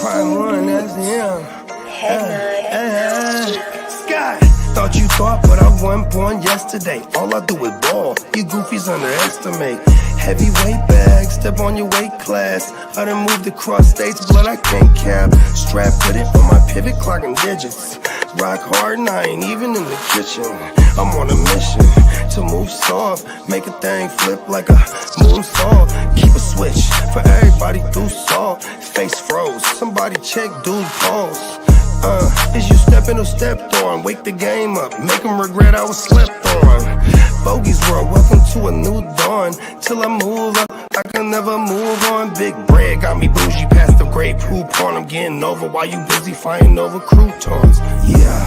Prime one, that's him. Sky. Thought you thought, but I wasn't born yesterday. All I do is ball. You goofies underestimate. Heavyweight bag, step on your weight class. I done moved across states, blood I can't cap. Strap with it on my pivot, clocking digits. Rock hard and I ain't even in the kitchen. I'm on a mission to move soft, make a thing flip like a moonsault. Keep a switch for everybody through salt. Face froze, somebody check dude pulse. Is you stepping or stepped on? Wake the game up, make them regret I was slept on. Bogey's world, welcome to a new dawn. Till I move up, I can never move on. Big bread got me bougie past the great poop on. I'm getting over while you busy fighting over croutons. Yeah,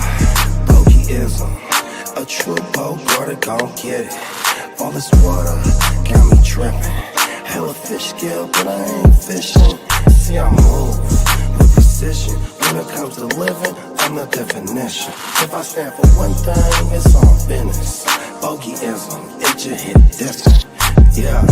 bogeyism, a true Bogart, gon' get it. All this water got me tripping. Hella fish scale, but I ain't fishing. See, I move with precision. When it comes to living, I'm the definition. If I stand for one thing, it's all business. Bogeyism, it just hit different. Yeah,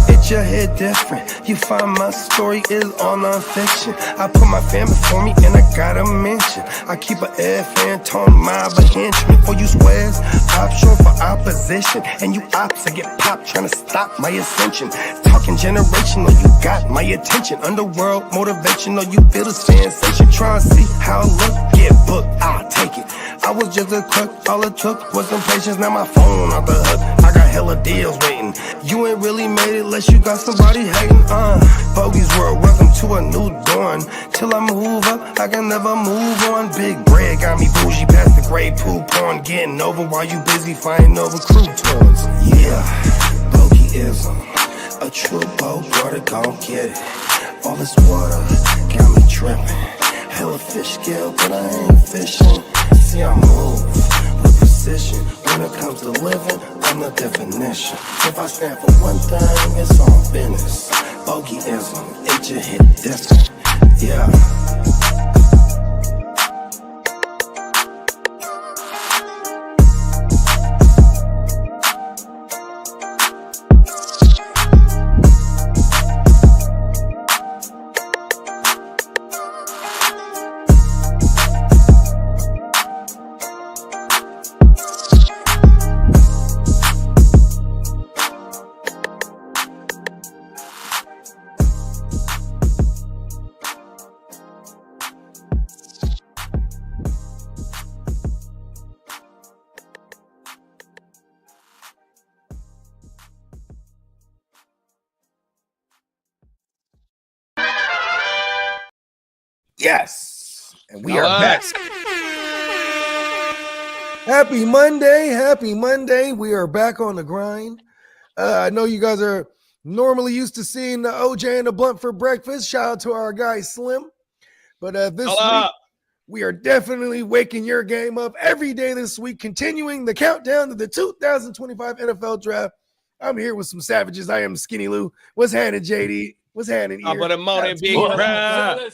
it just hit different. You find my story is all non-fiction. I put my fan before me and I gotta mention. I keep an air fan tone mind but henchman. For you squares, option for opposition. And you ops, I get popped trying to stop my ascension. Talking generational, you got my attention. Underworld motivational, you feel the sensation. Try and see how I look, get booked, I'll take it. I was just a crook, all it took was some patience. Now my phone off the hook, I got hella deals waiting. You ain't really made it unless you got somebody hating. Bogey's world, welcome to a new dawn. Till I move up, I can never move on. Big bread got me bougie past the great poop on. Getting over while you busy fighting over croutons. Yeah, bogeyism, a true Bogart, gon' get it. All this water got me tripping. Hella fish scale, but I ain't fishing. See, I move with precision. When it comes to living, I'm the definition. If I stand for one thing, it's all business. Bogeyism, it just hit different. Yeah. Yes, and we are back. Happy Monday. We are back on the grind. I know you guys are normally used to seeing the OJ and the blunt for breakfast. Shout out to our guy Slim. But this week, we are definitely waking your game up every day this week, continuing the countdown to the 2025 NFL Draft. I'm here with some savages. I am Skinny Lou. What's happening, JD? What's happening here? But a morning, big crowd.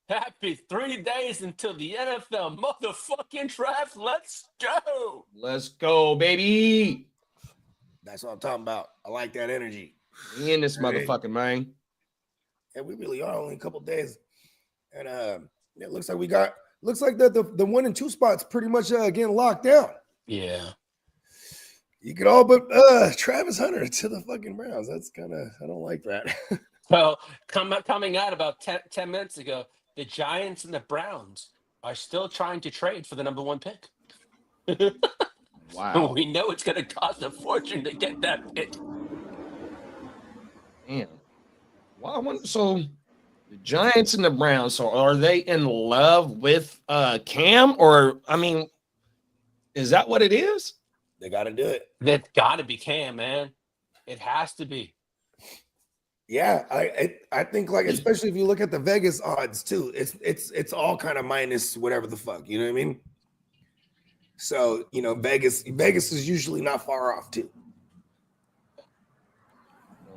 Happy 3 days until the NFL motherfucking draft. Let's go. Let's go, baby. That's what I'm talking about. I like that energy. We in this motherfucking man. Yeah, we really are only a couple days. And it looks like that the 1 and 2 spots pretty much getting locked down. Yeah. You could all but Travis Hunter to the fucking Browns. That's kind of, I don't like that. Well, coming out about 10 minutes ago, the Giants and the Browns are still trying to trade for the number 1 pick. Wow. We know it's going to cost a fortune to get that pick. Damn. Well, so the Giants and the Browns, so are they in love with Cam? Or, I mean, is that what it is? They got to do it. That's got to be Cam, man. It has to be. Yeah, I think, like, especially if you look at the Vegas odds too, it's all kind of minus whatever the fuck, you know what I mean? So, you know, Vegas is usually not far off too.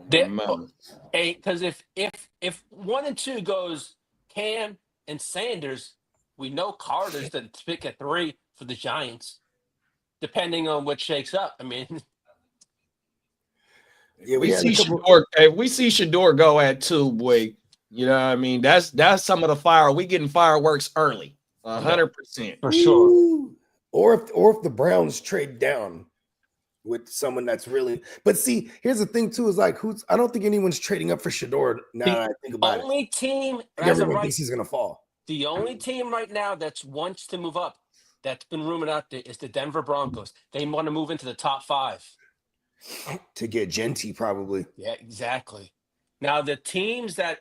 Because if 1 and 2 goes Cam and Sanders, we know Carter's the pick at 3 for the Giants, depending on what shakes up. I mean, Yeah, We we had see a couple. Shador. If we see Shador go at 2, boy, you know what I mean? That's some of the fire. We getting fireworks early. 100%. For sure. Ooh. Or if the Browns trade down with someone that's really. But see, here's the thing too: is like I don't think anyone's trading up for Shador. Now that I think about it, Only team I think as of everyone right, thinks he's gonna fall the only team right now that's wants to move up, that's been rumored out there, is the Denver Broncos. They want to move into the top 5. to get Genty probably. Yeah, exactly. Now the teams that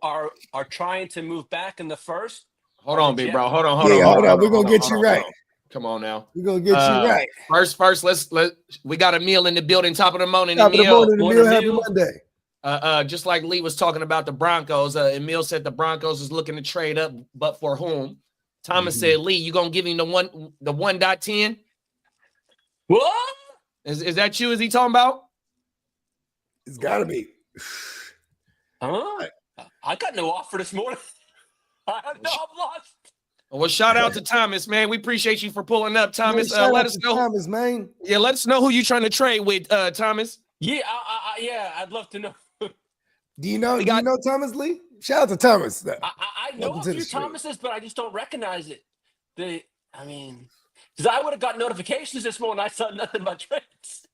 are trying to move back in the first. Hold are on, the big Jets. bro. Hold on. Yeah, hold on. We're gonna get you right. Come on now. We're gonna get you right. First, we got Emil in the building, top of the morning. Top of the morning, Morning, Emil. Happy Emil. Monday. Just like Lee was talking about the Broncos, Emil said the Broncos is looking to trade up, but for whom? Thomas said, Lee, you gonna give him the 1.10? What? Is that you? Is he talking about? It's gotta be. Huh? I got no offer this morning. I'm lost. Well, shout out to Thomas, man. We appreciate you for pulling up, Thomas. Man, shout Let out us to know. Thomas, man. Yeah, let us know who you trying to trade with, Thomas. Yeah, yeah, I'd love to know. Do you know? We Do you got- know Thomas Lee? Shout out to Thomas. I know Welcome a to the few stream. Thomases, but I just don't recognize it. Because I would have got notifications this morning. I saw nothing but trades.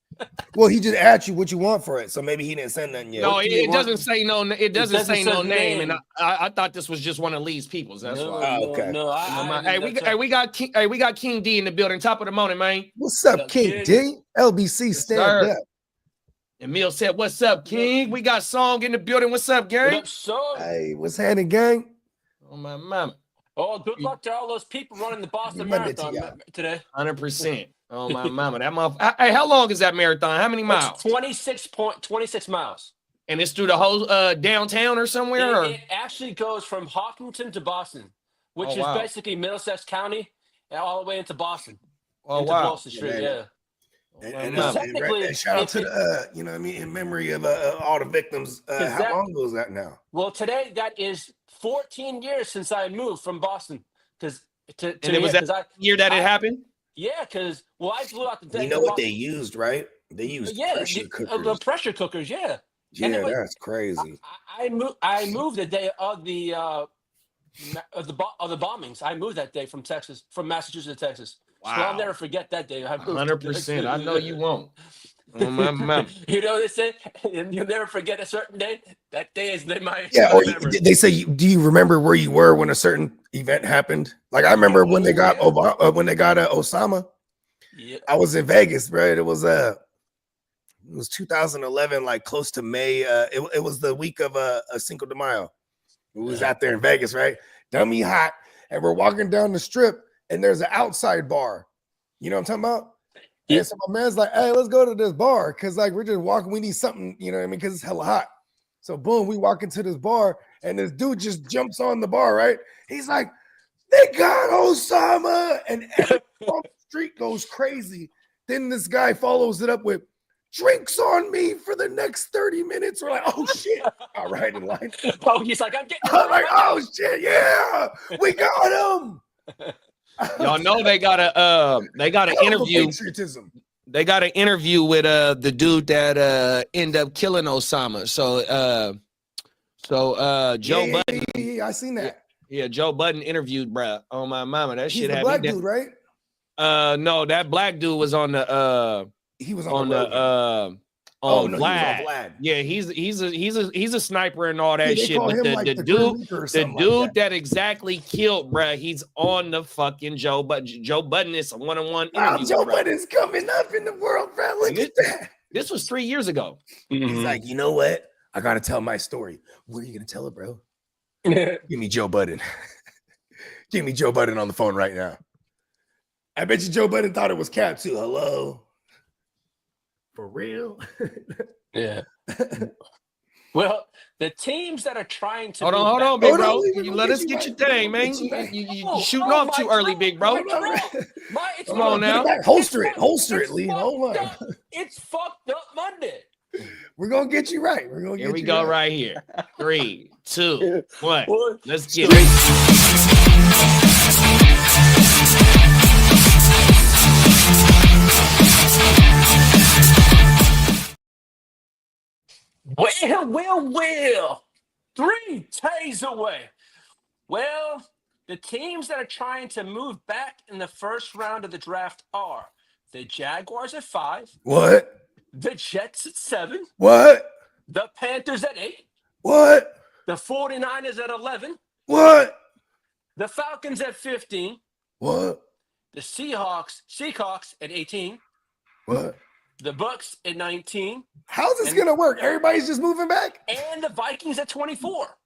Well, he just asked you what you want for it, so maybe he didn't send nothing yet. No, What do you it want? doesn't say no. It doesn't doesn't say say no name, and name. I thought this was just one of Lee's people's. That's No, why. Oh, okay. No, We got King D in the building, top of the morning, man. What's up, What up, King King? D? LBC Yes, stand sir. up. Emil said, "What's up, King? We got Song in the building. What's up, What gang? up, so? Hey, what's happening, gang? Oh my mama, Oh, good luck to all those people running the Boston Monday to Marathon y'all. today. 100%. Oh my mama, that motherfucker. Hey, how long is that marathon? How many miles? It's 26 miles. And it's through the whole downtown or somewhere? Or? It actually goes from Hawkinton to Boston, which Oh, is wow. basically Middlesex County and all the way into Boston. Oh into wow. Boston Street, man. yeah. And, Wow. Technically, shout out if to it- the, you know what I mean, in memory of all the victims. How that- long ago is that now? Well, today that is 14 years since I moved from Boston. Because And it was that year that it happened? Yeah, because I flew out the You know what they used, right? They used pressure cookers. the pressure cookers, yeah. And Yeah, it was- that's crazy. I moved the day of the bombings. I moved that day from Massachusetts to Texas. So Wow. I'll never forget that day. I moved. 100%. I know you won't. Oh my mama. You know what they say? You'll never forget a certain day. That day is my Yeah, or memory. they say, do you remember where you were when a certain event happened? Like I remember when they got Osama. Yeah. I was in Vegas, bro. It was 2011, like close to May. It was the week of Cinco de Mayo. We was out there in Vegas, right? Dummy hot, and we're walking down the strip, and there's an outside bar. You know what I'm talking about? Yeah. And so my man's like, "Hey, let's go to this bar because like we're just walking. We need something, you know what I mean? Because it's hella hot." So boom, we walk into this bar, and this dude just jumps on the bar, right? He's like, "They got Osama," and everyone on the street goes crazy. Then this guy follows it up with drinks on me for the next 30 minutes. We're like, "Oh shit!" All right, in line. Oh, he's like, I'm getting. I'm like, "Oh shit, yeah, we got him." Y'all know they got an interview. Patriotism. They got an interview with the dude that ended up killing Osama. So Joe Budden. Yeah, I seen that. Yeah, Joe Budden interviewed bruh. Oh my mama. That He's shit the had black me dude, right? No, that black dude was on the He was on the road. on no, Vlad. he was on Vlad. Yeah, he's a sniper and all that Yeah, they shit. call But him, like, the the dude, Grim Reaper or the something dude like that exactly killed, bruh, he's on the fucking Joe Budden. Joe Budden is a one-on-one Wow, interview. Joe bruh. Budden's coming up in the world, bro. Look at that. This was 3 years ago. He's Mhm. like, you know what? I gotta tell my story. What are you gonna tell it, bro? Give me Joe Budden. Give me Joe Budden on the phone right now. I bet you Joe Budden thought it was Cap too. Hello. For real? Yeah. Well, the teams that are trying to Hold on, move hold back- on, big Hold on, bro. Lee, You we're let gonna us get get you your right. thing, We're man. gonna get you You Oh, shooting oh, off my too early, drill, big bro. my drill. It's Come on now. Holster it. fucked- Holster it, it's Lee. fucked Hold on. up. It's fucked up Monday. We're gonna get you right. We're gonna Here get we you go right. right here. 3, 2, 1. Well, Let's get it. Well. 3 days away. Well, the teams that are trying to move back in the first round of the draft are the Jaguars at 5, What? the Jets at 7, What? the Panthers at 8, What? the 49ers at 11, What? the Falcons at 15, What? the Seahawks at 18, What? the Bucks at 19, How's this And- gonna work? Everybody's just moving back. and the Vikings at 24.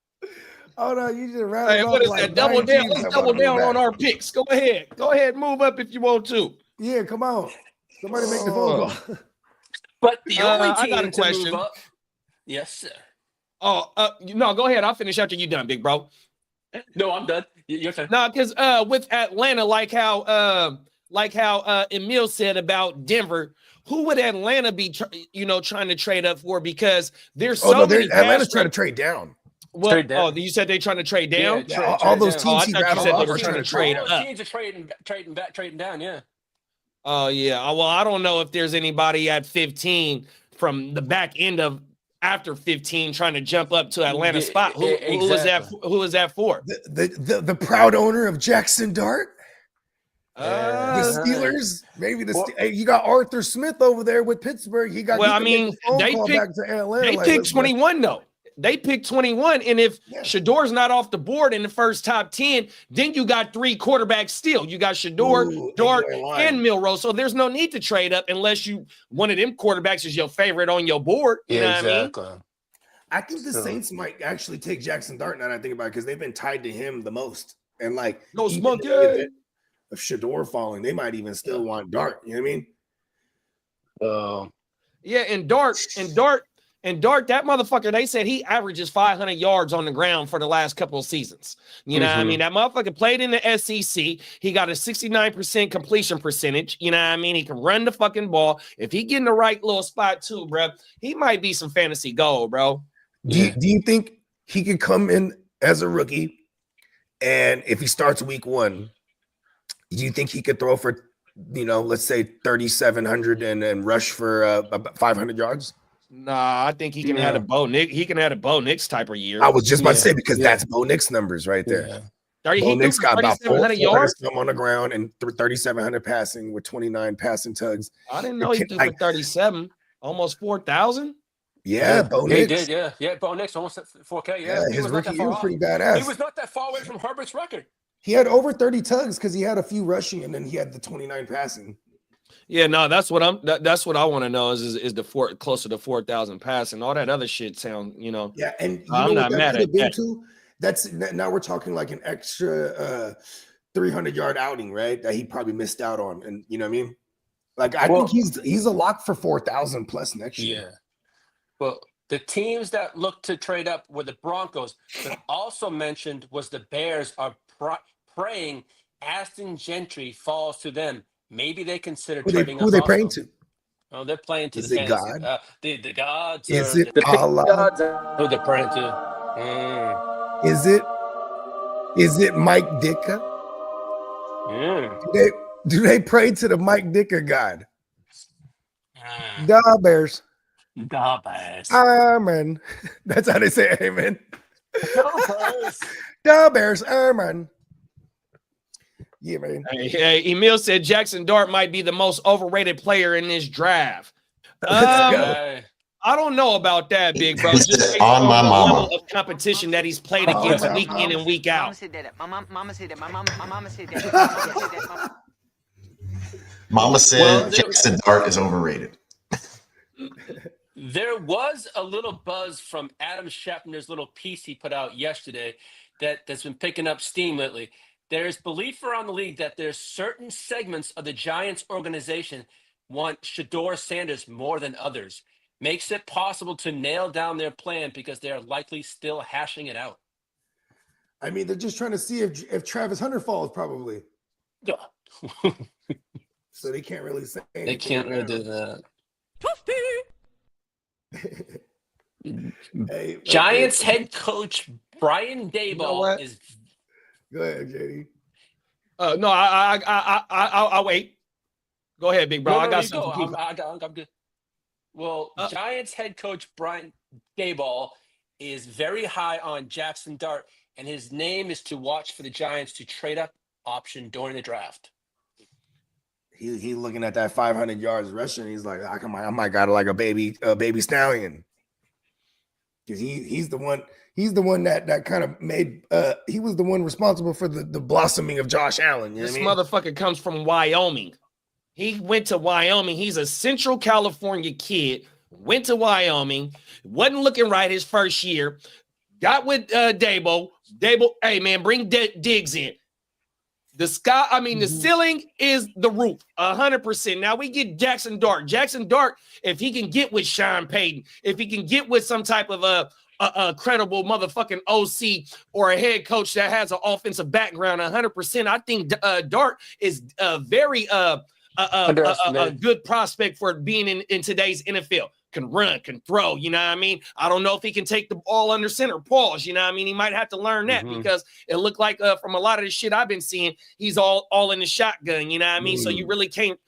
Oh no, you just rattled Hey, off what is like that? Double 9 down. teams Let's that double wanna move down on back. our picks. Go ahead. Go ahead. Move up if you want to. Yeah, come on. Somebody make the phone call. But the only I got a team to question. move up. Yes, sir. Oh, no, go ahead. I'll finish after you done, big bro. No, I'm done. Your turn. No, because with Atlanta, like how Emil said about Denver, who would Atlanta be trying to trade up for? Because there's Oh so no, many Atlanta's pass trying to rush- trade down. Well, Trade down. oh, you said they're trying to trade down? Yeah, all those down. teams he I thought you rattled said off they were are trying trying to to trade trade All up. those teams are trading down. Yeah. Oh, yeah. Well, I don't know if there's anybody at 15 from the back end of after 15 trying to jump up to Atlanta Yeah, spot. Who is that? exactly. Who is that for? The proud owner of Jackson Dart. The Uh, Steelers, maybe Well- hey, you got Arthur Smith over there with Pittsburgh. He Well, can I make mean, a phone they call picked- back to Atlanta. they like, picked listen, 21 though. They picked 21, and if Yeah. Shador's not off the board in the first top 10, then you got 3 quarterbacks still. You got Shador, Ooh, Dart, and you ain't lying. and Milrose. So there's no need to trade up unless one of them quarterbacks is your favorite on your board. You know what I mean? I think the So- Saints might actually take Jackson Dart now that I think about it because they've been tied to him the most. And like No even smoke, in the event of Shador falling, they might even still want Dart. You know what I mean? Yeah, and Dart, that motherfucker, they said he averages 500 yards on the ground for the last couple of seasons. You know what I mean? That motherfucker played in the SEC. He got a 69% completion percentage. You know what I mean? He can run the fucking ball. If he get in the right little spot too, bro, he might be some fantasy gold, bro. Do you think he could come in as a rookie? And if he starts week 1, do you think he could throw for, let's say 3,700 and rush for about 500 yards? Nah, I think he can have a Bo Nix. He can have a Bo Nix type of year. I was just about to say because Yeah. that's Bo Nix numbers right there. He Bo threw Nix for got about 3,700 400 yards. some on the ground and 3,700 passing with 29 passing tugs. I didn't know he threw for 37, almost 4,000. Yeah, Bo He Nix. did. Yeah. Bo Nix almost at 4K. Yeah, Yeah, he his was not rookie that year far was off. pretty badass. He was not that far away from Herbert's record. He had over 30 tugs because he had a few rushing and then he had the 29 passing. Yeah, no, that's what I want to know is the closer to 4,000 passing. All that other shit sound, Yeah, and I'm not mad at that. too? That's now we're talking like an extra 300-yard outing, right? That he probably missed out on, and you know what I mean? Like I think he's a lock for 4,000 plus next year. Yeah. Well, the teams that look to trade up were the Broncos, but also mentioned was the Bears are praying Aston Gentry falls to them. Maybe they consider trading Who up they also. praying to? Oh, they're playing to Is the it fantasy. God? The gods. Is or it the pick Allah? gods? Who they're praying to? Is it Mike Ditka? Do they pray to the Mike Ditka God? Da Bears. Da Bears. Amen. That's how they say amen. Da Bears. Amen. Yeah, man. Hey, Emil said Jackson Dart might be the most overrated player in this draft. Hey. I don't know about that, big bro. He Just said, based "On my the mama." level of competition that he's played Oh, against my week in and week Mama out. said that. My mama said that. My mama said that. My mama said that. Mama said Well, Jackson Dart is overrated. There was a little buzz from Adam Schefter's little piece he put out yesterday that's been picking up steam lately. There's belief around the league that there's certain segments of the Giants organization want Shador Sanders more than others. Makes it possible to nail down their plan because they are likely still hashing it out. I mean, they're just trying to see if Travis Hunter falls, probably. Yeah. So they can't really say They anything can't really do now. that. Hey, Giants okay. head coach Brian Daboll what? is Go ahead, JD. No, I'll wait. Go ahead, big bro. No, I got you go. something. I'm good. Well, Giants head coach Brian Daboll is very high on Jackson Dart, and his name is to watch for the Giants to trade up option during the draft. He looking at that 500 yards rushing. He's like, I might got like a baby stallion. Because he's the one that kind of made he was the one responsible for the blossoming of Josh Allen. This motherfucker comes from Wyoming. He went to Wyoming. He's a Central California kid. Went to Wyoming. Wasn't looking right his first year. Got with Dabo. Dabo, hey man, bring Diggs in. The sky, the ceiling is the roof, 100%. Now we get Jackson Dart. Jackson Dart, if he can get with Sean Payton, if he can get with some type of a credible motherfucking OC or a head coach that has an offensive background, 100%, I think Dart is very a good prospect for being in today's NFL. Can run, can throw, you know what I mean? I don't know if he can take the ball under center, pause, you know what I mean? He might have to learn that because it looked like from a lot of the shit I've been seeing, he's all in the shotgun, you know what I mean? So you really can't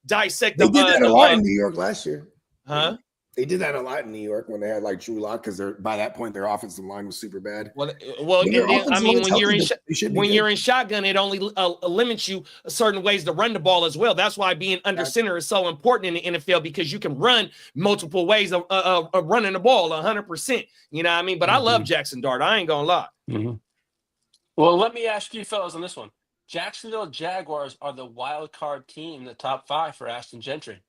dissect They did that a lot in New York last year. Huh? They did that a lot in New York when they had like Drew Lock because by that point their offensive line was super bad. Well, and then, when you're in shotgun, it only limits you certain ways to run the ball as well. That's why being under center is so important in the NFL because you can run multiple ways of running the ball 100%. You know what I mean? But I love Jackson Dart. I ain't gonna lie. Well, let me ask you fellas on this one. Jacksonville Jaguars are the wild card team in the top 5 for Ashton Gentry.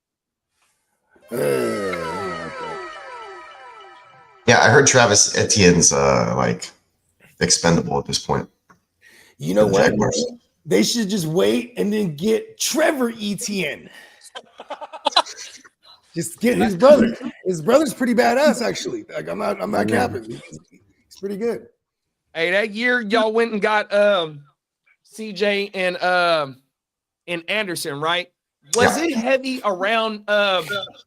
Yeah, I heard Travis Etienne's like expendable at this point. You know what? They should just wait and then get Trevor Etienne. Just get his brother. His brother's pretty badass, actually. Like I'm not capping. He's pretty good. Hey, that year y'all went and got CJ and Anderson, right? Was it heavy around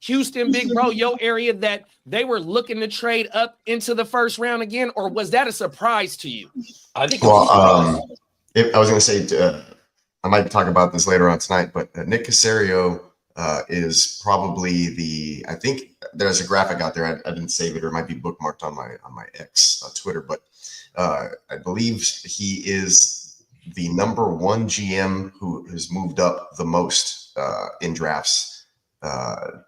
Houston, big bro, your area that they were looking to trade up into the first round again, or was that a surprise to you? I think. Well, I was going to say I might talk about this later on tonight, but Nick Caserio is probably I think there's a graphic out there. I didn't save it, or it might be bookmarked on my X Twitter, but I believe he is the number 1 GM who has moved up the most in drafts.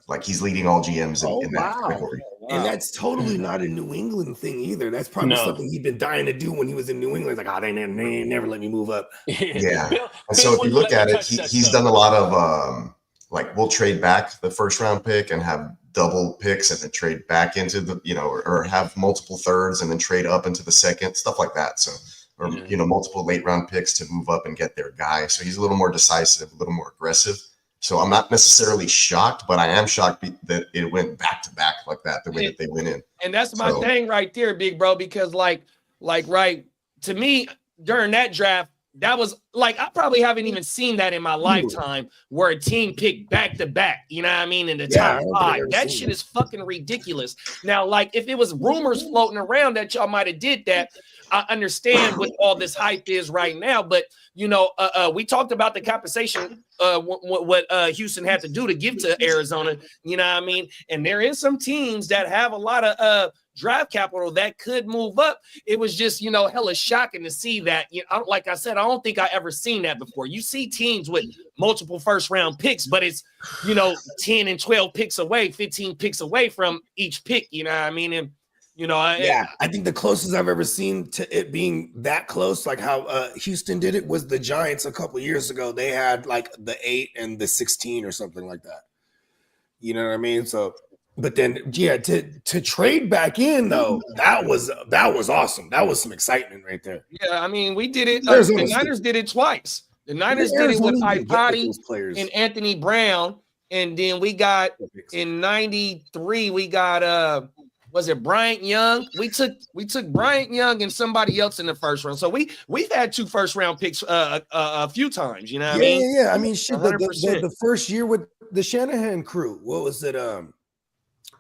Like he's leading all GMs in that category. And that's totally not a New England thing either. That's probably something he'd been dying to do when he was in New England. Like, they never let me move up. Yeah. And so if you look at it, he's done a lot of like we'll trade back the first round pick and have double picks and then trade back into the, or have multiple thirds and then trade up into the second, stuff like that. So, or, multiple late round picks to move up and get their guy. So he's a little more decisive, a little more aggressive. So I'm not necessarily shocked, but I am shocked that it went back to back like that, the way that they went in. And that's my thing right there, big bro, because like right to me during that draft, that was like, I probably haven't even seen that in my lifetime where a team picked back to back, you know what I mean? In the top 5, that shit is fucking ridiculous. Now, like if it was rumors floating around that y'all might've did that, I understand what all this hype is right now, but we talked about the compensation, what Houston had to do to give to Arizona, you know what I mean? And there is some teams that have a lot of draft capital that could move up. It was just, hella shocking to see that. Like I said, I don't think I ever seen that before. You see teams with multiple first round picks, but it's, 10 and 12 picks away, 15 picks away from each pick, you know what I mean? And I think the closest I've ever seen to it being that close, like how Houston did it, was the Giants a couple years ago. They had like the 8 and the 16 or something like that. You know what I mean? So, but then to trade back in though, that was awesome. That was some excitement right there. Yeah, I mean, we did it. The Niners did it twice. The Niners did it with Iupati and Anthony Brown, and then we got in '93 we got was it Bryant Young? We took Bryant Young and somebody else in the first round. So we've had 2 first round picks a few times. You know what I mean? Yeah. I mean, shit. The first year with the Shanahan crew, what was it?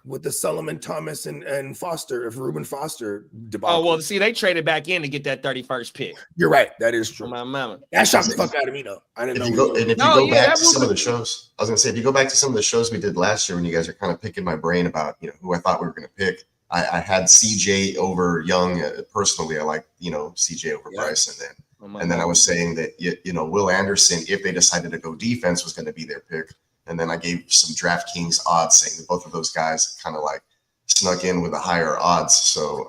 with the Solomon Thomas and Foster, if Reuben Foster debacle. Oh, well, see, they traded back in to get that 31st pick. You're right. That is Oh, true. my mama. That shocked the fuck out of me, though. I didn't know. If you No, go yeah, back that to will some of be- the shows, I was gonna say, if you go back to some of the shows we did last year when you guys are kind of picking my brain about, you know, who I thought we were gonna pick, I had CJ over Young. Personally, I like, you know, CJ over Bryce, and then I was saying that, you know, Will Anderson, if they decided to go defense, was going to be their pick. And then I gave some DraftKings odds saying that both of those guys kind of like snuck in with the higher odds. So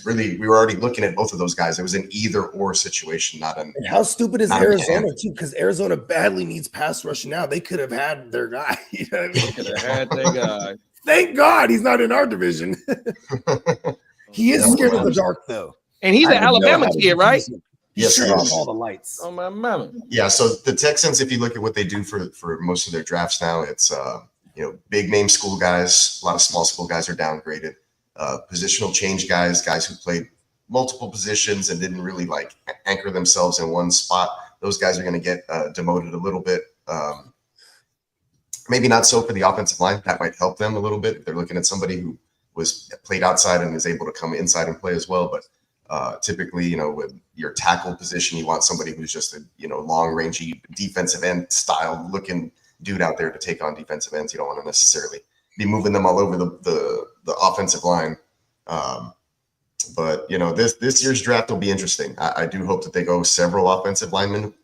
we were already looking at both of those guys. It was an either or situation, not an. And how stupid is not Arizona an too? Because Arizona badly needs pass rush now. They could have had their guy. You know what I mean? Could have had that guy. Thank God he's not in our division. He is Yeah, scared of the well, dark, though. And he's I an don't know Alabama how to kid, right? defuse him. Yes, Shut he off is. all the lights. Oh, my mama. Yeah, so the Texans, if you look at what they do for most of their drafts now, it's you know, big name school guys. A lot of small school guys are downgraded. Positional change guys who played multiple positions and didn't really like anchor themselves in one spot. Those guys are going to get demoted a little bit. Maybe not so for the offensive line. That might help them a little bit if they're looking at somebody who was played outside and is able to come inside and play as well. But typically, you know, with your tackle position, you want somebody who's just a, you know, long rangey defensive end style looking dude out there to take on defensive ends. You don't want to necessarily be moving them all over the offensive line. But you know, this year's draft will be interesting. I do hope that they go several offensive linemen,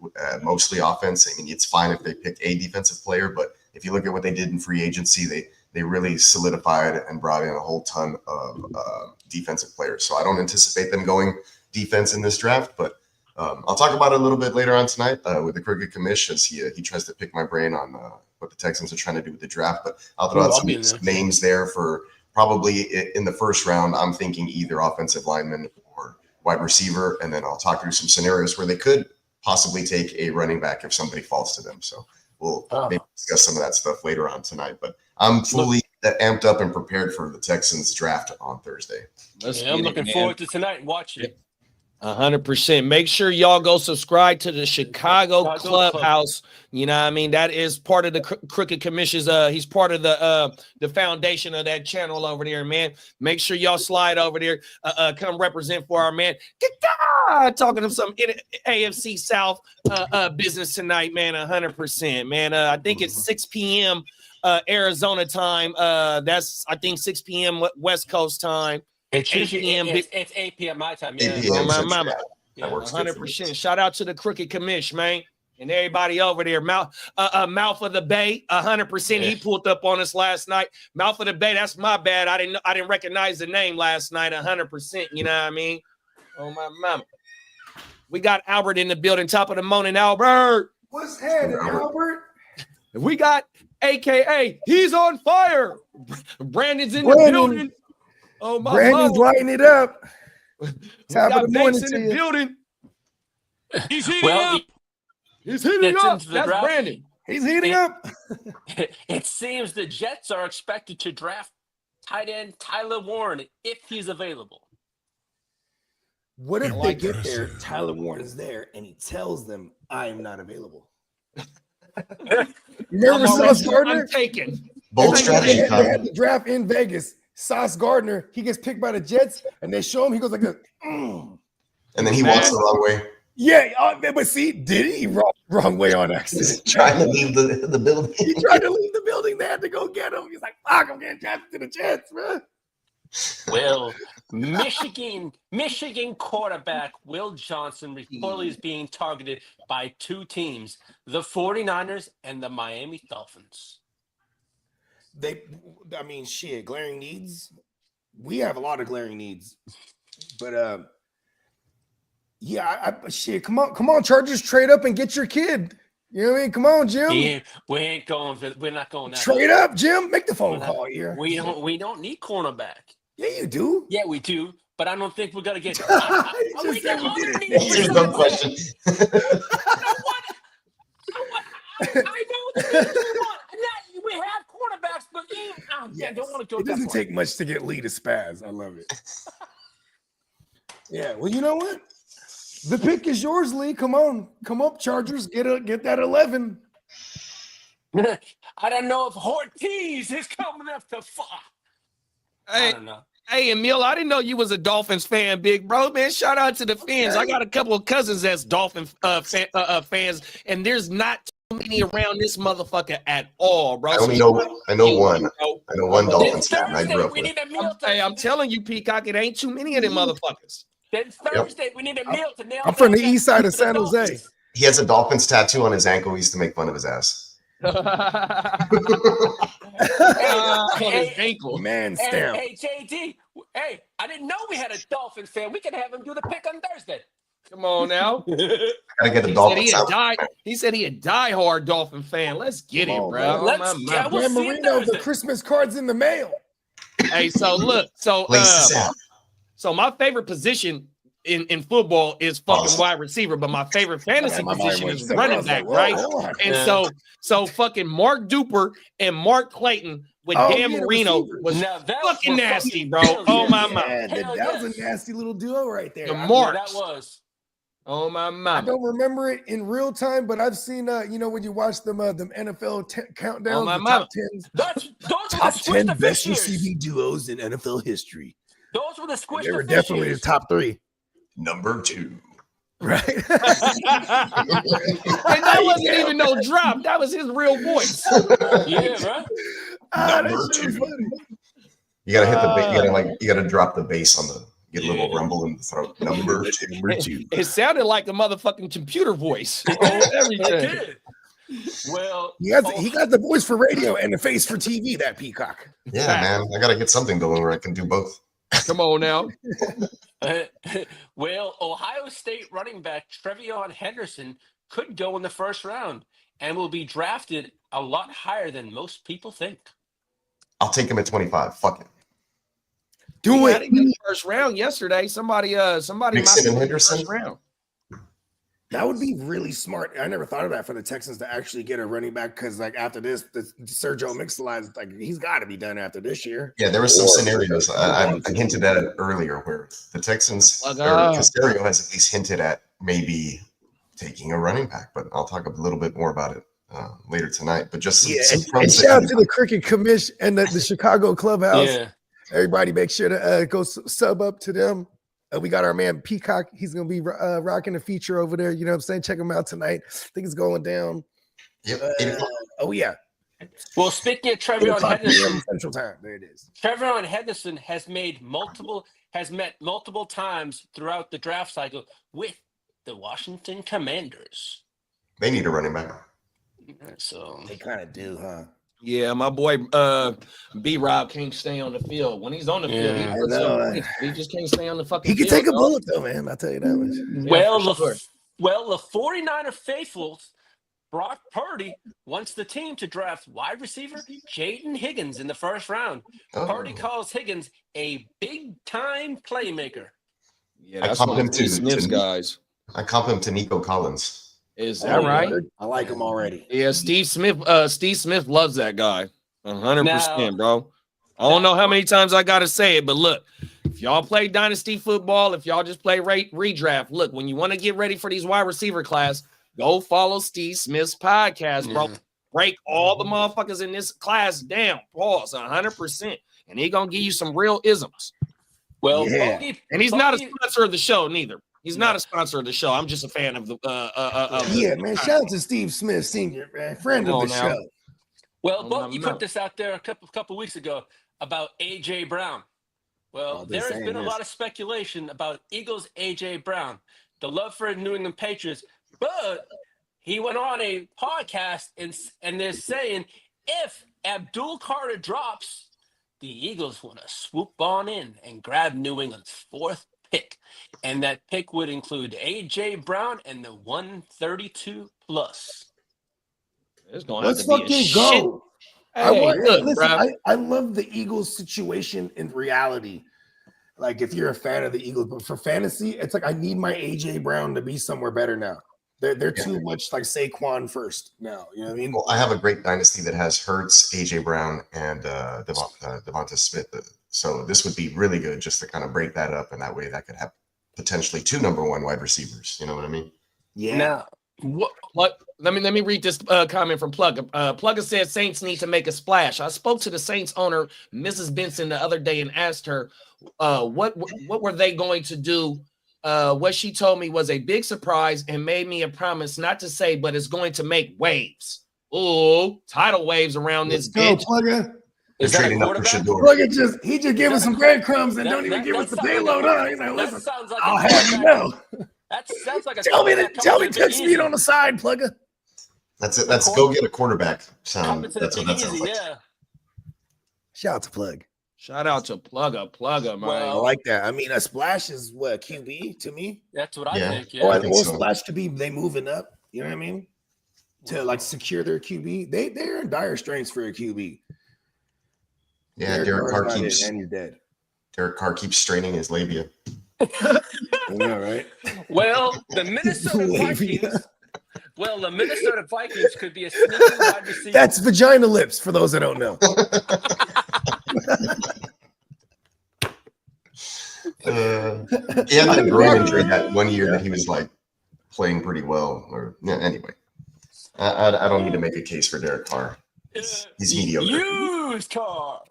mostly offense. I mean, it's fine if they pick a defensive player, but if you look at what they did in free agency, they really solidified and brought in a whole ton of defensive players. So I don't anticipate them going defense in this draft, but I'll talk about it a little bit later on tonight with the Crooked Commish as he tries to pick my brain on what the Texans are trying to do with the draft. But I'll throw out some names there for probably in the first round. I'm thinking either offensive lineman or wide receiver, and then I'll talk through some scenarios where they could possibly take a running back if somebody falls to them. So we'll maybe discuss some of that stuff later on tonight. But I'm fully amped up and prepared for the Texans draft on Thursday. I'm looking forward to tonight and watching it. 100%. Make sure y'all go subscribe to the Chicago Clubhouse. You know what I mean? That is part of the Crooked Commission's. He's part of the foundation of that channel over there, man. Make sure y'all slide over there. Come represent for our man. Talking to some AFC South business tonight, man. 100%, man. I think it's 6 p.m. Arizona time. That's, I think, 6 p.m. West Coast time. It's 8 usually p.m. it's 8 p.m. my time. Yeah. 8 p.m. my mama. That works good for me. 100%. Shout out to the Crooked Commish, man, and everybody over there. Mouth of the Bay, 100%. He pulled up on us last night. Mouth of the Bay. That's my bad. I didn't recognize the name last night. 100%. You know what I mean? Oh my mama. We got Albert in the building. Top of the morning, Albert. What's happening, Albert? We got AKA. He's on fire. Brandon's in the building. Oh my! Brandon's lighting it up. Top of the morning in the building. He's heating up. He's heating up. That's draft. Brandon. He's heating up. It seems the Jets are expected to draft tight end Tyler Warren if he's available. What if they get there? Tyler Warren is there, and he tells them, "I am not available." Remember Sauce Gardner? I'm taken. Bold strategy. They had the draft in Vegas. Sauce Gardner, he gets picked by the Jets, and they show him. He goes like this, And then he walks the wrong way. Yeah, but see, did he wrong way on accident? He's trying to leave the building. He tried to leave the building. They had to go get him. He's like, "Fuck, I'm getting drafted to the Jets, man." Well, Michigan quarterback Will Johnson reportedly is being targeted by two teams, the 49ers and the Miami Dolphins. Shit, glaring needs. We have a lot of glaring needs, but shit. Come on, Chargers, trade up and get your kid. You know what I mean? Come on, Jim. Yeah, we ain't going. We're not going. Trade up, Jim. Make the phone call here. We don't need cornerback. Yeah, you do. Yeah, we do. But I don't think we're gonna get. Just said we did. Here's a dumb question. I know the things we want. We have quarterbacks, but I don't want to go. It doesn't take much to get Lee to spaz. I love it. Yeah. Well, you know what? The pick is yours, Lee. Come on, come up, Chargers. Get that 11. I don't know if Ortiz is coming up to. Hey, don't know. hey, Emil, I didn't know you was a Dolphins fan, big bro. Man, shout out to the fans. I got a couple of cousins that's Dolphin fans, and there's not too many around this motherfucker at all, bro. I So only shout know out I know to you, one. bro. I know one Then Dolphins fan I Thursday, grew up we with. need a meal to. Hey, I'm telling you, Peacock, it ain't too many of them motherfuckers. Then Thursday, we need a meal to nail I'm from down the that east side of for the San Jose. Dolphins. He has a Dolphins tattoo on his ankle. We used to make fun of his ass. On his ankle. Man stamp. Hey, JD. Hey, I didn't know we had a Dolphins fan. We could have him do the pick on Thursday. Come on now. Gotta get the He said Dolphins he a out. diehard Dolphin fan. Let's get Come it, on, bro. man. Oh, Let's my get- mama. we'll Dan see you Marino, the Thursday. Christmas cards in the mail. Hey, so look, Lace this out. so my favorite position in football is fucking Awesome. wide receiver, but my favorite fantasy My mind position went is somewhere. I running was back, like, whoa, right? hold on. And Yeah. so fucking Mark Duper and Mark Clayton with Oh, Dan yeah, the Marino receivers. was Now that was fucking nasty, bro. Hell Oh yeah. my mama. Yeah, Hell that was yes. a nasty little duo right there. The I- Yeah, Marks. that was. Oh my I mama. don't remember it in real time, but I've seen when you watch them NFL countdowns, my the mama. top 10s. Those were the Top squish 10 the best fish years. receiving duos in NFL history. Those were the squish They the were fish definitely years. the top 3. Number 2. Right. And that wasn't even no drop. That was his real voice. Yeah, bro. That Number shit was 2. funny. You gotta hit the bass. You gotta drop the bass on the get a little rumble in the throat. Number 2. Number 2. It sounded like a motherfucking computer voice. Oh, It everything. did. Well, He got the voice for radio and the face for TV, that Peacock. Yeah, man. I gotta get something going where I can do both. Come on now. well, Ohio State running back Trevion Henderson could go in the first round and will be drafted a lot higher than most people think. I'll take him at 25. Fuck it. Do He it. had him in the first round yesterday. Somebody Mixon might and be in the Henderson? first round. That would be really smart. I never thought of that for the Texans to actually get a running back because, like, after this, the Sergio Mix-a-lot, like, he's got to be done after this year. Yeah, there were some scenarios I hinted at it earlier where the Texans or Caserio has at least hinted at maybe taking a running back, but I'll talk a little bit more about it later tonight. But just and shout out to the Cricket Commission and the Chicago Clubhouse. Yeah. Everybody, make sure to go sub up to them. We got our man Peacock. He's going to be rocking a feature over there. You know what I'm saying? Check him out tonight. I think it's going down. Yep. Oh, yeah. Well, speaking of 8 Trevion o'clock Henderson, PM Central Time. There it is. Trevion Henderson has met multiple times throughout the draft cycle with the Washington Commanders. They need a running back. So They kind of do, huh? Yeah, my boy B-Rob can't stay on the field. When he's on the field, Yeah. he puts I know. up points. He just can't stay on the fucking He can field. take a dog. bullet, though, man. I'll tell you that much. Yeah, for sure. the 49er faithfuls, Brock Purdy wants the team to draft wide receiver Jaden Higgins in the first round. Oh. Purdy calls Higgins a big-time playmaker. Yeah, I that's comp one him of to- Smith's to- guys. I comp him to Nico Collins. Is that right? I like him already. Yeah, Steve Smith loves that guy. 100%, bro. I don't know how many times I gotta say it, but look, if y'all play dynasty football, if y'all just play redraft, look, when you want to get ready for these wide receiver class, go follow Steve Smith's podcast, bro. Yeah. Break all the motherfuckers in this class down. Pause 100%. And he gonna give you some real isms. Well, Yeah. And he's not a sponsor of the show, neither. He's not a sponsor of the show. I'm just a fan of the Yeah, man. Shout out to Steve Smith Sr., man. Friend Come of on the now. show. Well, Oh, Bo, my you mouth. put this out there a couple weeks ago about A.J. Brown. Well, I've been there has saying been a this. lot of speculation about Eagles A.J. Brown, the love for New England Patriots, but he went on a podcast and they're saying if Abdul Carter drops, the Eagles want to swoop on in and grab New England's 4th pick. And that pick would include A.J. Brown and the 132 plus. It's gonna Let's have to be a fucking shit. go. Hey, look, listen, bruh. I love the Eagles situation in reality. Like, if you're a fan of the Eagles, but for fantasy, it's like I need my AJ Brown to be somewhere better now. They're too much like Saquon first now. You know what I mean? Well, I have a great dynasty that has Hurts, AJ Brown, and Devonta Smith. So this would be really good just to kind of break that up, and that way that could have potentially 2 number 1 wide receivers. You know what I mean? Yeah. What? Let me read this comment from Plugger. Plugger said Saints need to make a splash. I spoke to the Saints owner, Mrs. Benson, the other day and asked her what were they going to do. What she told me was a big surprise and made me a promise not to say, but it's going to make waves. Ooh, tidal waves around Let's this go, bitch. Plugger. Is that a trading up for quarterback? Shador. Plugger he just gave us some breadcrumbs and don't even That- give that us the sounds like payload. a- He's like, That listen, sounds like I'll a have you quarterback. know. That sounds like a Tell me quarterback tell me coming to text me easy. on the side, Plugger. That's it. Let's go get a quarterback. Coming to That's the what that sounds easy, like. yeah. Shout out to Plug. Shout out to Plugger, man. I like that. I mean, a splash is what QB to me. That's what I Yeah. think. Or, Yeah. think or so. splash could be they moving up. You know what I mean? To like secure their QB. They're in dire straits for a QB. Yeah, Derek Carr Carr's not keeps in, and you're dead. straining his labia. I know, right? Well, the Minnesota Labia. Vikings. Well, the Minnesota Vikings could be a sneaky wide receiver. That's vagina lips for those that don't know. He had that groin injury that one year that he was like playing pretty well. Or yeah, anyway, I don't need to make a case for Derek Carr. He's mediocre. Used car.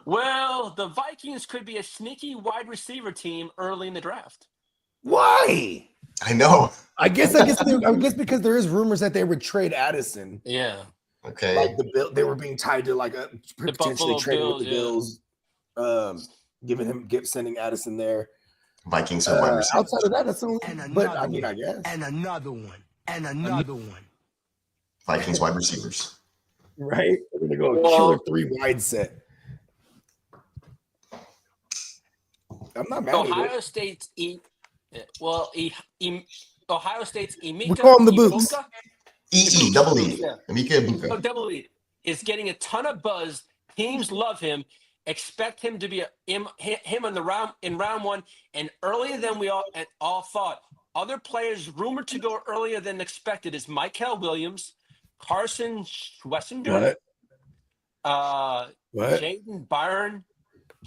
Well, the Vikings could be a sneaky wide receiver team early in the draft. Why? I know. I guess because there is rumors that they would trade Addison. Yeah. Okay. Like they were being tied to like a potentially Buffalo trading with the Bills, Bills, sending Addison there. Vikings are wide receivers. Outside of that, that's the only. But I mean, I guess. And another one. And another one. Vikings wide receivers. Right? We're gonna go a killer 3 wide set. I'm not mad at Ohio it. State's Ohio State's Emeka We call 'em the Boots. Ibuka? Double E. Yeah. Emeka Ibuka. Double E is getting a ton of buzz. Teams love him. Expect him to be him in round one and earlier than we all thought. Other players rumored to go earlier than expected is Michael Williams, Carson Schwessinger, What? Jaden Byron,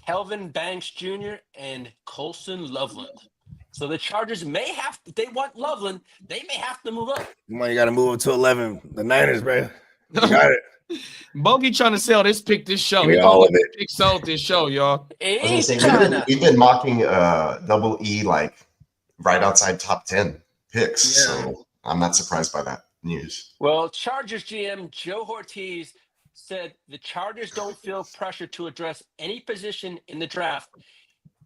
Kelvin Banks Jr., and Colson Loveland. So the Chargers may have to, they want Loveland, they may have to move up. Come on, you got to move up to 11. The Niners, bro. You got it. Bogey trying to sell this show. Give me all of it. Pick sold this show, y'all. I was gonna say, we've been mocking Double E like right outside top 10 picks. Yeah. So I'm not surprised by that news. Well, Chargers GM Joe Ortiz said the Chargers don't feel pressure to address any position in the draft.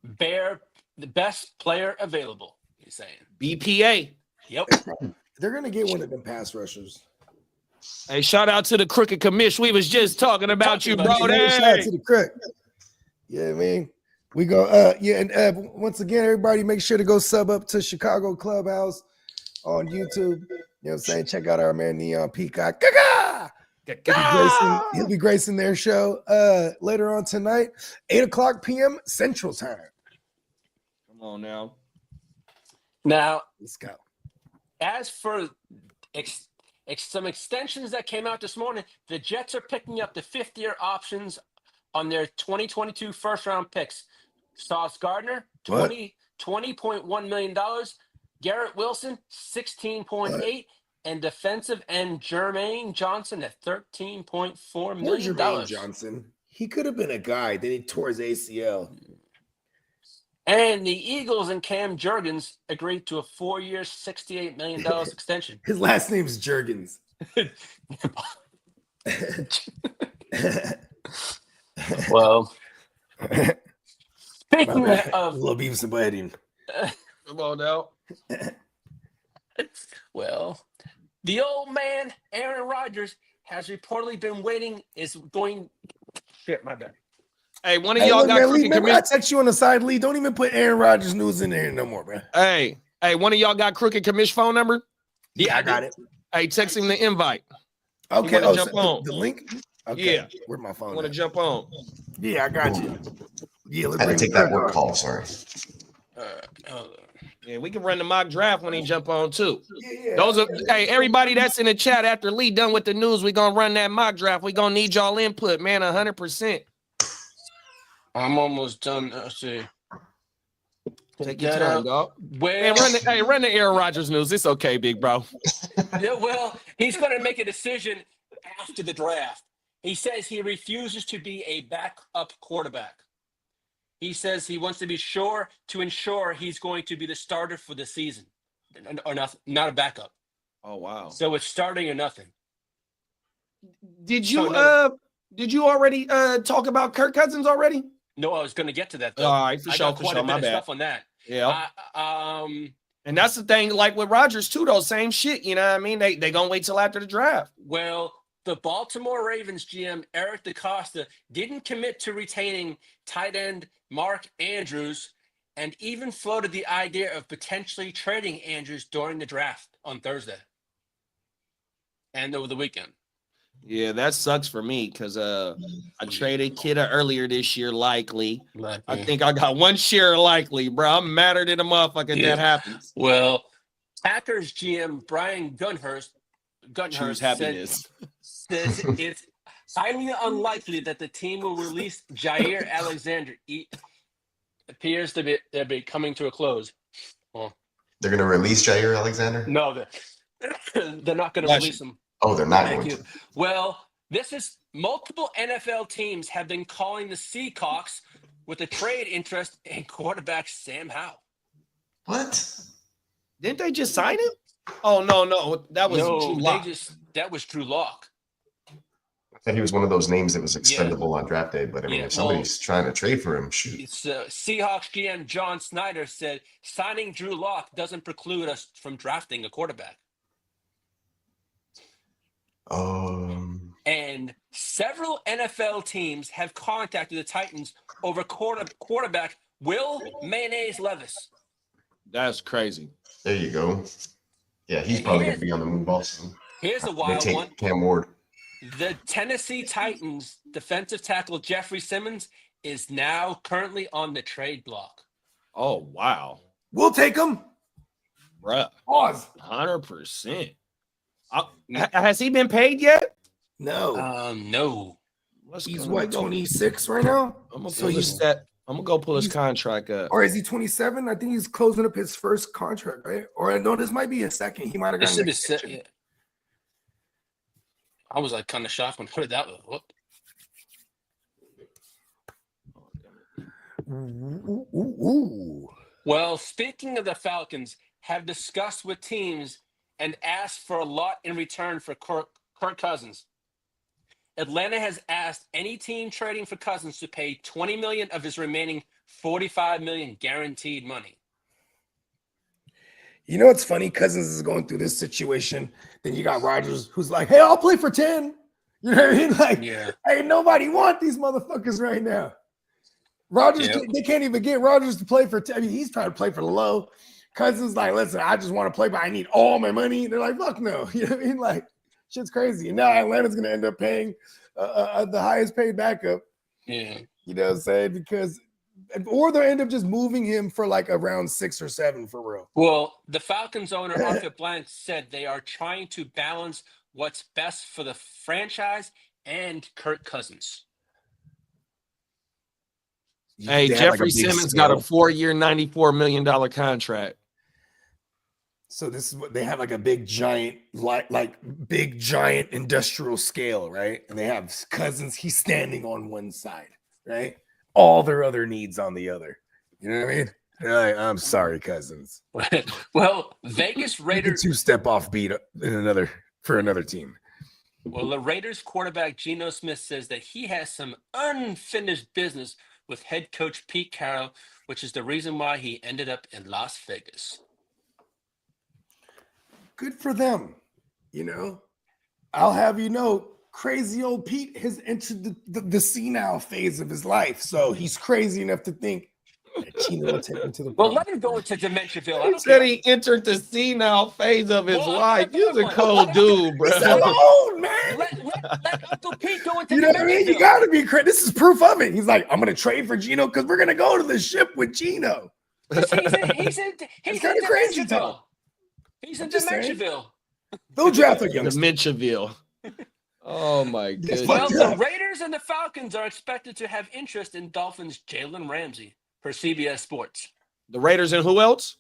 Bear the best player available, he's saying. BPA. Yep. They're going to get one of them pass rushers. Hey, shout out to the crooked commish. We was just talking about you, bro. Shout out to the crook. Yeah, man. We go, and once again, everybody make sure to go sub up to Chicago Clubhouse on YouTube. You know what I'm saying? Check out our man Neon Peacock. He'll be gracing their show later on tonight, 8:00 p.m. Central Time. Come on now. Now, Let's go. as for some extensions that came out this morning, the Jets are picking up the 5th-year options on their 2022 first-round picks. Sauce Gardner, $20.1 million. Garrett Wilson, 16.8, and defensive end Jermaine Johnson at $13.4 million. Jermaine Johnson. He could have been a guy. Then he tore his ACL. And the Eagles and Cam Jurgens agreed to a 4-year, $68 million extension. His last name's Jurgens. Well, speaking of little Beavis and Butthead. Come on now. Well, the old man, Aaron Rodgers, has reportedly been waiting, shit, my bad. Hey, one of y'all got crooked I commish. text you on the side, Lee. Don't even put Aaron Rodgers news in there no more, bro. Hey, one of y'all got crooked commish phone number? Yeah, I got it. Hey, text him the invite. Okay, jump on. The link? Okay. Yeah. Where's my phone? Want to jump on? Yeah, I got you. Yeah, let's I had bring to take the that clip work on. call. Sorry. Yeah, we can run the mock draft when he jump on too. Yeah. Those are everybody that's in the chat after Lee done with the news. We gonna run that mock draft. We gonna need y'all input, man. 100%. I'm almost done. Let's see. Take your time, dog. Well, Run the Aaron Rodgers news. It's okay, big bro. yeah, well, he's going to make a decision after the draft. He says he refuses to be a backup quarterback. He says he wants to be sure to ensure he's going to be the starter for the season, or not a backup. Oh wow! So it's starting or nothing. Did you already talk about Kirk Cousins already? No, I was going to get to that though. All right, for I sure, got quite a bit of stuff on that. Yeah. And that's the thing, like with Rodgers too, though, same shit. You know what I mean? They gonna wait till after the draft. Well, the Baltimore Ravens GM Eric DeCosta didn't commit to retaining tight end Mark Andrews, and even floated the idea of potentially trading Andrews during the draft on Thursday and over the weekend. Yeah, that sucks for me because I traded Kidda earlier this year, likely. I think I got one share likely, bro. I'm madder than a motherfucker that happens. Well, Packers GM Brian Gunhurst Choose happiness. says it's highly unlikely that the team will release Jair Alexander. Appears to be coming to a close. Well, They're going to release Jair Alexander? no, they're not going to release him. Oh, they're not Thank going you. to. Well, this is multiple NFL teams have been calling the Seahawks with a trade interest in quarterback Sam Howell. What? Didn't they just sign him? Oh no, that was Drew Lock. That was Drew Lock. I thought he was one of those names that was expendable on draft day, but I mean, if somebody's trying to trade for him, shoot. It's Seahawks GM John Snyder said signing Drew Lock doesn't preclude us from drafting a quarterback. And several NFL teams have contacted the Titans over quarterback Will Mayonnaise Levis. That's crazy. There you go. Yeah, he's probably going to be on the move also. Here's a wild one. Cam Ward. The Tennessee Titans defensive tackle Jeffrey Simmons is now currently on the trade block. Oh, wow. We'll take him. Bruh. Pause. 100%. Has he been paid yet? No. No. He's what, 26 right now? I'm gonna go pull his contract up. Or is he 27? I think he's closing up his first contract, right? Or no, this might be his second. He might have gotten an extension. Yeah. I was like kind of shocked when I heard that. What? Ooh. Well, speaking of the Falcons, have discussed with teams and asked for a lot in return for Kirk Cousins. Atlanta has asked any team trading for Cousins to pay $20 million of his remaining $45 million guaranteed money. You know what's funny? Cousins is going through this situation. Then you got Rodgers, who's like, "Hey, I'll play for 10." You know what I mean? Like, hey, nobody want these motherfuckers right now. Rodgers, they can't even get Rodgers to play for 10. I mean, he's trying to play for the low. Cousins like, "Listen, I just want to play, but I need all my money." They're like, "Fuck no." You know what I mean? Like, shit's crazy. And now Atlanta's going to end up paying the highest paid backup. Yeah. You know what I'm saying? Because, or they'll end up just moving him for like around 6 or 7 for real. Well, the Falcons owner, Arthur Blank, said they are trying to balance what's best for the franchise and Kirk Cousins. Hey, Jeffrey Simmons got a 4-year, $94 million contract. So this is what they have, like a big giant, like big giant industrial scale, right? And they have Cousins. He's standing on one side, right? All their other needs on the other. You know what I mean? Like, I'm sorry, Cousins. Well, Vegas Raiders 2-step off beat in for another team. Well, the Raiders quarterback Geno Smith says that he has some unfinished business with head coach Pete Carroll, which is the reason why he ended up in Las Vegas. Good for them. You know, I'll have you know, crazy old Pete has entered the senile phase of his life. So he's crazy enough to think that Geno will take him to the Well, let him go into Dementiaville. He said he entered the senile phase of his life. You're a cold dude, bro. He's old, man. Let Uncle Pete go into You know what I mean? You got to be crazy. This is proof of it. He's like, I'm going to trade for Geno because we're going to go to the ship with Geno. He's in kind of crazy Dementiaville. He's in Dementiaville. They'll draft a youngster. Dementiaville. Oh, my goodness. Well, the Raiders and the Falcons are expected to have interest in Dolphins' Jalen Ramsey per CBS Sports. The Raiders and who else?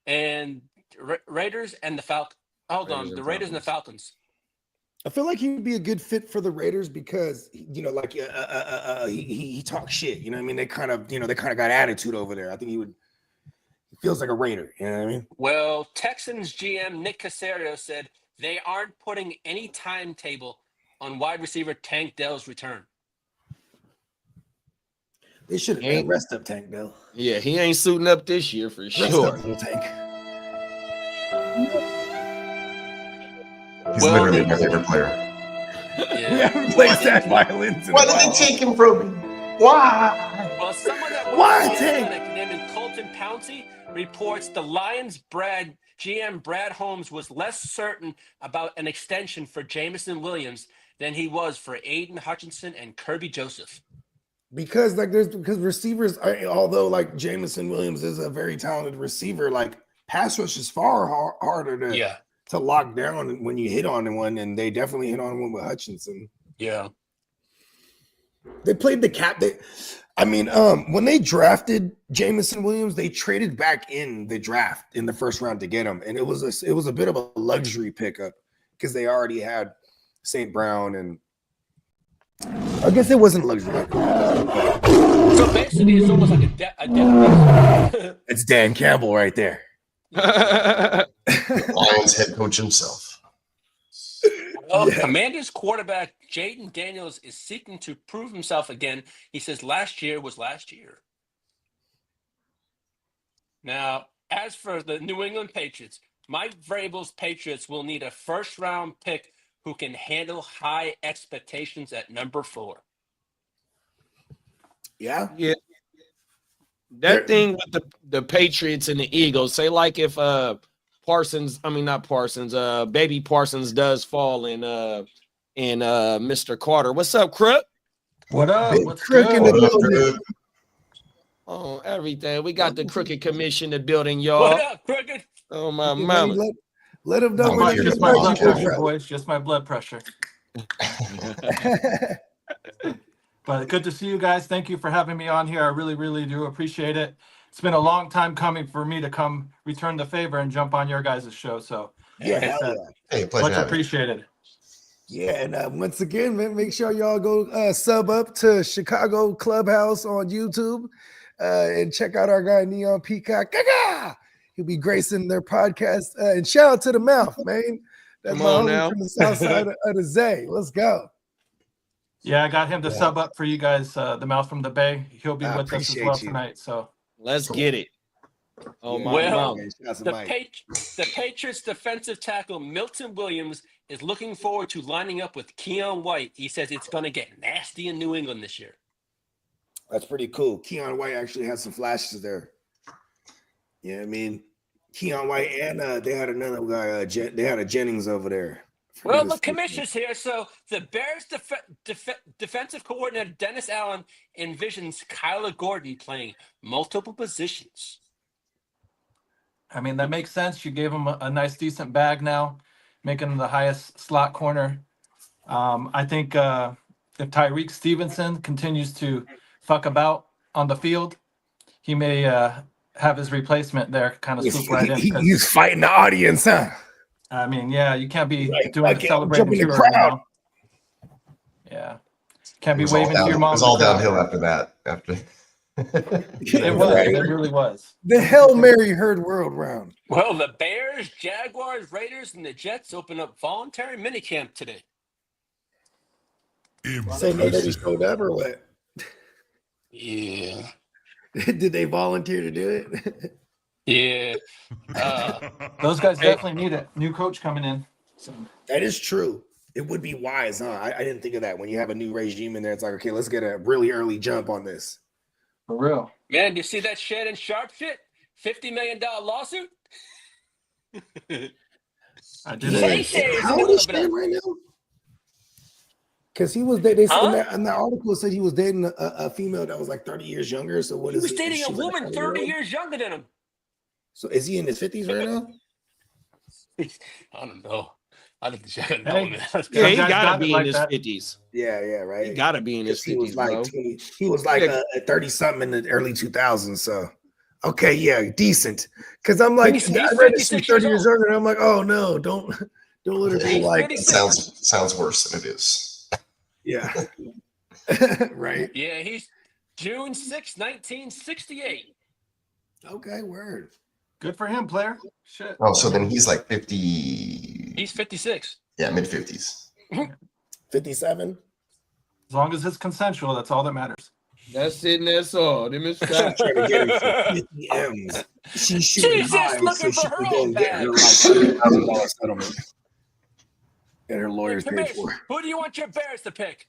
And Raiders and the Falcons. Hold Raiders on, and the Raiders and the Falcons. I feel like he would be a good fit for the Raiders because like he talks shit. You know what I mean? They kind of got attitude over there. I think he feels like a Raider. You know what I mean? Well, Texans GM Nick Caserio said they aren't putting any timetable on wide receiver Tank Dell's return. They should have rest up Tank Dell. Yeah, he ain't suiting up this year for Rest sure. up, little Tank. He's literally my favorite player. We haven't played sad violins. Why did they take him from me? Why? Well, someone that Why, works Tank? named Colton Pouncey reports the Lions GM Brad Holmes was less certain about an extension for Jameson Williams than he was for Aiden Hutchinson and Kirby Joseph. Because receivers, although like Jameson Williams is a very talented receiver, like pass rush is far harder to lock down when you hit on one, and they definitely hit on one with Hutchinson. Yeah. They played the cap. When they drafted Jameson Williams, they traded back in the draft in the first round to get him, and it was a bit of a luxury pickup because they already had St. Brown, and I guess it wasn't luxury. So basically, it's almost like a It's Dan Campbell right there. Lions head coach himself. Well, Commanders quarterback Jaden Daniels is seeking to prove himself again. He says last year was last year. Now, as for the New England Patriots, Mike Vrabel's Patriots will need a first-round pick who can handle high expectations at number 4. Yeah. Yeah. That thing with the Patriots and the Eagles, say like if Baby Parsons does fall in Mr. Carter. What's up, Crook? What up? What's Crook good? in the building. Oh, everything. We got the Crooked Commission in the building, y'all. What up, Crooked? Oh, my mama. Let him know. Just my blood pressure, boys. Just my blood pressure. But good to see you guys. Thank you for having me on here. I really, really do appreciate it. It's been a long time coming for me to come return the favor and jump on your guys' show. So, Yeah, Hey, pleasure. much appreciated. Yeah, and once again, man, make sure y'all go sub up to Chicago Clubhouse on YouTube and check out our guy Neon Peacock. Gaga! He'll be gracing their podcast. And shout out to the Mouth, man. That's Come my on homie now. from the south side of the Zay. Let's go. Yeah, I got him to sub up for you guys. The Mouth from the Bay. He'll be I with us as appreciate well you. tonight. So Let's get it. Oh, my Well, mama. the Patriots defensive tackle Milton Williams is looking forward to lining up with Keon White. He says it's going to get nasty in New England this year. That's pretty cool. Keon White actually had some flashes there. Yeah, I mean, Keon White and they had another guy. They had a Jennings over there. Well, the commissioner's here. So the Bears defensive coordinator Dennis Allen envisions Kyler Gordon playing multiple positions. I mean, that makes sense. You gave him a nice, decent bag now, making him the highest slot corner. I think if Tyreek Stevenson continues to fuck about on the field, he may have his replacement there kind of swoop right in. He's fighting the audience, huh? I mean, yeah, you can't be doing like the jump celebrating in the too early crowd. now. Yeah. Can't be waving to your It mom. was all downhill after that. It was. It really was. The Hail Mary heard world round. Well, the Bears, Jaguars, Raiders, and the Jets open up voluntary minicamp today. Say nobody showed up or what? Yeah. Did they volunteer to do it? Yeah. Those guys definitely need it. New coach coming in. So. That is true. It would be wise, huh? I didn't think of that. When you have a new regime in there, it's like, okay, let's get a really early jump on this. For real. Man, you see that Shannon Sharp shit? $50 million lawsuit? I did Yeah. it. How old is Shannon right now? Because he was they said in that article it said he was dating a female that was like 30 years younger. So what He is was it? dating Is a she like woman 30 years younger than him. So is he in his 50s right now? I don't know. I don't think I know, Hey. man. Yeah, he guys got got to it be like in his that. 50s. Yeah, right. He got to be in his He was 50s, like bro. 20, he was like a 30 something in the early 2000s. So Okay, yeah, decent. Because I'm like, He's I read this 56 she's 30 years years old. younger, and I'm like, oh no, don't let her be He's like, That 56. sounds worse than it is. yeah, right. Yeah, he's June 6, 1968. Okay, word. Good for him, player. Shit. Oh, so then he's like 50. He's 56. Yeah, mid 50s. 57. As long as it's consensual, that's all that matters. That's it. And that's all. Them is Trying facts. to get her for 50 M's. She's shooting She's just high looking so for she her can go own and get her bag. like $100,000 settlement. And her Hey, lawyers paid Kamish, for. who do you want your Bears to pick?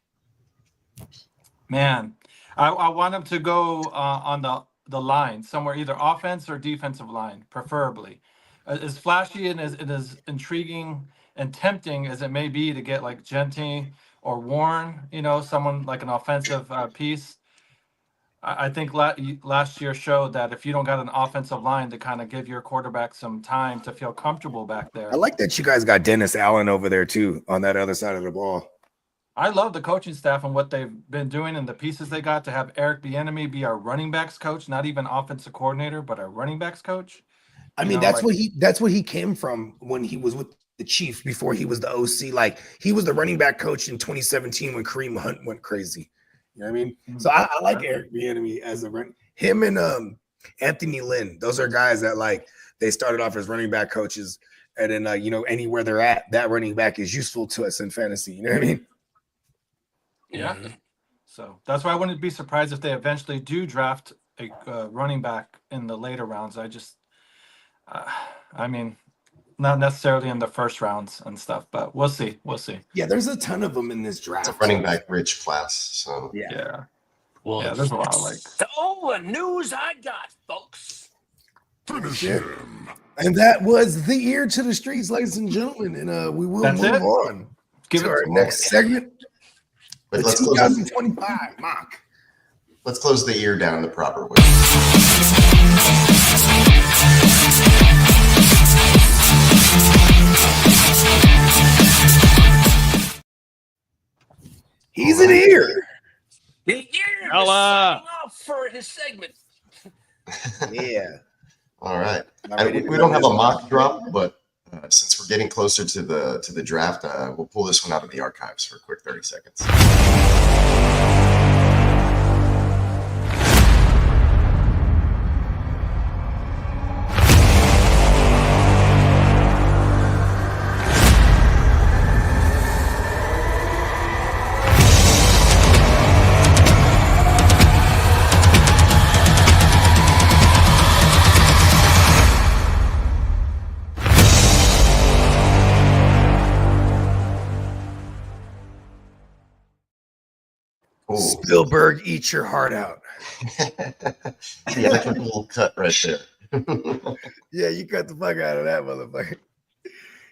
Man, I want him to go on the line somewhere, either offense or defensive line, preferably. As flashy and as intriguing and tempting as it may be to get like Genty or Warren, someone like an offensive piece. I think last year showed that if you don't got an offensive line to kind of give your quarterback some time to feel comfortable back there. I like that you guys got Dennis Allen over there too on that other side of the ball. I love the coaching staff and what they've been doing and the pieces they got to have Eric Bieniemy be our running backs coach, not even offensive coordinator, but our running backs coach. I mean, that's what he came from when he was with the Chiefs before he was the OC. Like he was the running back coach in 2017 when Kareem Hunt went crazy. You know what I mean? So I like Eric Bieniemy as a run. Him and Anthony Lynn, those are guys that like they started off as running back coaches, and then anywhere they're at, that running back is useful to us in fantasy. You know what I mean? Yeah. So that's why I wouldn't be surprised if they eventually do draft a running back in the later rounds. I mean, not necessarily in the first rounds and stuff, but we'll see. We'll see. Yeah, there's a ton of them in this draft. It's a running back rich class. So Yeah. Well, Yeah, there's a lot of like. So the news I got, folks. And that was the ear to the streets, ladies and gentlemen. And we will That's move it? on Give to it our next segment. but The let's close 2025 mock. let's close the ear down the proper way. He's an ear. The ear is Ella. signing off for his segment. Yeah. All right. Not And ready to we go don't have this a one. mock drop, but since we're getting closer to the draft, we'll pull this one out of the archives for a quick 30 seconds. Cool. Spielberg, eat your heart out. The electrical cut right there. Yeah, you cut the fuck out of that motherfucker.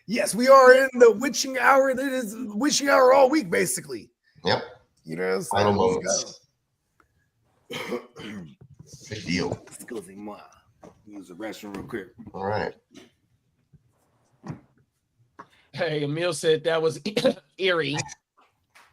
Yes, we are in the witching hour. It is witching hour all week, basically. Yep. You know what I'm saying? Final Let's moments. go. Big deal. Excusez-moi. Use the restroom real quick. All right. Hey, Emil said that was eerie.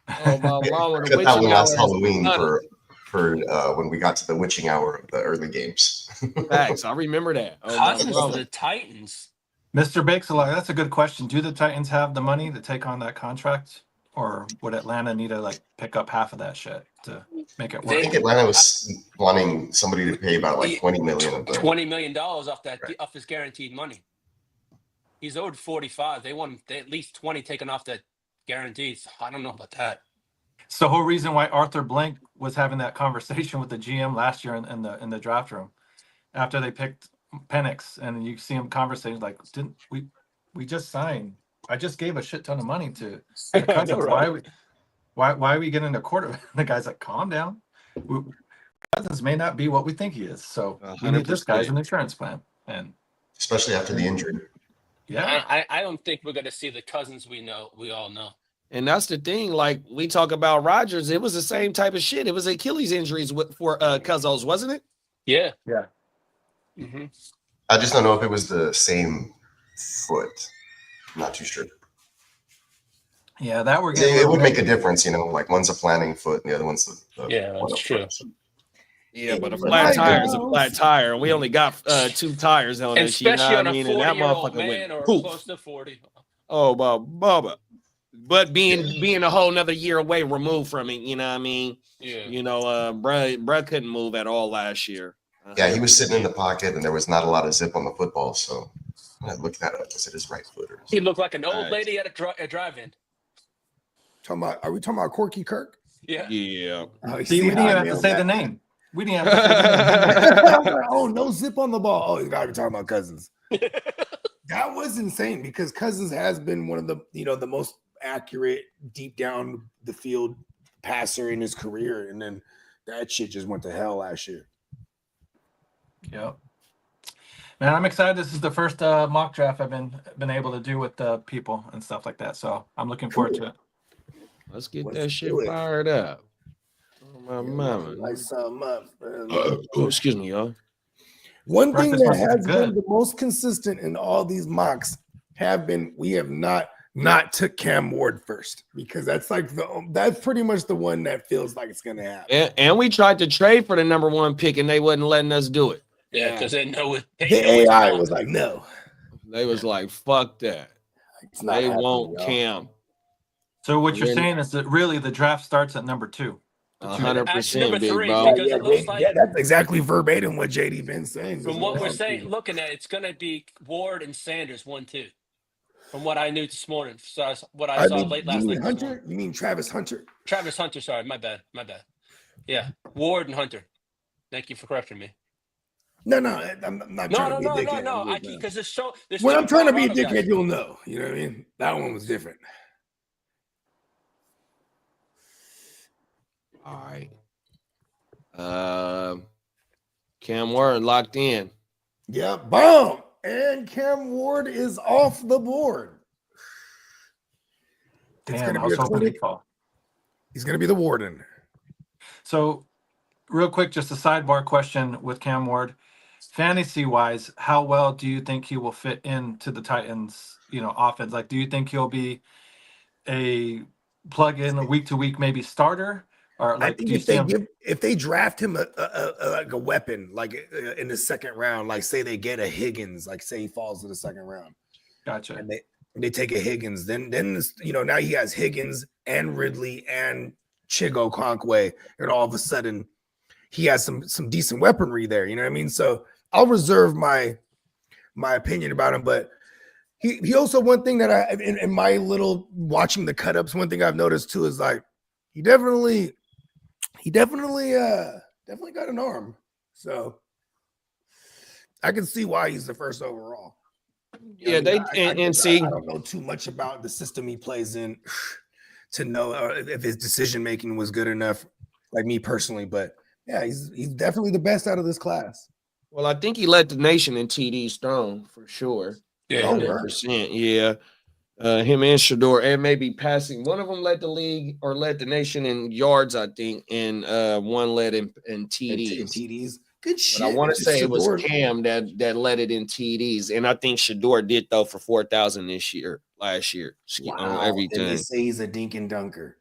Oh, my mama, the Cut that witching one hour last is Halloween funny. for when we got to the witching hour of the early games. Facts. I remember that. Oh, my Cousins mama. to the Titans. Mr. Bakesala, that's a good question. Do the Titans have the money to take on that contract? Or would Atlanta need to like pick up half of that shit to make it I work? think Atlanta was wanting somebody to pay about like 20 million of the $20 million off that Right. off his guaranteed money. He's owed 45. They want at least 20 taken off that guarantees. I don't know about that. It's the whole reason why Arthur Blank was having that conversation with the GM last year in the draft room after they picked Penix, and you see him conversating like, didn't we just signed? I just gave a shit ton of money to the Cousins. Why are we getting a quarterback? The guy's like, calm down. Cousins may not be what we think he is, so we need this guy as an insurance plan. And especially after the injury. yeah, I don't think we're going to see the Cousins we all know. And that's the thing. Like we talk about Rodgers, it was the same type of shit. It was Achilles injuries for Cousins, wasn't it? Yeah. yeah. Mm-hmm. I just don't know if it was the same foot. I'm not too sure. Yeah, that we're getting. It would make a difference, like one's a planning foot and the other one's the Yeah, that's true. Yeah, but a It flat might tire is a bounce. flat tire, and we only got 2 tires on And us. You know especially what on I a mean? And that 40-year-old motherfucker man went or poof. close to 40. Oh, Bubba. But being a whole nother year away removed from it, you know what I mean? Yeah. You know, bruh couldn't move at all last year. Yeah, he was sitting in the pocket, and there was not a lot of zip on the football. So when I looked that up, was it his right foot or his... He looked like an old Right. lady at a drive-in. Are we talking about Corky Kirk? Yeah. Yeah. Oh, you See, we how didn't I even have to nailed say that? the name. We didn't have to say the name. I was like, oh, no zip on the ball. Oh, you got to be talking about Cousins. That was insane because Cousins has been one of the, the most accurate deep down the field passer in his career. And then that shit just went to hell last year. Yep. Man, I'm excited. This is the first mock draft I've been able to do with people and stuff like that. So I'm looking forward to it. Let's get Let's that shit do it. fired up. Oh, my mama. Light something up, man. Oh, excuse me, y'all. One thing Breakfast that must have been has good. been the most consistent in all these mocks we have not took Cam Ward first because that's like that's pretty much the one that feels like it's gonna happen. And we tried to trade for the number 1 pick, and they wasn't letting us do it. Yeah, because they know it. The AI was like, no, They was like, fuck that. it's not They happening, won't y'all. Cam. So what you're Then- saying is that really the draft starts at number 2. 100%, big three, bro. because it looks like that's exactly verbatim what JD been saying. from what we're saying, looking at it's going to be Ward and Sanders 1-2. From what I knew this morning, so what I saw late last night. Hunter? You mean Travis Hunter? Travis Hunter, sorry, my bad. Yeah, Ward and Hunter. Thank you for correcting me. No, I'm not trying to be a dickhead. No. Because there's so. When I'm trying to be a Colorado dickhead, guys. you'll know. You know what I mean? That one was different. All right. Cam Ward locked in. Yeah, boom. And Cam Ward is off the board. It's Damn, going I to was be a hoping clinic. he'd fall. He's going to be the warden. So, real quick, just a sidebar question with Cam Ward. Fantasy-wise, how well do you think he will fit into the Titans, offense? Like, do you think he'll be a plug-in, a week-to-week maybe starter? Or I like, think do you see him? if they draft him like a weapon, like in the second round, like say they get a Higgins, like say he falls to the second round, Gotcha. and they take a Higgins, then now he has Higgins and Ridley and Chigo Conquay, and all of a sudden he has some decent weaponry there. You know what I mean? So I'll reserve my opinion about him, but he also, one thing that I in my little watching the cut ups, one thing I've noticed too is like he definitely got an arm. So I can see why he's the first overall. Yeah, I don't know too much about the system he plays in to know if his decision making was good enough, like me personally. But yeah, he's definitely the best out of this class. Well, I think he led the nation in TDs thrown for sure. Yeah, Oh, he did. right. 100%. Yeah. Him and Shador, and maybe passing. One of them led the league or led the nation in yards, I think, and one led in TDs. TDs. Good shit. But I want to say it was Shador. Cam that led it in TDs, and I think Shador did though for 4,000 last year. Wow. On And everything. they say he's a dink and dunker.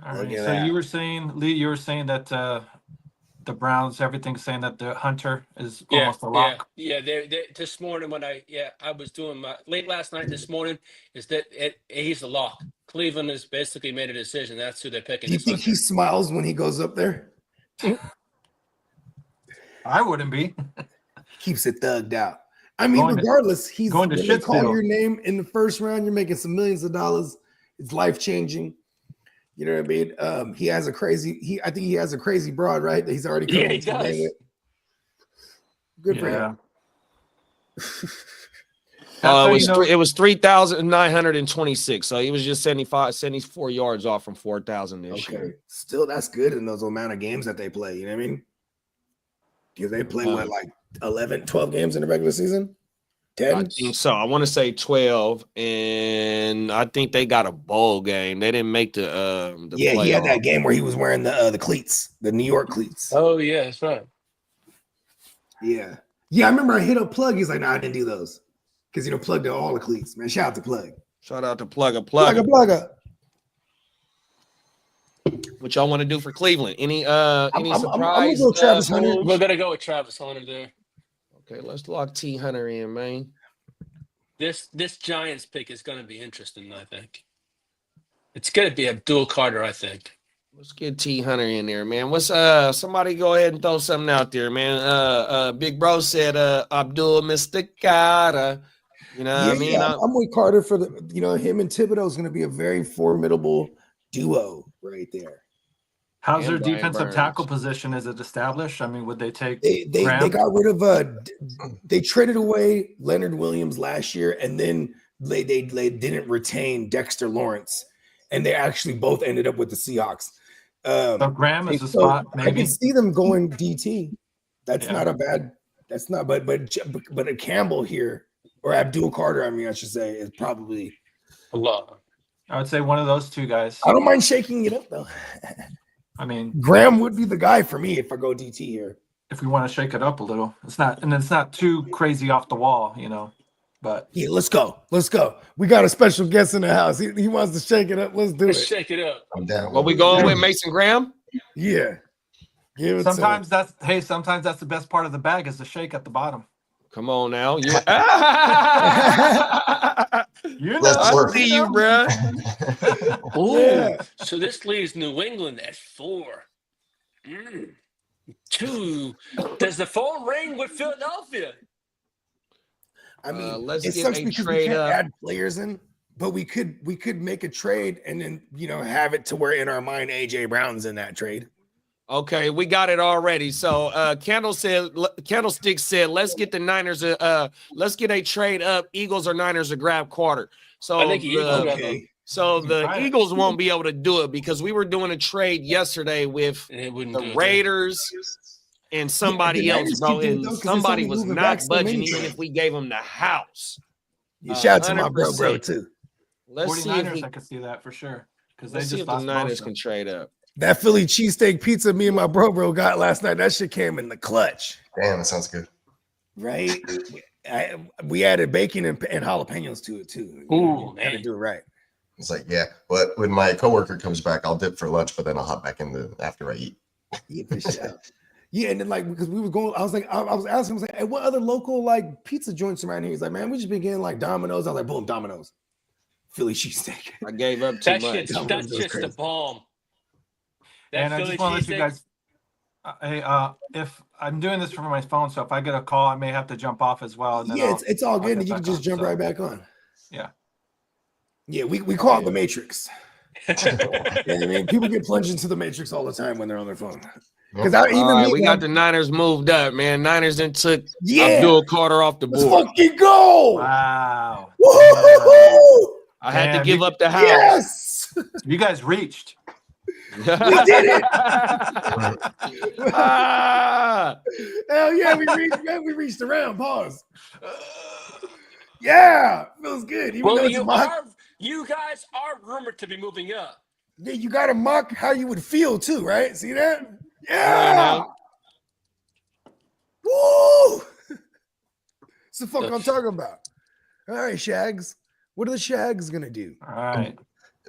All Look right. at So that. you were saying, Lee, that the Browns, everything's saying that the Hunter is almost a lock. Yeah. They this morning when I was doing my late last night. This morning is that he's the lock. Cleveland has basically made a decision. That's who they're picking. Do you think he smiles when he goes up there? I wouldn't be. Keeps it thugged out. I mean, Going to- regardless, he's going to when they call Shitsville. your name in the first round, you're making some millions of dollars. It's life changing. You know what I mean? I think he has a crazy broad, right? That he's already come he into the does. name with. Good for him. It was 3,926. So he was just 74 yards off from 4,000 this Okay. year. Still, that's good in those amount of games that they play. You know what I mean? Because they play like 11, 12 games in the regular season? 10? I think so. I want to say 12, and I think they got a bowl game. They didn't make the Yeah, he had playoff. that game where he was wearing the cleats, the New York cleats. Oh yeah, that's right. Yeah. Yeah, I remember I hit up Plug. He's like, no, I didn't do those. Because, Plug did all the cleats. Man, shout out to Plug. Shout out to Plugger. Plugger. What y'all want to do for Cleveland? Any I'm surprise? gonna go Travis Hunter. moves? We're gonna go with Travis Hunter there. Okay, let's lock T Hunter in, man. This Giants pick is gonna be interesting. I think it's gonna be Abdul Carter. I think. Let's get T Hunter in there, man. What's somebody go ahead and throw something out there, man. Big Bro said Abdul Mr. Carter. You know what I mean? I'm with Carter for the him and Thibodeau is going to be a very formidable duo right there. How's And their Brian defensive Burns. tackle position? Is it established? I mean, would they take They Graham? got rid of they traded away Leonard Williams last year, and then they didn't retain Dexter Lawrence, and they actually both ended up with the Seahawks. So Graham is a So spot, I maybe. can see them going DT. That's Yeah. not a bad. That's not. But a Campbell here or Abdul Carter, I mean, I should say, is probably. Allah. I would say one of those two guys. I don't mind shaking it up though. I mean, Graham would be the guy for me if I go DT here. if we want to shake it up a little, it's not too crazy off the wall, But Yeah, let's go. Let's go. We got a special guest in the house. He wants to shake it up. Let's do Let's it. shake it up. I'm down. What we going with, Mason Graham? Yeah. Give it sometimes that's the best part of the bag is the shake at the bottom. Come on now. You Let's I work. see you, bro. Ooh. Yeah. So this leaves New England at 4. 2. Does the phone ring with Philadelphia? I mean, let's it get sucks a because we trade can't up. add players in, but we could make a trade and then have it to where in our mind AJ Brown's in that trade. Okay, we got it already. So Candlestick said, let's get the Niners let's get a trade up, Eagles or Niners to grab Carter. So I think Eagles got Okay. so the Right. Eagles won't be able to do it because we were doing a trade yesterday with And it wouldn't do the it. Raiders and somebody the else, Niners bro. can do it, And though, 'cause it's somebody only was moving not back so budging many even times. if we gave them the house. Yeah, shout out to my bro 100%. too. Let's see if 49ers, we, I could see that for sure. Because they let's see just if the lost Niners Bosa. can trade up. That Philly cheesesteak pizza me and my bro got last night. That shit came in the clutch, Damn, that sounds good. right? We added bacon and jalapenos to it too. Ooh, Had to man. do it right. It's like, yeah, but when my coworker comes back, I'll dip for lunch, but then I'll hop back in after I eat. Yeah, for sure. Yeah, and then because we were going, I was like, I was asking him, I was like, hey, what other local pizza joints around here? He's like, man, we just been getting Domino's. I was like, boom, Domino's. Philly cheesesteak. I gave up too That much. shit's, that's Goes just crazy. the bomb. That And I Philly just want to let you cheesesteak- guys. If I'm doing this from my phone, so if I get a call, I may have to jump off as well. And then Yeah, it's all I'll good. get And you can back just on, jump so. right back on. Yeah. Yeah, we call it the Matrix. Yeah, I mean, people get plunged into the Matrix all the time when they're on their phone. Because All right, we got the Niners moved up, man. Niners then took Abdul Carter off the Let's board. fucking go! Wow. Woo-hoo-hoo-hoo! I had to Man, give up the house. Yes, You guys reached. we did it! Ah! Hell yeah, we reached around. Pause. Yeah, feels good. Even though Well, it's you guys are rumored to be moving up. yeah, you gotta mock how you would feel too, right? See that? Yeah. Woo! It's the fuck I'm talking about. All right, Shags. What are the Shags gonna do? All right.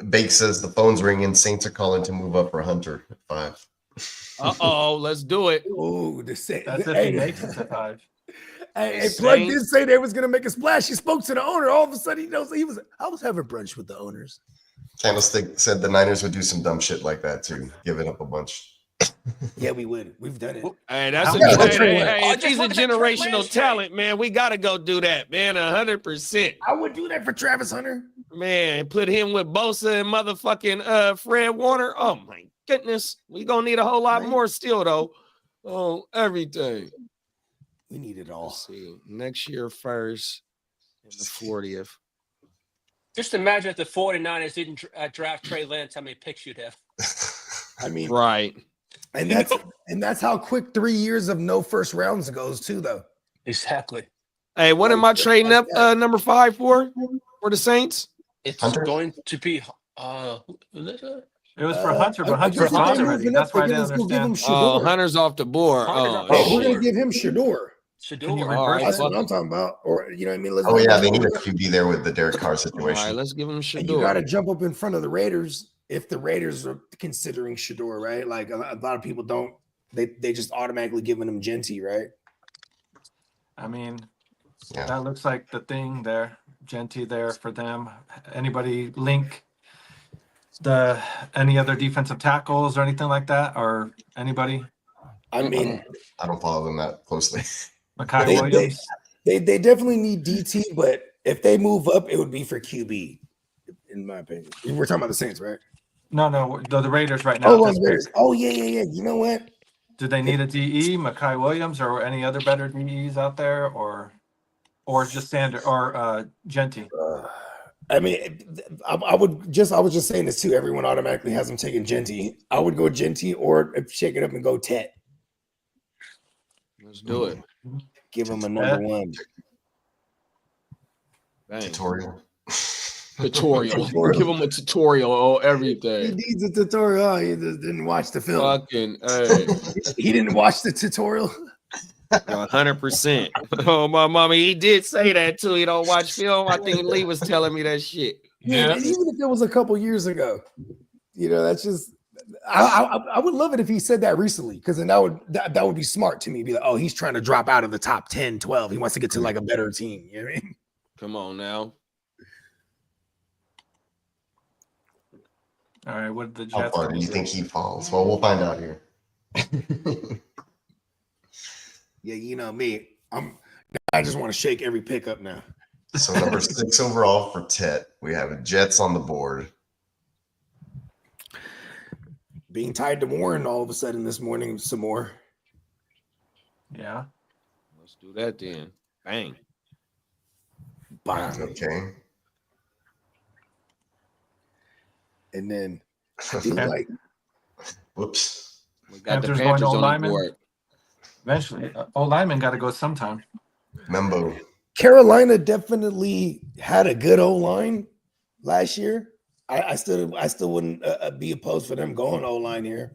Bake says the phone's ringing. Saints are calling to move up for Hunter at 5. Uh-oh, let's do it. Oh, the Saints. That's if he makes it to 5. Hey, Plug did Saints. say they was gonna make a splash. He spoke to the owner. All of a sudden, he knows I was having brunch with the owners. Candlestick said the Niners would do some dumb shit like that too, giving up a bunch. Yeah, we would. We've done it. Hey, that's How a much? if Just he's a look at that Trey generational Lance talent, man. We gotta go do that, man. 100%. I would do that for Travis Hunter. Man, put him with Bosa and motherfucking Fred Warner. Oh my goodness. We gonna need a whole lot Right. more still though. Oh, everything. We need it all. Let's see. Next year first and the 40th. Just imagine if the 49ers didn't draft Trey Lance, how many picks you'd have. I mean, Right. and that's how quick 3 years of no first rounds goes too, though. Exactly. Hey, what am I trading up number 5 for the Saints? It's Hunter? going to be who is it? It was for Hunter, but I Hunter's guess if gone they already. moving up, That's why I they didn't give us- we'll give him understand. Oh, Shador. Hunter's off the board. Hunter's Oh, off the Oh, board. we're gonna give him Shador. Can you Shador. All right, That's fuck what I'm talking about. Or you know what I mean? Let's Oh yeah, they need a QB there with the Derek Carr all situation. right, let's give him and you Shador. got to jump up in front of the Raiders if the Raiders are considering Shador, right? Like a lot of people don't. They just automatically giving him Genty, right? I mean, Yeah. that looks like the thing there. Genty there for them. Anybody link any other defensive tackles or anything like that, or anybody? I mean, I don't follow them that closely. Makai they, Williams. they definitely need DT, but if they move up, it would be for QB, in my opinion. We're talking about the Saints, right? No, the Raiders right now. Oh, this the Raiders. pick. Oh, yeah. You know what? Do they need a DE, Makai Williams, or any other better DEs out there, or just Sander or Genty? I mean, I was just saying this too. Everyone automatically has him taking Genty. I would go Genty or shake it up and go Tet. Let's do it. Give him a number one. Bang. Tutorial. Tutorial. Give him a tutorial on He everything. needs a tutorial. Oh, he just didn't watch the film. Fucking hey. He didn't watch the tutorial. 100%. Oh, my mama, he did say that too. He don't watch film. I think Lee was telling me that shit. Yeah, and even if it was a couple years ago, that's just. I would love it if he said that recently, because then that would be smart to me. Be like, oh, he's trying to drop out of the top 10, 12. He wants to get to like a better team. You know what I mean? Come on now. All right, what did the How Jets? far do you think he falls? Well, we'll find out here. Yeah, you know me. I just want to shake every pick up now. So number 6 overall for Tet. We have Jets on the board. Being tied to Warren all of a sudden this morning, some more. Yeah. Let's do that then. Bang. Bang. Okay. And then I feel Okay. like Whoops. We got Panthers the going Panthers on the O-lineman? board. Eventually, lineman got to go sometime. Membo. Carolina definitely had a good O-line last year. I still wouldn't be opposed for them going O-line here.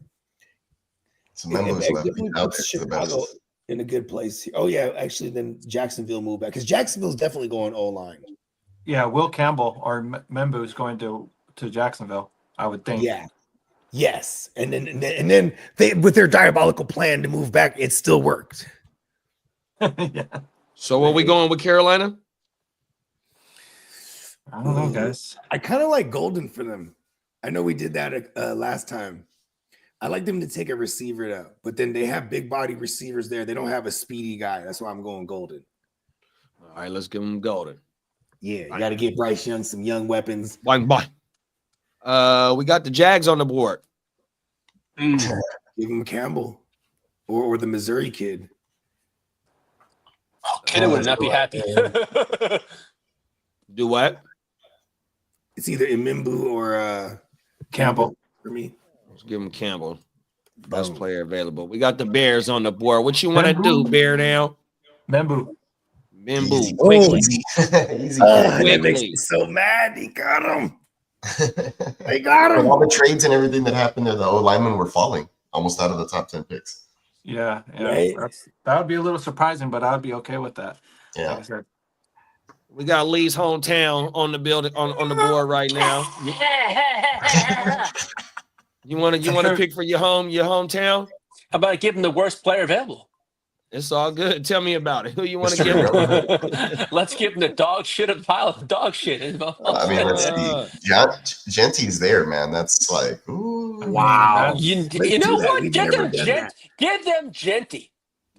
So Membo's left. Definitely Out puts there to the best. Chicago in a good place. Oh yeah, actually, then Jacksonville moved back because Jacksonville's definitely going O-line. Yeah, Will Campbell or Membu is going to Jacksonville, I would think. Yeah. Yes, and then they, with their diabolical plan to move back, it still worked. Yeah. So are we going with Carolina? I don't know, guys. I kind of like Golden for them. I know we did that last time. I like them to take a receiver though, but then they have big body receivers there. They don't have a speedy guy. That's why I'm going Golden. All right, let's give him Golden. Yeah, you got to get Bryce Young some young weapons. Bye. We got the Jags on the board. Give him Campbell or the Missouri kid. Oh, Kiddo would not be happy. Do what? It's either Imimbu or Campbell. for me. Let's give him Campbell. Boom. Best player available. We got the Bears on the board. What you want to do, Bear now? Membu. Bamboo. Easy. Oh, Easy. Easy. that makes Quickly. me so mad. He got him. They got With him. all the trades and everything that happened there, the O linemen were falling almost out of the top 10 picks. Yeah. Right. That would be a little surprising, but I'd be okay with that. Yeah. Like I said. We got Lee's hometown on the building on the board right now. You want to pick for your hometown? How about I give him the worst player available? It's all good. Tell me about it. Who you want to give him? Let's give him the dog shit of pile of dog shit. I mean, let's see. Genty's there, man. That's like, ooh. Wow. You Let's know do that. what? We've Get never them done Gent. Give them Genty.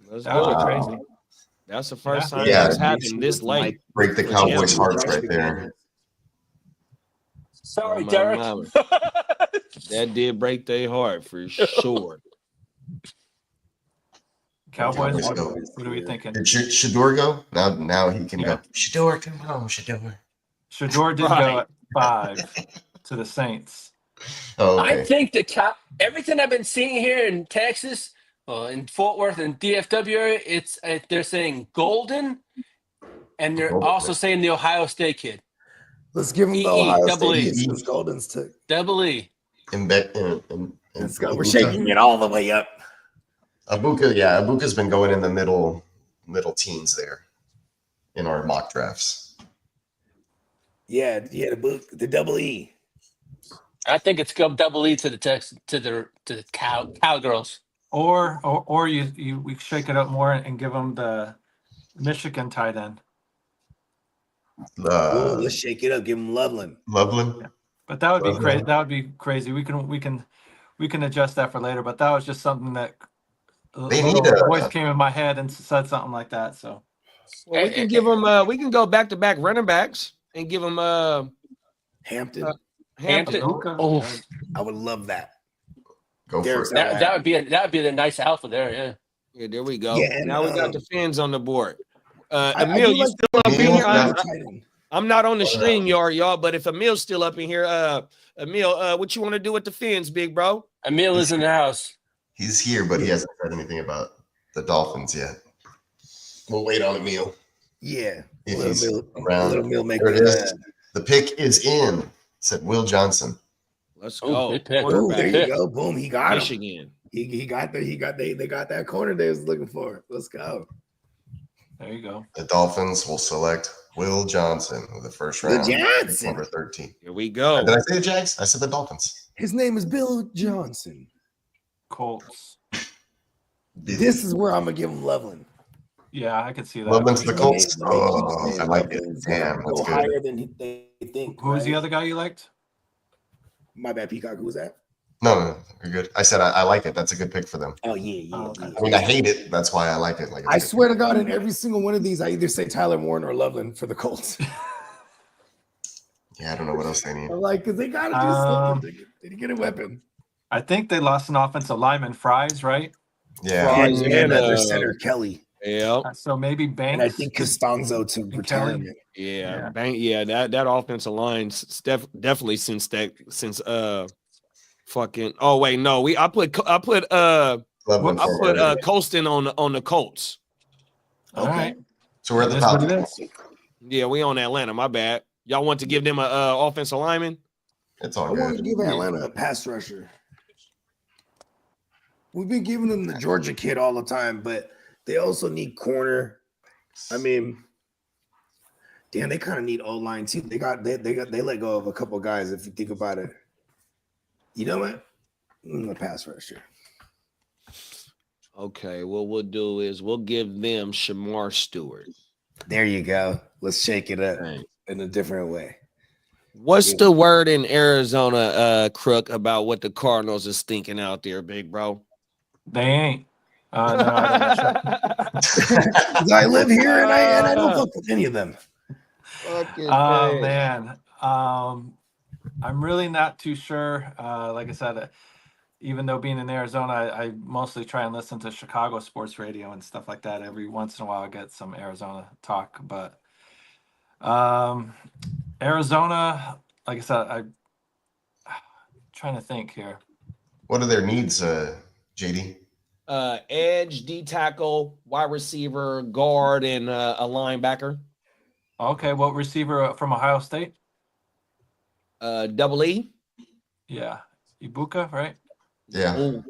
Let's That would go. be Wow. crazy. That's the first time Yeah. that's happened this late. Break the Cowboys' hearts right there. Sorry, Oh, my Derek. mama. That did break their heart for sure. Cowboys. Let's go. What are we thinking? Did Shador go? Now he can go. Shador, come home, Shador. Shador did Right. go at 5 to the Saints. Oh, I okay. think everything I've been seeing here in Texas, in Fort Worth and DFW area, they're saying Golden, and they're Golden. also saying the Ohio State kid, Let's give him the E, Ohio double State E. since Golden's took. Double E. Let's go. We're shaking it all the way up. Abuka's been going in the middle teens there in our mock drafts. Yeah, the double E. I think it's go double E to the Cowgirls. Or we shake it up more and give them the Michigan tight end. Ooh, let's shake it up. Give him Loveland. Loveland. But that would be Loveland. crazy. That would be crazy. We can adjust that for later. But that was just something that They need voice came in my head and said something like that. So Well, we can give them. We can go back to back running backs and give them Hampton. Hampton. Oh, I would love that. Go for Derek's it. that would be the nice alpha there. Yeah. Yeah, there we go. Yeah, and, now we got the fans on the board. I Emil, do you like still up in Emil, here? yeah. I'm not on the stream yard, y'all. But if Emil's still up in here, Emil, what you want to do with the fins, big bro? Emil is in the house. He's here, but he hasn't said anything about the Dolphins yet. We'll wait on Emil. Yeah. If he's around. Little Mill make There it it is. The pick is in. Said Will Johnson. Let's Oh, go. good pick. Oh, there Pick. you go. Boom. He got him. Michigan. They got that corner they was looking for. Let's go. there you go. The Dolphins will select Will Johnson with the first Will round. Johnson. Number 13. Here we go. Did I say the Jags? I said the Dolphins. His name is Bill Johnson. Colts. This is where I'm gonna give him Loveland. Yeah, I could see that. Loveland's the Colts. They keep Oh, saying I like it. Loveland's gonna Damn, go that's good. higher than they think. Who was the right? other guy you liked? My bad, Peacock. Who's that? No, you're good. I said I like it. That's a good pick for them. Oh yeah. Oh, okay. I mean, I hate it. That's why I like it. Like, I swear to God, in every single one of these, I either say Tyler Warren or Loveland for the Colts. Yeah, I don't know what else they need. I'm like, because they gotta do something. They get a weapon. I think they lost an offensive lineman, Fries, right? Yeah. Fries And and, their center Kelly, Yeah. So maybe Banks. and I think Costanzo to Kelly. retirement. Yeah. Yeah. That offensive line definitely since fucking oh wait, no. I put Loveland for- Colston on the Colts. All right. So we're at the It is what it top. is. Yeah, we on Atlanta. My bad. Y'all want to give them a offensive lineman? It's I all want to good. give Atlanta a pass rusher. We've been giving them the Georgia kid all the time, but they also need corner. I mean, damn, they kind of need O line too. They let go of a couple guys if you think about it. You know what? A pass rusher. Okay, what we'll do is we'll give them Shamar Stewart. There you go. Let's shake it up Dang. in a different way. What's the word in Arizona, Crook, about what the Cardinals is thinking out there, big bro? They ain't. No, I don't know. 'Cause I live here and I don't fuck with any of them. Oh man, I'm really not too sure. Like I said, even though being in Arizona, I mostly try and listen to Chicago sports radio and stuff like that. Every once in a while, I get some Arizona talk. But Arizona, like I said, I'm trying to think here. What are their needs, JD? Edge, D tackle, wide receiver, guard, and a linebacker. Okay, what receiver from Ohio State? Double E. Yeah, Ibuka, right? Yeah. Ooh.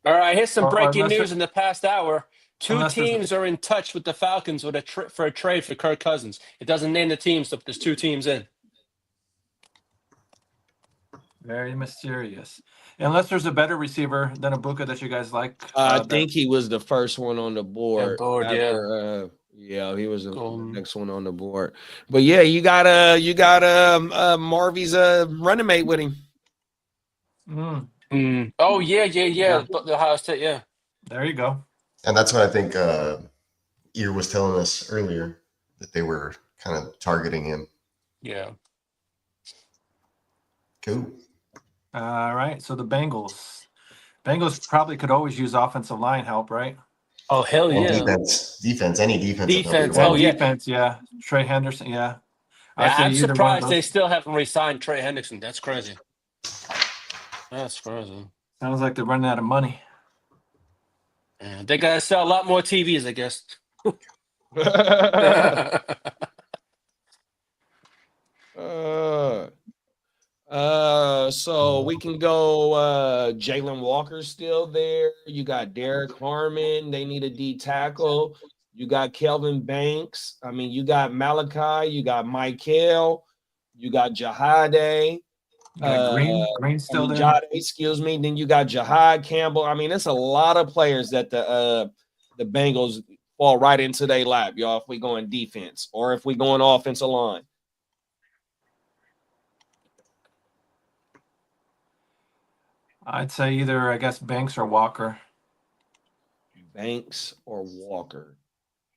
All right, here's some Or breaking unless news in the past hour. Two unless there's- teams are in touch with the Falcons with for a trade for Kirk Cousins. It doesn't name the teams, but there's two teams in. Very mysterious. Unless there's a better receiver than Ibuka that you guys like. I that- think he was the first one on the board. Yeah. He was the next one on the board. But yeah, you got Marvy's running mate with him. Oh yeah. The Ohio State, yeah. There you go. And that's what I think Ear was telling us earlier, that they were kind of targeting him. Yeah. Cool. All right. So the Bengals probably could always use offensive line help, right? Oh hell And yeah. defense, any defense. Defense, Well, oh, yeah. defense, yeah. Trey Henderson, yeah. Yeah, I'd say I'm either one of surprised those. they still haven't re-signed Trey Hendrickson. That's crazy. That's crazy. Sounds like they're running out of money. Yeah, they gotta sell a lot more TVs, I guess. So we can go Jalen Walker's still there. You got Derek Harmon. They need a D tackle. You got Kelvin Banks. I mean, you got Malachi. You got Michael. You got Jahade. Got Green's still there. Excuse me. Then you got Jahad Campbell. I mean, it's a lot of players that the Bengals fall right into their lap, y'all. If we go in defense or if we go in offensive line. I'd say either, I guess, Banks or Walker. Banks or Walker.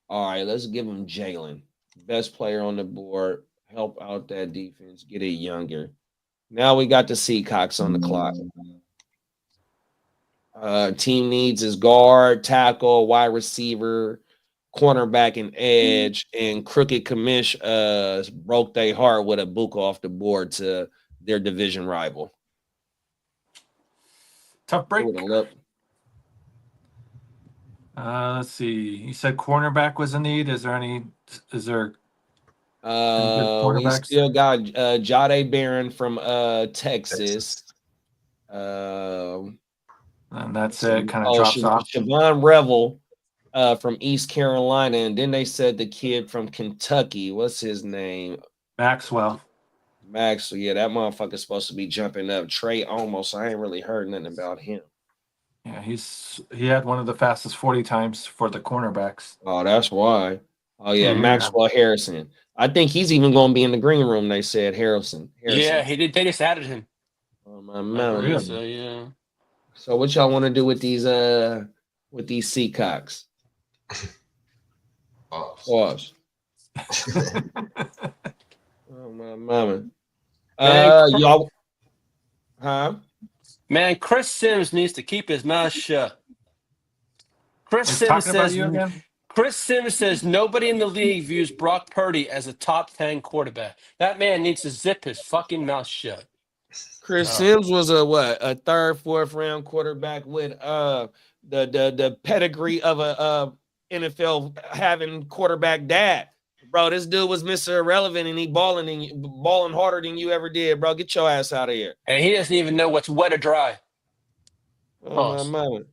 All right, let's give him Jalen. Best player on the board. Help out that defense. Get it younger. Now we got the Seacocks on the clock. Team needs is guard, tackle, wide receiver, cornerback, and edge. And Crooked Commish broke their heart with a book off the board to their division rival. Tough break. Let's see. You said cornerback was a need. Is there we still got Jade Barron from Texas. And that's it. Kind of drops off. Siobhan Revel from East Carolina, and then they said the kid from Kentucky. What's his name? Maxwell. Yeah, that motherfucker's supposed to be jumping up. Trey almost. I ain't really heard nothing about him. Yeah, he had one of the fastest 40 times for the cornerbacks. Oh, that's why. Oh yeah, Maxwell Harrison. I think he's even going to be in the green room. They said Harrison. Yeah, he did. They just added him. Oh my man. So yeah. So what y'all want to do with these Seacocks? Pause. Oh my mama. Y'all. Huh? Man, Chris Sims needs to keep his mouth shut. Chris Sims says nobody in the league views Brock Purdy as a top 10 quarterback. That man needs to zip his fucking mouth shut. Chris Sims was a third, fourth round quarterback with the pedigree of a NFL having quarterback dad. Bro, this dude was Mr. Irrelevant and he balling harder than you ever did, bro. Get your ass out of here. And he doesn't even know what's wet or dry. Oh my mama.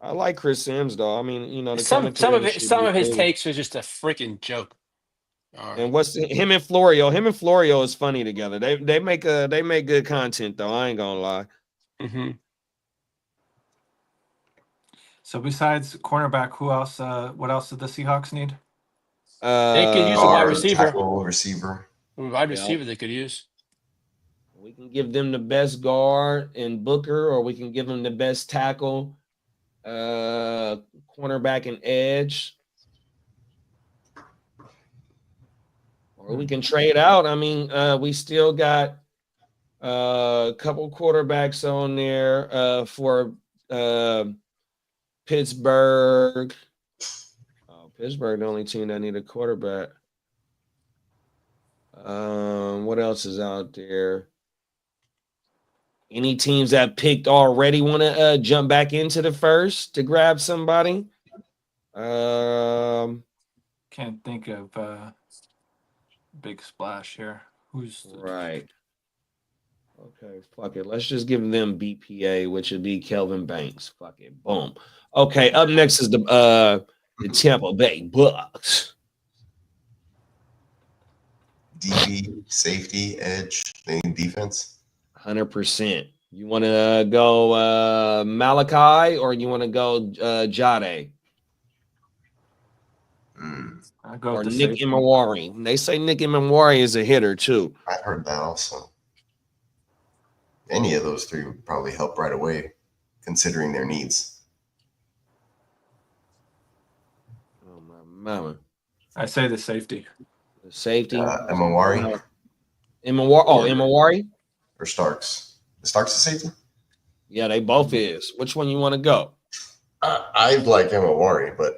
I like Chris Sims though. I mean, you know, some of his takes are just a freaking joke. And what's him and Florio? Him and Florio is funny together. They make good content though. I ain't gonna lie. Mm-hmm. So besides cornerback, who else? What else did the Seahawks need? They could use a wide receiver. Wide receiver they could use. We can give them the best guard in Booker, or we can give them the best tackle, cornerback and edge. Or we can trade out. I mean, we still got a couple quarterbacks on there for Pittsburgh. Oh, Pittsburgh, the only team that need a quarterback. What else is out there? Any teams that picked already want to jump back into the first to grab somebody? Can't think of big splash here. Who's right? Okay, fuck it. Let's just give them BPA, which would be Kelvin Banks. Fuck it. Boom. Okay, up next is the Tampa Bay Bucks. DB, safety, edge, they need defense. 100%. You want to go Malachi or you want to go Jade? I go or Nick Imawari. They say Nick Imawari is a hitter too. I heard that also. Any of those three would probably help right away, considering their needs. Oh my mama! I say the safety. The safety. Imawari. Imawari. Or Starks. Is Starks a safety? Yeah, they both is. Which one you want to go? I'd like Imawari, but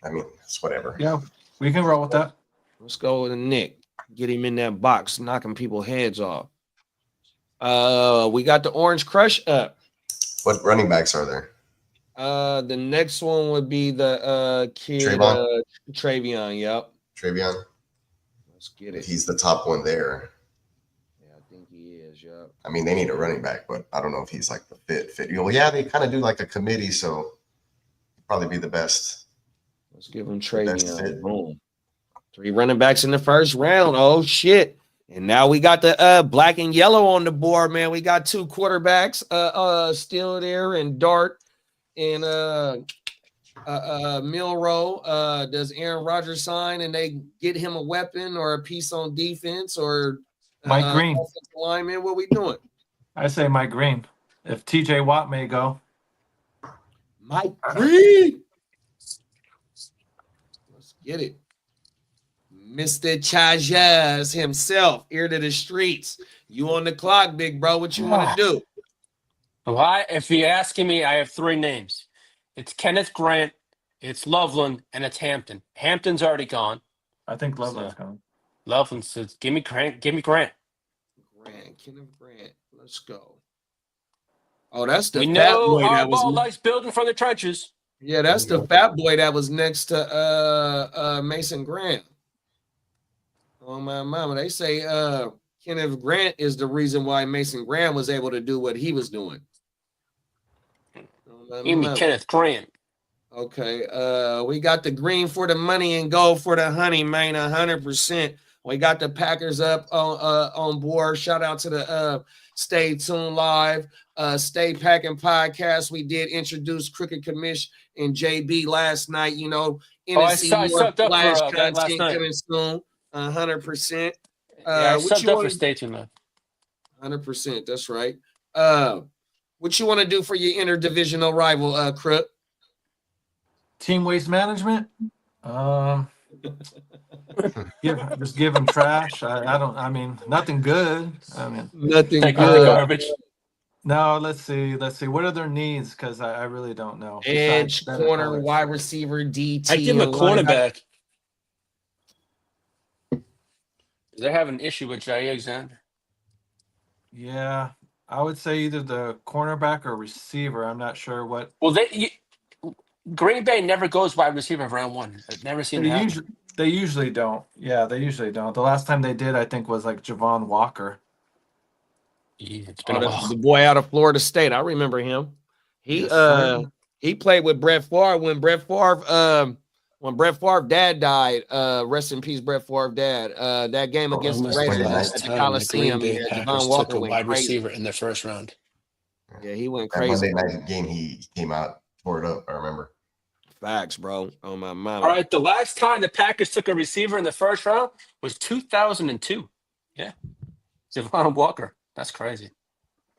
I mean, it's whatever. Yeah, we can roll with that. Let's go with Nick. Get him in that box, knocking people's heads off. We got the Orange Crush up. What running backs are there? The next one would be the kid Travion. Yep. Travion. Let's get it. He's the top one there. Yeah, I think he is. Yep. I mean, they need a running back, but I don't know if he's like the fit. Well, yeah, they kind of do like a committee, so he'd probably be the best. Let's give him Travion. Boom. 3 running backs in the first round. Oh shit. And now we got the black and yellow on the board, man. We got 2 quarterbacks still there, and Dart and Milrow. Does Aaron Rodgers sign and they get him a weapon or a piece on defense or Mike Green. offensive lineman? What we doing? I say Mike Green. If TJ Watt may go. Mike Green. Let's get it. Mr. Chajas himself, ear to the streets. You on the clock, big bro. What you want to do? Well, if you're asking me, I have 3 names. It's Kenneth Grant, it's Loveland, and it's Hampton. Hampton's already gone. I think Loveland's gone. Loveland says, give me Grant. Give me Grant. Kenneth Grant. Let's go. Oh, that's the We fat know boy that was. Harbaugh likes building from the trenches. Yeah, that's the fat boy that was next to Mason Grant. Oh my mama. They say Kenneth Grant is the reason why Mason Grant was able to do what he was doing. Give me Kenneth Grant. Okay. We got the green for the money and gold for the honey, man. 100%. We got the Packers up on board. Shout out to the Stay Tuned Live, Stay Packing podcast. We did introduce Crooked Commish and JB last night. You know, I sucked up for that last night. Coming soon. 100%. I what sucked you up wanna, for Stay Tuned, man. 100%. That's right. What you want to do for your interdivisional rival, Crook? Team waste management. Just give them trash. I mean, nothing good. I mean, Nothing Take good. garbage. no. Let's see. What are their needs? Because I really don't know. Edge, Besides better corner, colors. wide receiver, DT. I give him a and linebacker. cornerback. They're having an issue with Jair Alexander. Yeah, I would say either the cornerback or receiver. I'm not sure what. Well, Green Bay never goes wide receiver of round 1. I've never seen They that. usually don't. Yeah, they usually don't. The last time they did, I think, was like Javon Walker. It's been a while. The boy out of Florida State. I remember him. He played with Brett Favre when Brett Favre dad died. Rest in peace, Brett Favre dad. That game against the Raiders at the Coliseum. Green Bay Yeah, Packers Javon Walker took a went wide crazy. receiver in their first round. Yeah, he went That crazy. Monday night game, he came out, tore it up. I remember. Facts, bro. Oh my mama. All right, the last time the Packers took a receiver in the first round was 2002. Yeah, Javon Walker. That's crazy.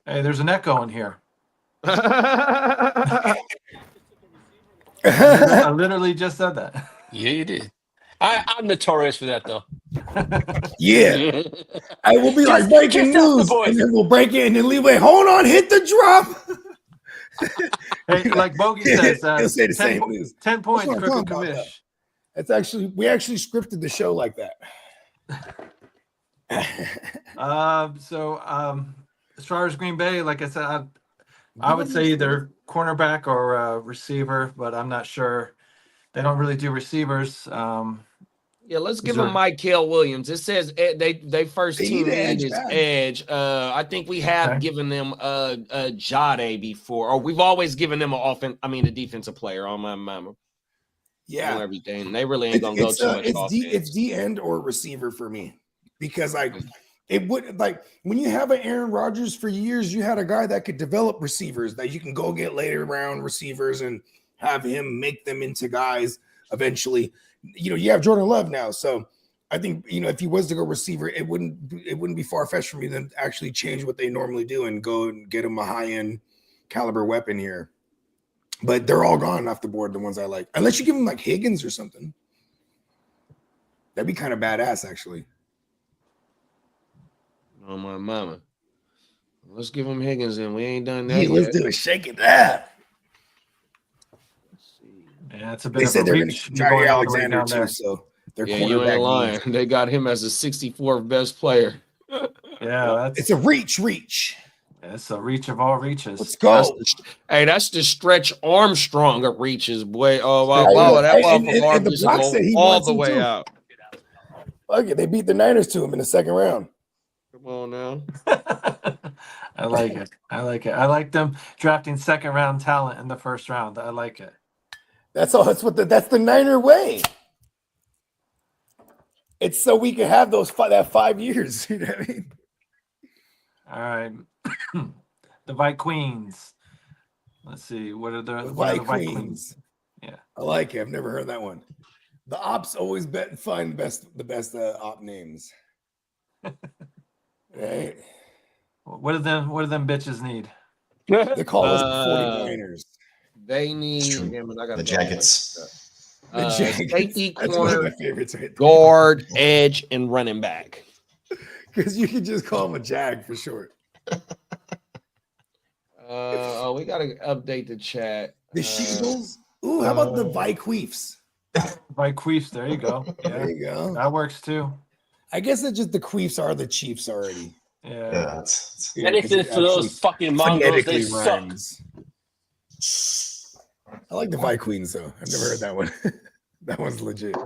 Hey, there's an echo in here. I I literally just said that. Yeah, you did. I'm notorious for that, though. Yeah. I will be like Just- breaking just tell the news, boys. and then we'll break it and then leave. Wait, hold on, hit the drop. Hey, like Bogey says, He'll say the 10 same po- news. 10 points, what I'm Crooked talking about, Commish. That's actually we scripted the show like that. As far as Green Bay, like I said, I would say either cornerback or receiver, but I'm not sure. They don't really do receivers. Yeah, let's give Sure. him Mikael Williams. It says they first They team need an need edge is back. edge. I think we have Okay. given them Jade before, or we've always given them a defensive player on my mama. Yeah, Do everything. They really ain't gonna go too much offense. it's D end or receiver for me because it would like when you have an Aaron Rodgers for years, you had a guy that could develop receivers that you can go get later round receivers and have him make them into guys eventually. You know, you have Jordan Love now, so I think if he was to go receiver, it wouldn't be far fetched for me to actually change what they normally do and go and get him a high end caliber weapon here. But they're all gone off the board, the ones I like. Unless you give them like Higgins or something. That'd be kind of badass, actually. Oh my mama. Let's give him Higgins in. We ain't done that Yeah, yet. let's do it. Shake it up. Yeah, it's a bit They of said a they're going reach. to You're try going all the way Alexander down too, there. so their Yeah, you ain't cornerback lying. needs- They got him as the 64th best player. Yeah, It's a reach. it's a reach of all reaches. Let's go. That's the Stretch Armstrong of reaches, boy. Oh wow, Hey, wow, look, that and motherfucker arm the just block go said he all wants the him way too. out. Fuck it. They beat the Niners to him in the second round. Come on now. I like it. I like them drafting second round talent in the first round. I like it. That's all. That's the Niner way. It's so we can have that 5 years. You know what I mean? All right. The Vi Queens. Let's see. What are the Vi Vi Queens? Queens. Yeah. I like it. I've never heard that one. The ops always find the best op names. Right? What do them bitches need? They call us the Uh, 49ers. They It's need true. damn it, I gotta The go all the way Jackets. back. The Jackets. Safety, That's one of corner, my favorites right there. guard, edge, and running back. Because you can just call him a Jag for short. We gotta update the chat. The Sheagles. Ooh, how about the Viqueefs? Vi Queefs. There you go. Yeah, There you go. that works too. I guess it's just the Queefs are the Chiefs already. Yeah. Yeah, it's Yeah, 'cause Anything it for those actually fucking mongrels, they phonetically suck. rhymes. I like the Vi Queens though. I've never heard that one. That one's legit.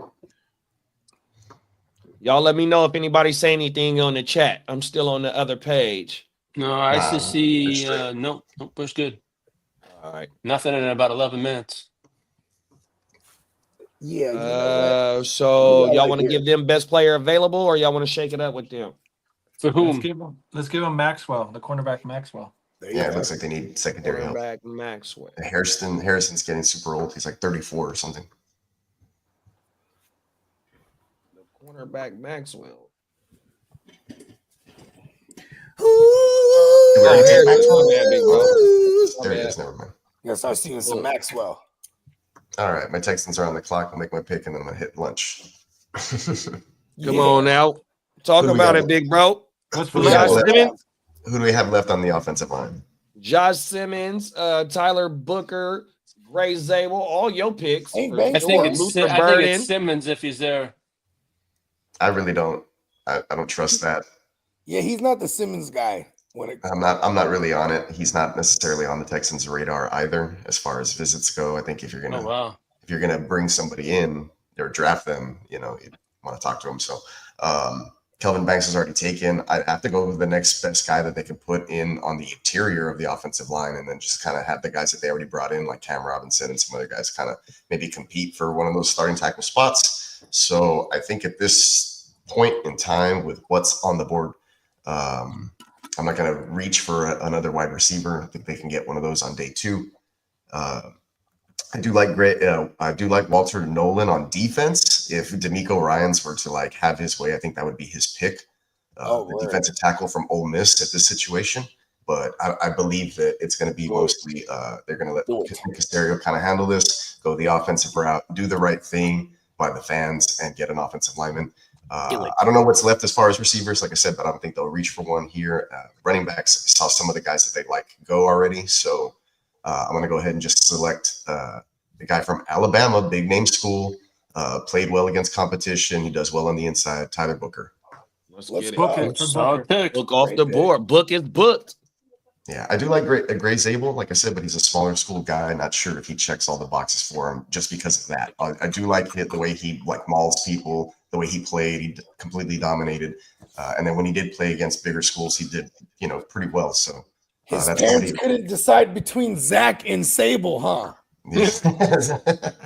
Y'all let me know if anybody say anything on the chat. I'm still on the other page. No, I Nah, just see. they're straight. Nope, we're good. All right. Nothing in about 11 minutes. Yeah, you know what? So Who I y'all like want to here? give them best player available, or y'all want to shake it up with them? For whom? Let's give him Maxwell, the cornerback Maxwell. There you Yeah, it go. looks like they need secondary help. Cornerback Maxwell. Harrison's getting super old. He's like 34 or something. The cornerback Maxwell. Ooh, We already Harrison, did Maxwell? my bad, big bro. ooh. There he bad. is. Never mind. Gotta start seeing some Maxwell. All right, my Texans are on the clock. I'll make my pick and then I'm gonna hit lunch. Come on now. Talk Who do we about got? it, big bro. What's Who for do we have Josh left? Simmons. Who do we have left on the offensive line? Josh Simmons, Tyler Booker, Gray Zabel, all your picks. Hey, for Banks, I think sure. it's Luther I think Burden. it's Simmons if he's there. I really don't. I don't trust that. Yeah, he's not the Simmons guy. I'm not really on it. He's not necessarily on the Texans' radar either, as far as visits go. I think if you're Oh wow. gonna bring somebody in or draft them, you want to talk to them. So Kelvin Banks is already taken. I'd have to go with the next best guy that they can put in on the interior of the offensive line, and then just kind of have the guys that they already brought in, like Cam Robinson and some other guys, kind of maybe compete for one of those starting tackle spots. So I think at this point in time, with what's on the board, I'm not going to reach for another wide receiver. I think they can get one of those on day 2. I do like Walter Nolan on defense. If D'Amico Ryans were to have his way, I think that would be his pick. The defensive tackle from Ole Miss at this situation. But I believe that it's going to be mostly they're going to let Caserio kind of handle this, go the offensive route, do the right thing by the fans, and get an offensive lineman. I don't know what's left as far as receivers, like I said, but I don't think they'll reach for one here. Running backs, I saw some of the guys that they go already. So I'm going to go ahead and just select the guy from Alabama, big name school, played well against competition. He does well on the inside, Tyler Booker. Let's Let's get it. Book it for Solid Booker. pick. Look off Great the pick. board. Book is booked. Yeah, I do like Gray Zabel, like I said, but he's a smaller school guy. Not sure if he checks all the boxes for him just because of that. I do like the way he mauls people, the way he played. He completely dominated. And then when he did play against bigger schools, he did, pretty well. So His that's parents couldn't decide between Zach and Sable, huh?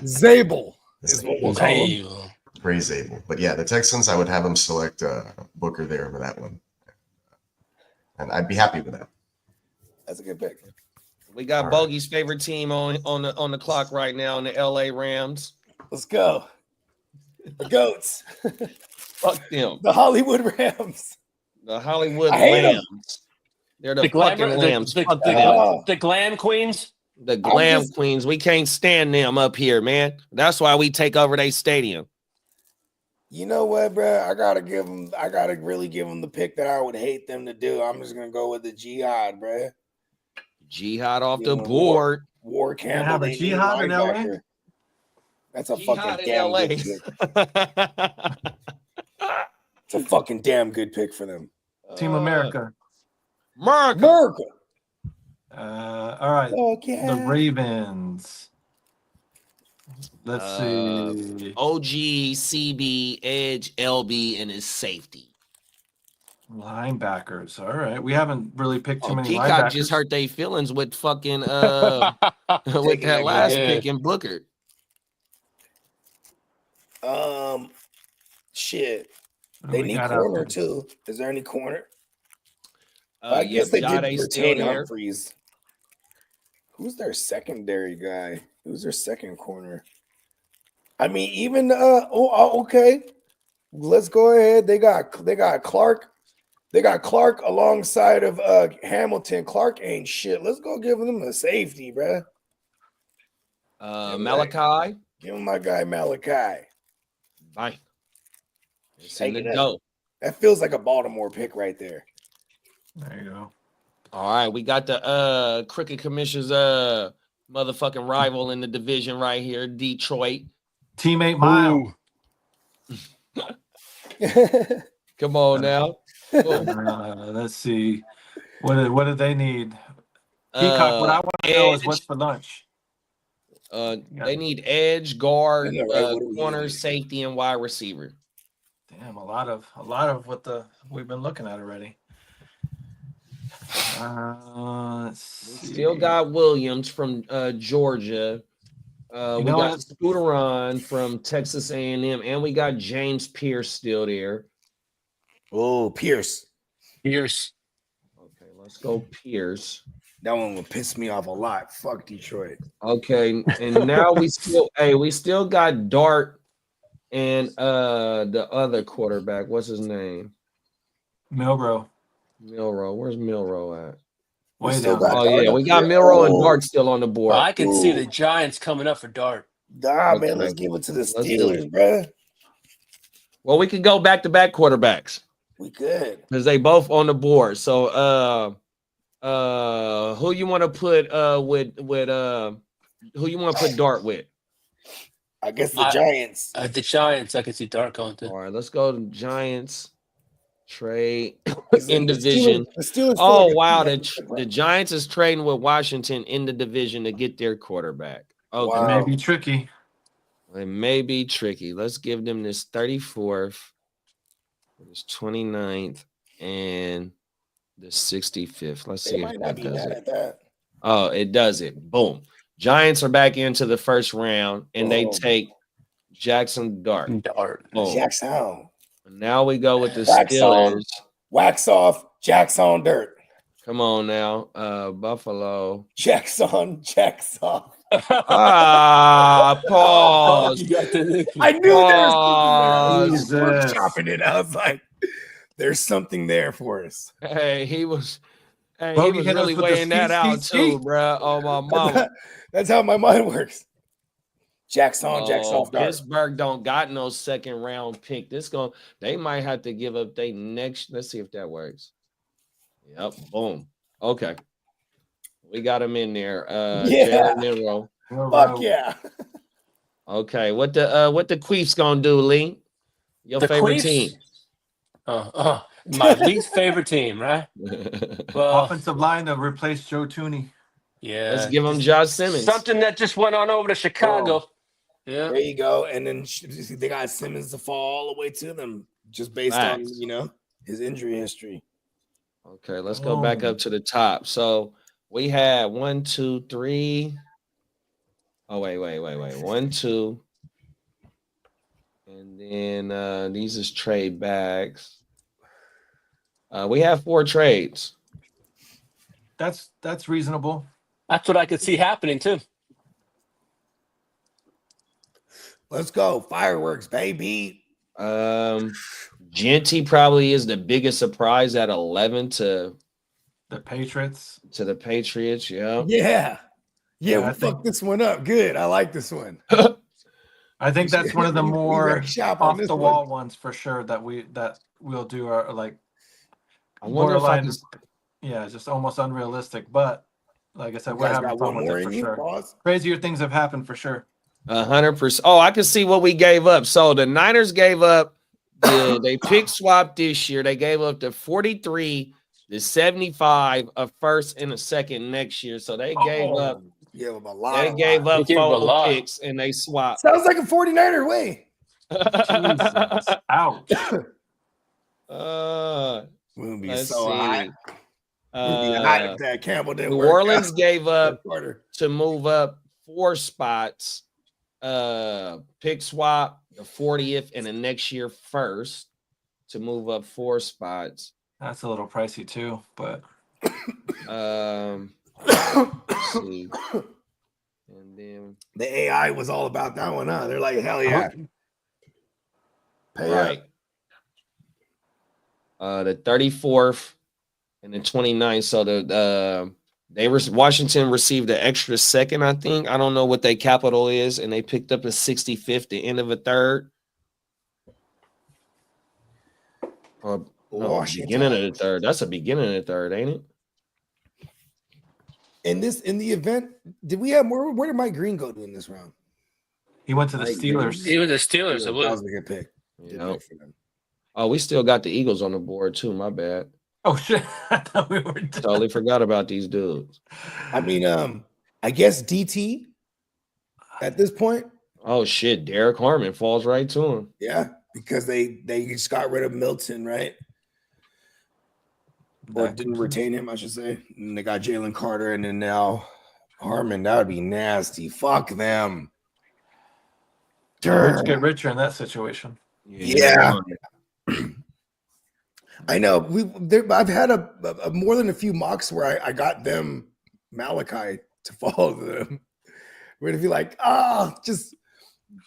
Zabel is what we'll call him. Damn. Gray Zabel. But yeah, the Texans, I would have him select Booker there for that one. And I'd be happy with that. That's a good pick. We got All right. Bogey's favorite team on the clock right now in the LA Rams. Let's go. The goats. Fuck them. The Hollywood Rams. The Hollywood I hate 'em. Lambs. They're the, The fucking glamour, Lambs. the, Fuck the, them. Oh. the glam queens. The glam just- queens. We can't stand them up here, man. That's why we take over their stadium. You know what, bro? I gotta really give them the pick that I would hate them to do. I'm just gonna go with the Jihad, bro. Jihad off You the know, board. War Campbell. have a they need Jihad in LA? linebacker. That's a Jihad fucking in damn LA. good pick. It's a fucking damn good pick for them. Team America. America. America. All right. Fuck yeah. The Ravens. Let's see. OG, CB, Edge, LB, and his safety. Linebackers. All right. We haven't really picked too many Peacock linebackers. just hurt their feelings with fucking with that last Yeah. pick in Booker. Shit. They We need got corner out too. Is there any corner? I Yep, guess they did Jade's still retain there. Humphreys. Who's their secondary guy? Who's their second corner? I mean, even okay. Let's go ahead. They got Clark. They got Clark alongside of Hamilton. Clark ain't shit. Let's go give them a safety, bruh. Malachi. Give him my guy Malachi. Bang. It's in Shaking the it. dough. That feels like a Baltimore pick right there. There you go. All right, we got the Cricket Commission's motherfucking rival in the division right here, Detroit. Teammate Miles. Come on now. Let's see. What do they need? Peacock, what I want to know is what's for lunch. They need edge, guard, I know, right? What do we corner, need? safety, and wide receiver. Damn, a lot of what we've been looking at already. Let's We see. still got Williams from Georgia. We know got what? Scooteron from Texas A&M, and we got James Pierce still there. Oh, Pierce. Pierce. Okay, let's go Pierce. That one would piss me off a lot. Fuck Detroit. Okay, and now we still got Dart and the other quarterback. What's his name? Milrow. Milrow. Where's Milrow at? We Way still down. got Oh Dart yeah, up we got here. Milrow and Oh. Dart still on the board. I can see Ooh. the Giants coming up for Dart. Nah, Okay. man, let's give it to the Let's do Steelers, it. bruh. Well, we could go back-to-back quarterbacks We good. because they both on the board. So who you want to put who you want to put Dart with? I guess the Giants. The Giants, I can see Dart going to. All right, let's go to Giants trade Is in the division. The Steelers Oh still wow, got the Giants is trading with Washington in the division to get their quarterback. Okay. Wow. May be tricky. It may be tricky. Let's give them this 34th, this 29th, and the 65th. Let's They see if might not that be does mad it. at that. Oh, it does it. Boom. Giants are back into the first round, and they Oh. take Jackson Dart. Dart. Boom. Jackson. And now we go with the Wax Steelers. on. Wax off. Jackson Dirt. Come on now. Buffalo. Jackson. Jackson. Ah, pause. You got the I knew there was something there. I was Jesus. workshopping it. I was like, there's something there for us. Hey, he was Bogey hit us really with the weighing that out too, ski. bro. Oh my mama. That's how my mind works. Jackson, Jackson. Oh, Pittsburgh don't got no second round pick. They might have to give up their next. Let's see if that works. Yep, boom. Okay. We got him in there. Yeah. Jalen Milrow. Fuck yeah. Okay. What the Queefs gonna do, Lee? Your The favorite Queefs? team. My least favorite team, right? Well, Offensive line to replace Joe Tooney. yeah. Let's give him Josh Simmons. Something that just went on over to Chicago. Yeah. There you go. And then they got Simmons to fall all the way to them just based on, Facts. his injury history. Okay, let's go back up to the top. So we had 1, 2, 3. Oh, wait. 1, 2. And then these is trade bags. We have 4 trades. That's reasonable. That's what I could see happening too. Let's go. Fireworks, baby. Genty probably is the biggest surprise at 11 to The Patriots. the Patriots. Yeah. Yeah. Yeah, I we think- fucked this one up. Good. I like this one. I think that's one of the We more wrecked shop on off this the one. wall ones for sure that we'll do are like I wonder if I borderline. can. Just almost unrealistic. But like I said, You we're guys having got fun one with more it in for you, sure. boss? Crazier things have happened for sure. 100%. Oh, I can see what we gave up. So the Niners gave up. They pick swap this year. They gave up the 43, the 75, a first and a second next year. So they gave up. Yeah, a lot. They gave up They gave up a 4 lot. picks and they swapped. Sounds like a 49er way. Jesus. Ouch. We'll be Let's so see. hot. We'll be hot if that Campbell didn't New work Orleans out. gave up Quarter. to move up 4 spots. Pick swap the 40th and the next year first. to move up 4 spots. That's a little pricey too, but Let's see. And then The AI was all about that one, huh? They're like, hell yeah. Pay right. The 34th and the 29th. So Washington received an extra second, I think. I don't know what their capital is, and they picked up the 65th, the end of a third. Or no, Washington. beginning of the third. That's a beginning of the third, ain't it? In the event, did we have more? Where did Mike Green go to in this round? he went to the Mike Steelers. He was the Steelers. I That believe. was a good pick. Good Yeah. pick for them. Oh, we still got the Eagles on the board too. My bad. Oh shit! I thought we were done. Totally forgot about these dudes. I mean, I guess DT at this point. Oh shit, Derek Harmon falls right to him. Yeah, because they just got rid of Milton, right? Or didn't retain him, I should say. And they got Jalen Carter, and then now Harmon. That would be nasty. Fuck them. Rich get richer in that situation. Yeah. I know. I've had a more than a few mocks where I got them Malachi to follow them. Where to be like, just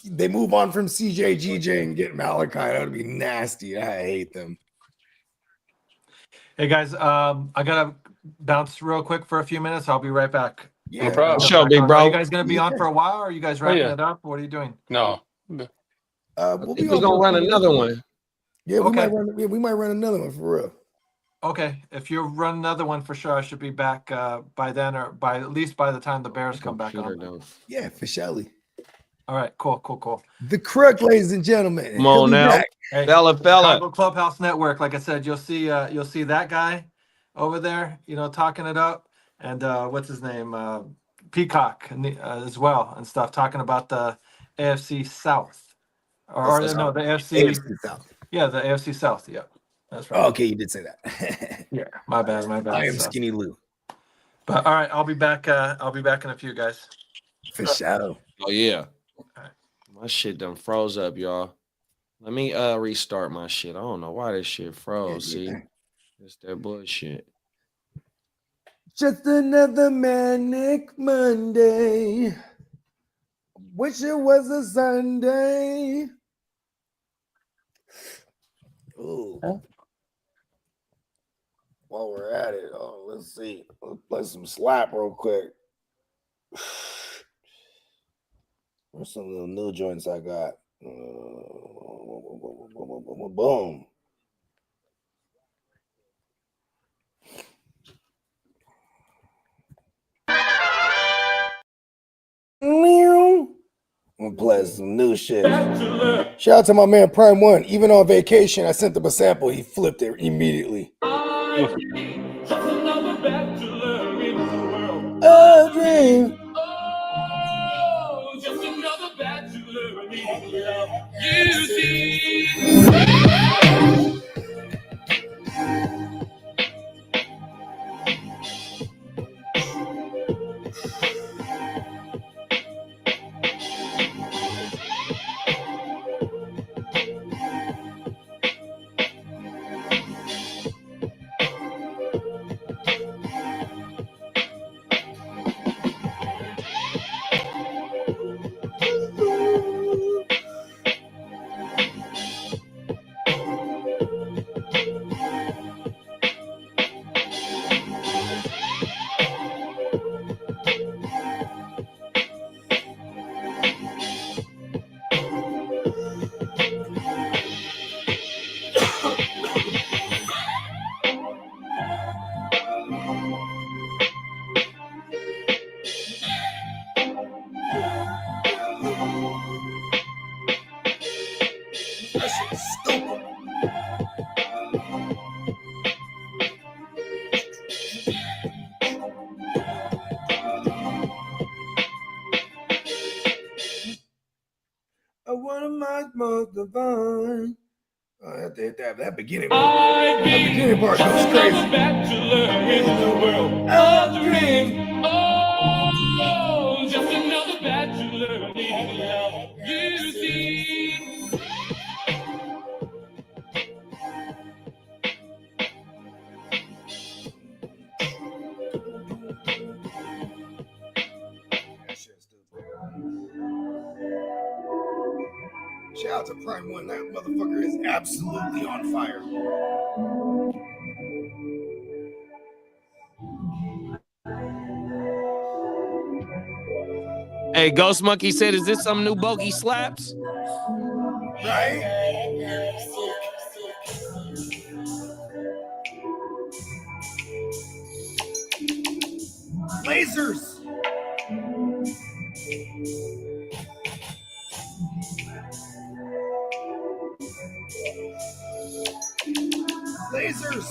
they move on from CJ, GJ, and get Malachi. That would be nasty. I hate them. Hey guys, I gotta bounce real quick for a few minutes. I'll be right back. Yeah, No problem. Sure, big bro. Are you guys gonna be on for a while? Or are you guys wrapping yeah. it up? What are you doing? No. We'll We're gonna run another one. Yeah, we Okay. might run. Yeah, we might run another one for real. Okay, if you run another one for sure, I should be back by then, or by at least by the time the Bears come back on. Yeah, for Shelly. All right, cool. The Crook, ladies and gentlemen. Come on He'll be now. back. Hey, Fella. Chicago Clubhouse Network. Like I said, you'll see that guy over there, talking it up, and what's his name, Peacock, as well, and stuff, talking about the AFC South, or the AFC. AFC South. Yeah, the AFC South. Yeah, that's right. Oh, okay, you did say that. Yeah, my bad. I am So- Skinny Lou. But all right, I'll be back. I'll be back in a few, guys. For shadow. Oh yeah. My shit done froze up, y'all. Let me restart my shit. I don't know why this shit froze. Yeah, See, it's that bullshit. Just another manic Monday. Wish it was a Sunday. Ooh. While we're at it, let's see. Let's play some slap real quick. Where's some little new joints I got? Boom. I'm gonna play some new shit. Shout out to my man Prime One. Even on vacation, I sent him a sample. He flipped it immediately. A dream. One of my most divine. Oh, I have to hit that beginning part. That beginning part goes crazy. In the world of dreams. Oh, just another bachelor needing love. You see. Shout out to Prime One. That motherfucker is absolutely on fire. Hey, Ghost Monkey said, "Is this some new bogey slaps?" Right? Lasers. Lasers.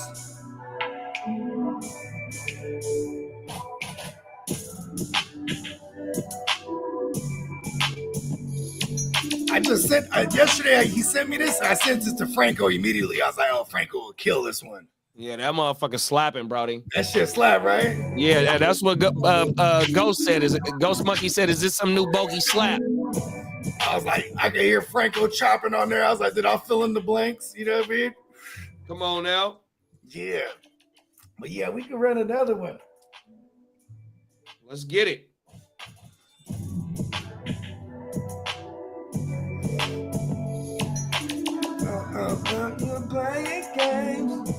I just sent yesterday. He sent me this. I sent this to Franco immediately. I was like, "Oh, Franco will kill this one." Yeah, that motherfucker slapping, Brody. That shit slap, right? Yeah, that's what Ghost said. Ghost Monkey said, "Is this some new bogey slap?" I was like, I could hear Franco chopping on there. I was like, did I fill in the blanks? You know what I mean? Come on now. Yeah. But yeah, we can run another one. Let's get it. You're playing games.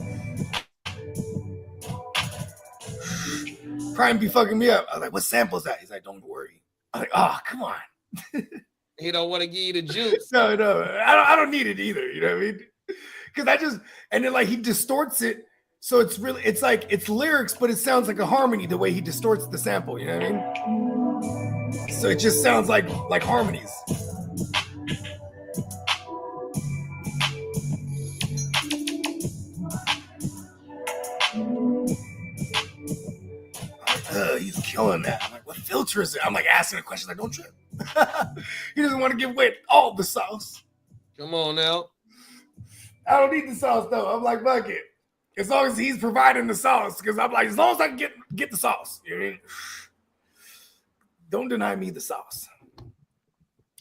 Prime be fucking me up. I was like, what sample is that? He's like, don't worry. I'm like, oh, come on. He don't want to give you the juice. No, I don't need it either. You know what I mean? Because and then like he distorts it. So it's like it's lyrics, but it sounds like a harmony the way he distorts the sample. You know what I mean? So it just sounds like harmonies. He's killing that. I'm like, what filter is it? I'm like asking a question. Like, don't trip. He doesn't want to give away all the sauce. Come on now. I don't need the sauce though. I'm like, fuck it. As long as he's providing the sauce, because I'm like, as long as I can get the sauce, you know what I mean? Don't deny me the sauce.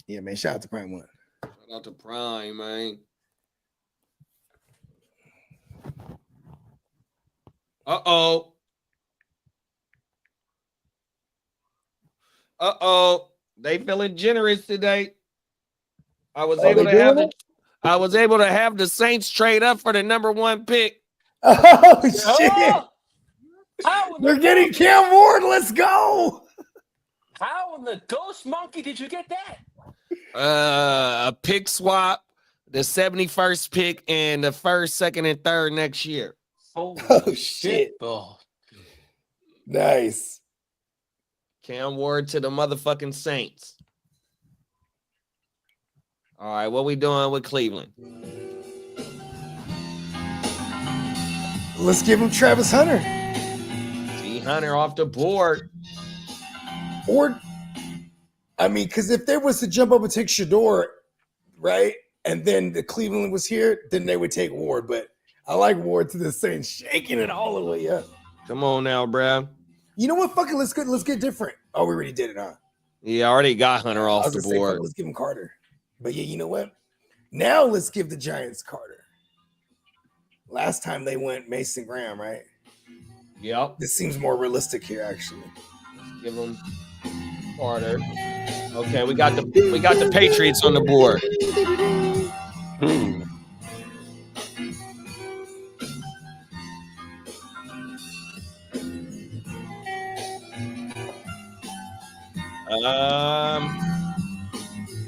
Yeah, man. Shout out to Prime One. Shout out to Prime, man. Uh-oh. They feeling generous today. I was able to have the Saints trade up for the #1 pick. Oh shit! How They're getting Cam Ward. Let's go. How in the Ghost Monkey did you get that? A pick swap, the 71st pick, and the 1st, 2nd, and 3rd next year. Holy shit. bro. Nice. Cam Ward to the motherfucking Saints. All right, what we doing with Cleveland? Let's give him Travis Hunter. T. Hunter off the board. Or, I mean, because if they was to jump up and take Shador, right, and then the Cleveland was here, then they would take Ward. But I like Ward to the Saints, shaking it all the way up. Come on now, bruh. You know what? Fuck it. Let's get different. Oh, we already did it, huh? Yeah, I already got Hunter off the board. Let's give him Carter. But yeah, you know what? Now let's give the Giants Carter. Last time they went Mason Graham, right? Yep. This seems more realistic here, actually. Give him Carter. Okay, we got the Patriots on the board.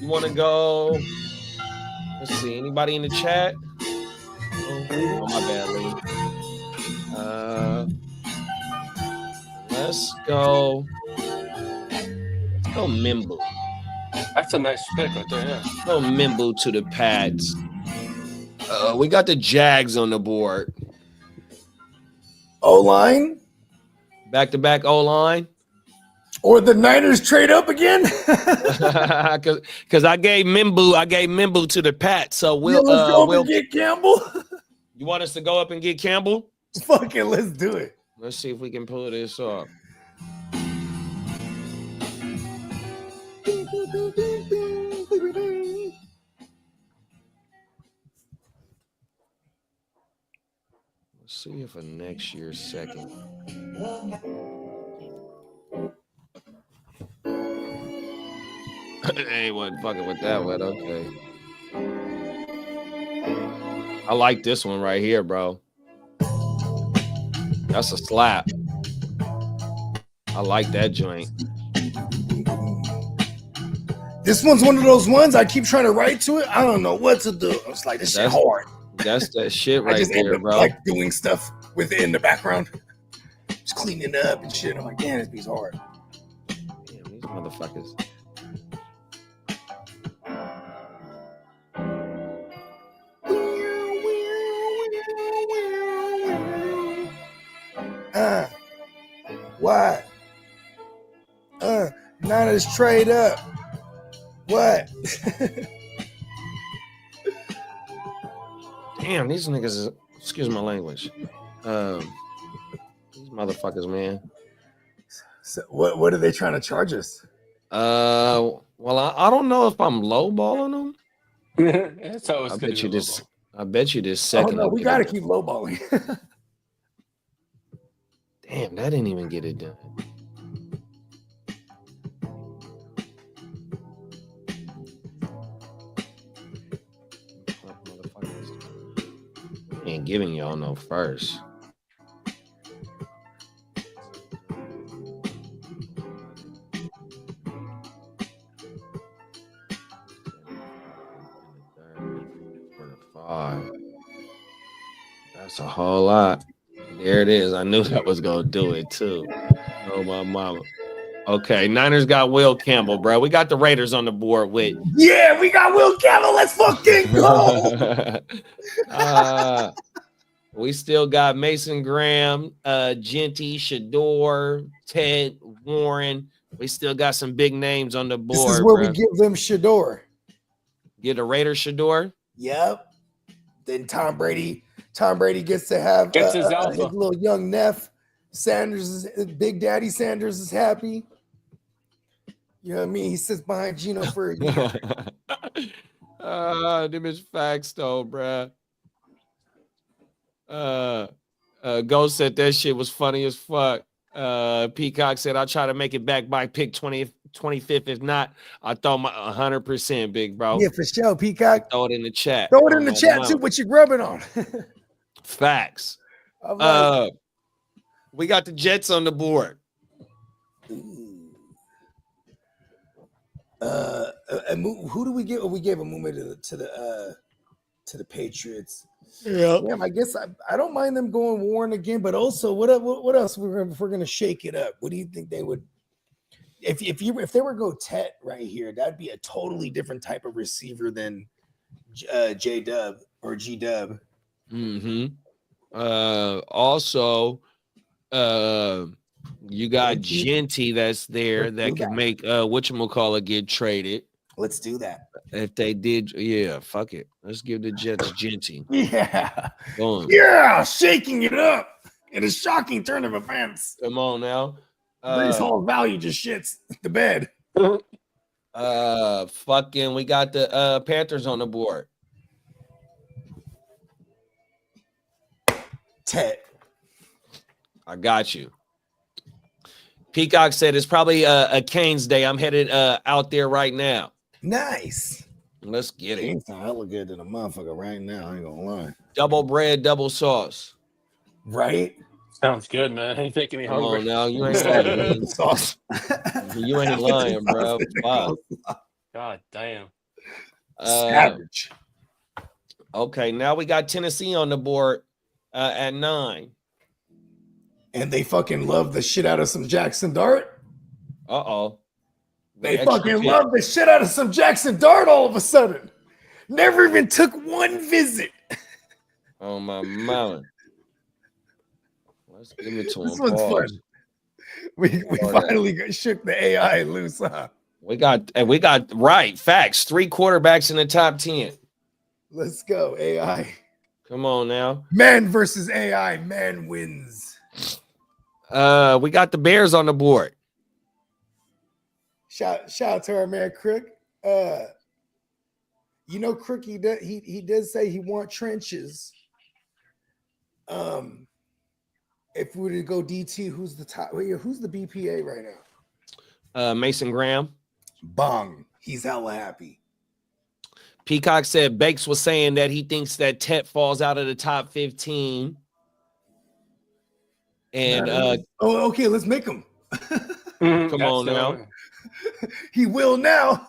You want to go? Let's see. Anybody in the chat? Oh my bad, Lee. Let's go. Let's go Mimbu. That's a nice pick right there, yeah. Go Mimbu to the Pats. We got the Jags on the board. O-line? Back-to-back O-line. Or the Niners trade up again? Because I gave Mimbu to the Pats. So let's go up and get Campbell. You want us to go up and get Campbell? Fuck it, let's do it. Let's see if we can pull this off. Let's see if a next year's second. Hey, wasn't fucking with that one. Okay. I like this one right here, bro. That's a slap. I like that joint. This one's one of those ones I keep trying to write to it. I don't know what to do. I was like, this shit hard. That's that shit I right just end there, up bro. like doing stuff with it in the background, just cleaning up and shit. I'm like, damn, this piece hard. Damn, these motherfuckers. What? Niners trade up. What? Damn, these niggas is, excuse my language. These motherfuckers, man. So what are they trying to charge us? Well, I don't know if I'm lowballing them. That's always I good. bet you this. I bet you this Oh second. no, will we get gotta it done. keep lowballing. Damn, that didn't even get it done. I ain't giving y'all no first. For the 5. That's a whole lot. There it is. I knew that was gonna do it too. Oh my mama. Okay, Niners got Will Campbell, bro. We got the Raiders on the board with. Yeah, we got Will Campbell. Let's fucking go. We still got Mason Graham, Genty, Shador, Ted, Warren. We still got some big names on the board. This is where bro. we give them Shador. Get a Raider Shador. Yep. Then Tom Brady gets to have Gets his his alpha. little young nephew. Big Daddy Sanders is happy. You know what I mean? He sits behind Gino for a year. Them is facts though, bruh. Ghost said that shit was funny as fuck. Peacock said I'll try to make it back by pick 25th. If not, I throw my 100%, big bro. Yeah, for sure, Peacock. Throw it in the chat. Throw it in the chat too. What you grubbing on? Facts. We got the Jets on the board. Who do we give? We gave a movement to the Patriots. Yeah. Damn, I guess I don't mind them going Warren again, but also what else if we're gonna shake it up? What do you think they would? If they were to go Tet right here, that'd be a totally different type of receiver than J Dub or G Dub. Mm-hmm. Also, you got Genty that's there that can make whatchamacallit get traded. Let's do that. If they did, yeah, fuck it. Let's give the Jets Genty. Yeah. Boom. Yeah, shaking it up in a shocking turn of events. Come on now. Brees Hall's value just shits the bed. Fucking, we got the Panthers on the board. Ted. I got you. Peacock said it's probably a Canes day. I'm headed out there right now. Nice. Let's get it. Canes sound hella good to the motherfucker right now. I ain't gonna lie. Double bread, double sauce. Right? Sounds good, man. You're making me Come hungry. on now, you ain't lying. Sauce. You ain't lying, bro. Fuck. God damn. Savage. Okay, now we got Tennessee on the board at 9. And they fucking love the shit out of some Jackson Dart. Uh-oh. They fucking love the shit out of some Jackson Dart all of a sudden. Never even took one visit. Oh my mountain. Let's give it to him. This one's fun. We finally shook the AI loose, huh? We got right facts. 3 quarterbacks in the top 10. Let's go, AI. Come on now. Man versus AI. Man wins. We got the Bears on the board. Shout out to our man Crick. You know, Crick, he did say he want trenches. If we were to go DT, who's the top? Who's the BPA right now? Mason Graham. Bong. He's hella happy. Peacock said Bakes was saying that he thinks that Tet falls out of the top 15. And okay, let's make him. come on now. He will now.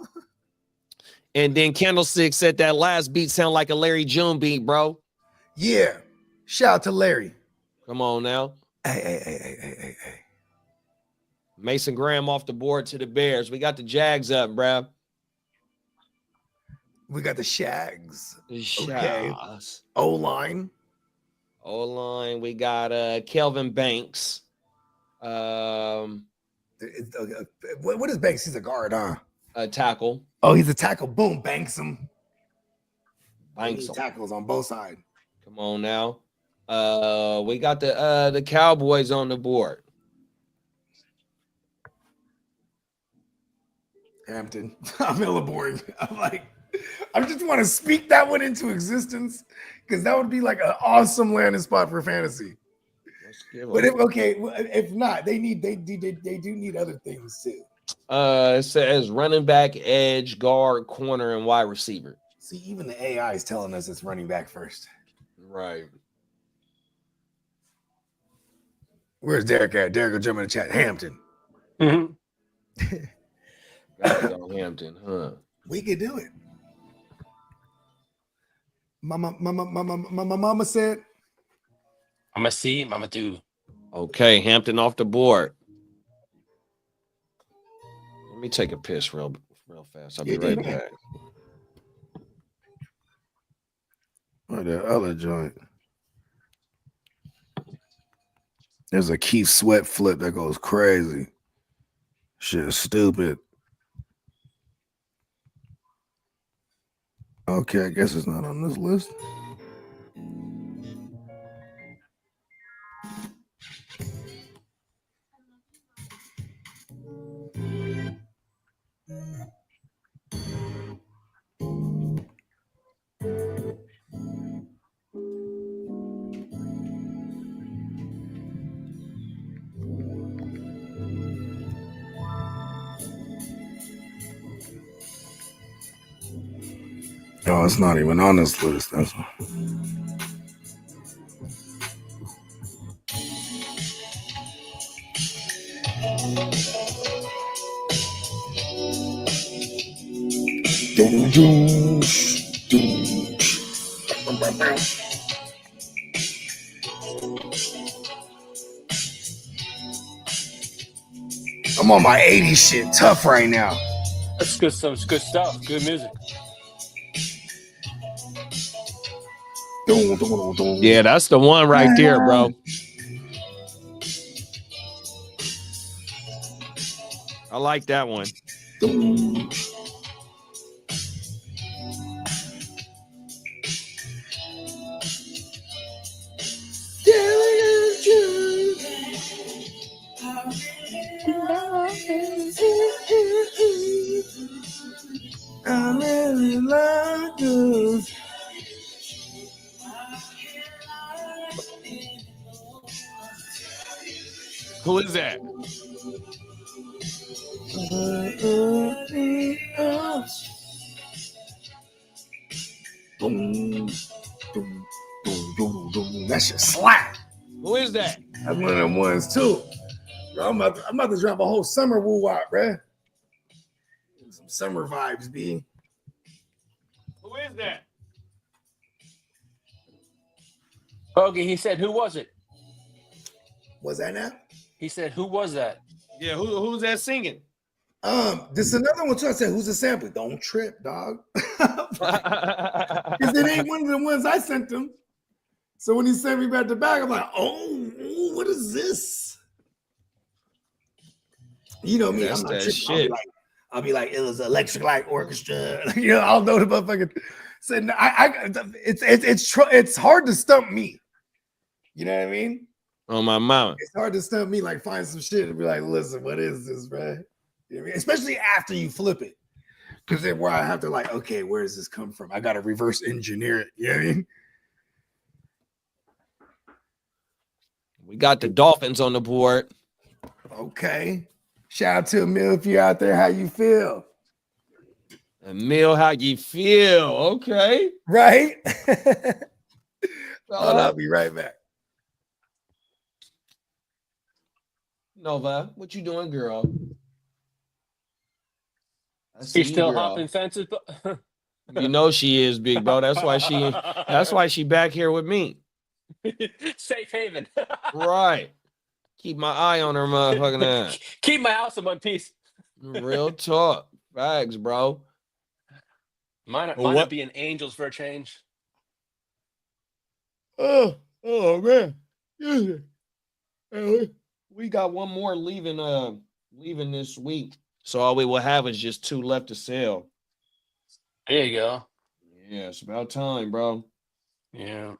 And then Candlestick said that last beat sound like a Larry June beat, bro. Yeah. Shout out to Larry. Come on now. Hey. Mason Graham off the board to the Bears. We got the Jags up, bro. We got the Shags. Okay. O-line. O-line. We got Kelvin Banks. What is Banks? He's a guard, huh? A tackle. Oh, he's a tackle. Boom, banks him. Banks him. Tackles on both sides. Come on now. We got the Cowboys on the board. Hampton. I'm hella boring. I just want to speak that one into existence because that would be like an awesome landing spot for fantasy. But if not, they do need other things too. It says running back, edge, guard, corner, and wide receiver. See, even the AI is telling us it's running back first. Right. Where's Derek at? Derek will jump in the chat. Hampton. Mm-hmm. Gotta go Hampton, huh? We could do it. Mama said, Mama see, mama do. Okay, Hampton off the board. Let me take a piss real fast. I'll be right back. Or the other joint. There's a Keith Sweat flip that goes crazy. Shit is stupid. Okay, I guess it's not on this list. Oh, it's not even on this list. That's I'm on my 80s shit tough right now. That's good. Some good stuff. Good music. Yeah, that's the one right there, bro. I like that one. I really like this. Who is that? That shit slap. Who is that? That's one of them ones too. Bro, I'm about to drop a whole summer woo wop, bruh. Some summer vibes, B. Who is that? Hoagie, he said, who was it? Was that now? He said, who was that? Yeah, who's that singing? This is another one too. I said, who's the sample? Don't trip, dog. Because it ain't one of the ones I sent him. So when he sent me back to back, I'm like, oh, what is this? You know me, That's I'm not that tripping. shit. I'll be like, it was Electric Light Orchestra. I'll know the motherfucking. So it's hard to stump me. You know what I mean? On my mama. It's hard to stump me. Like find some shit and be like, listen, what is this, bro? You know what I mean? Especially after you flip it, because then where I have to like, okay, where does this come from? I got to reverse engineer it. You know what I mean? We got the Dolphins on the board. Okay. Shout out to Emil if you're out there. How you feel? Emil, how you feel? Okay. Right? I'll be right back. Nova, what you doing, girl? I see He's you, still girl. hopping fences. You know she is, big bro. That's why she back here with me. Safe haven. Right. Keep my eye on her motherfucking ass. Keep my house in one piece. Real talk. Facts, bro. Mine Well, what? be an angels for a change. Oh man. We got one more leaving this week. So all we will have is just 2 left to sell. There you go. Yeah, it's about time, bro. Yeah.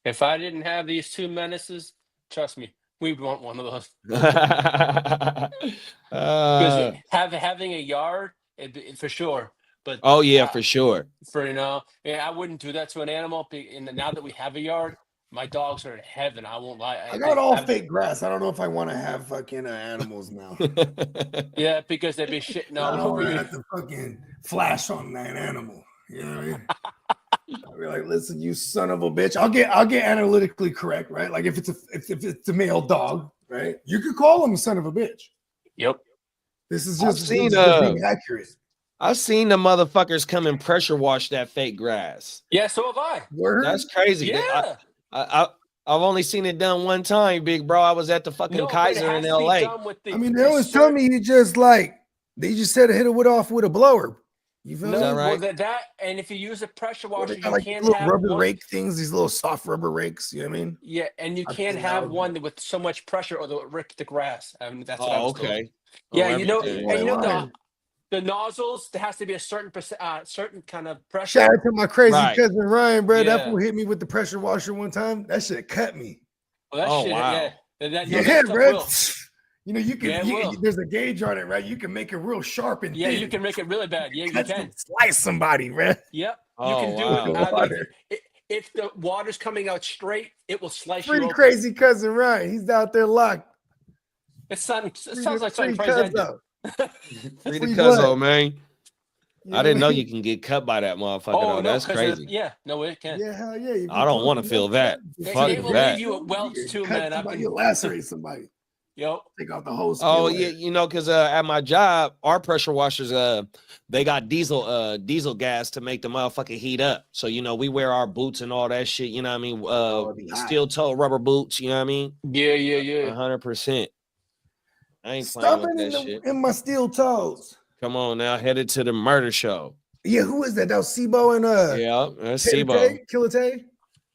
If I didn't have these 2 menaces, trust me, we'd want one of those. Because having a yard, for sure. But oh yeah, for sure. I wouldn't do that to an animal. And now that we have a yard, my dogs are in heaven. I won't lie. I got all fake grass. I don't know if I want to have fucking animals now. Yeah, because they'd be shitting I all don't over want to you. have to fucking flash on that animal. You know what I mean? I'll be like, listen, you son of a bitch. I'll get analytically correct, right? Like if it's a male dog, right? You could call him a son of a bitch. Yep. This is I've just seen being accurate. I've seen the motherfuckers come and pressure wash that fake grass. Yeah, so have I. Word? That's crazy. Yeah. I've only seen it done one time, big bro. I was at the fucking Kaiser in LA. I mean, they always tell me you just they just said hit it off with a blower. You feel No, me? right? well, that and if you use a pressure Well, washer, they got you like can't little have rubber one. rake things, these little soft rubber rakes. You know what I mean? Yeah, and you can't have one with so much pressure or they'll rip the grass. I mean, that's what I was told. Okay. Yeah, Everything. and you know the nozzles. There has to be a certain certain kind of pressure. Shout out to my crazy Right. cousin Ryan, bro. That Yeah. fool hit me with the pressure washer one time. That shit cut me. Well, that Oh, shit, wow. yeah, that Yeah, stuff bro. will. You know, you can. Yeah, it will. There's a gauge on it, right? You can make it real sharp and Yeah, thin. you can make it really bad. Yeah, you Cut can. slice somebody, bro. Yep, Oh, you can do wow. it. I mean, Water. if the water's coming out straight, it will slice you Pretty open. crazy cousin Ryan. He's out there locked. It sounds Free like something crazy I do. cuzzo. Free the Free cuzzo, blood. man. You I didn't know what I you can get cut by that motherfucker. Oh though. no, That's 'cause crazy. yeah, no, it can't. Yeah, hell yeah. If I you don't close want to enough, feel that. bro, Fuck It will that. leave you at welts too, cut man. somebody, you lacerate somebody. Yep. Take out the whole skin. Oh layer. yeah, you know, because at my job, our pressure washers, they got diesel gas to make the motherfucker heat up. So you know, we wear our boots and all that shit. You know what I mean? Steel toe rubber boots. You know what I mean? Yeah. 100%. I ain't playing Stop with it that shit. in my steel toes. Come on now, headed to the murder show. Yeah, who is that? That was Sibo and Yeah, that's Tay- Sibo. Killatay?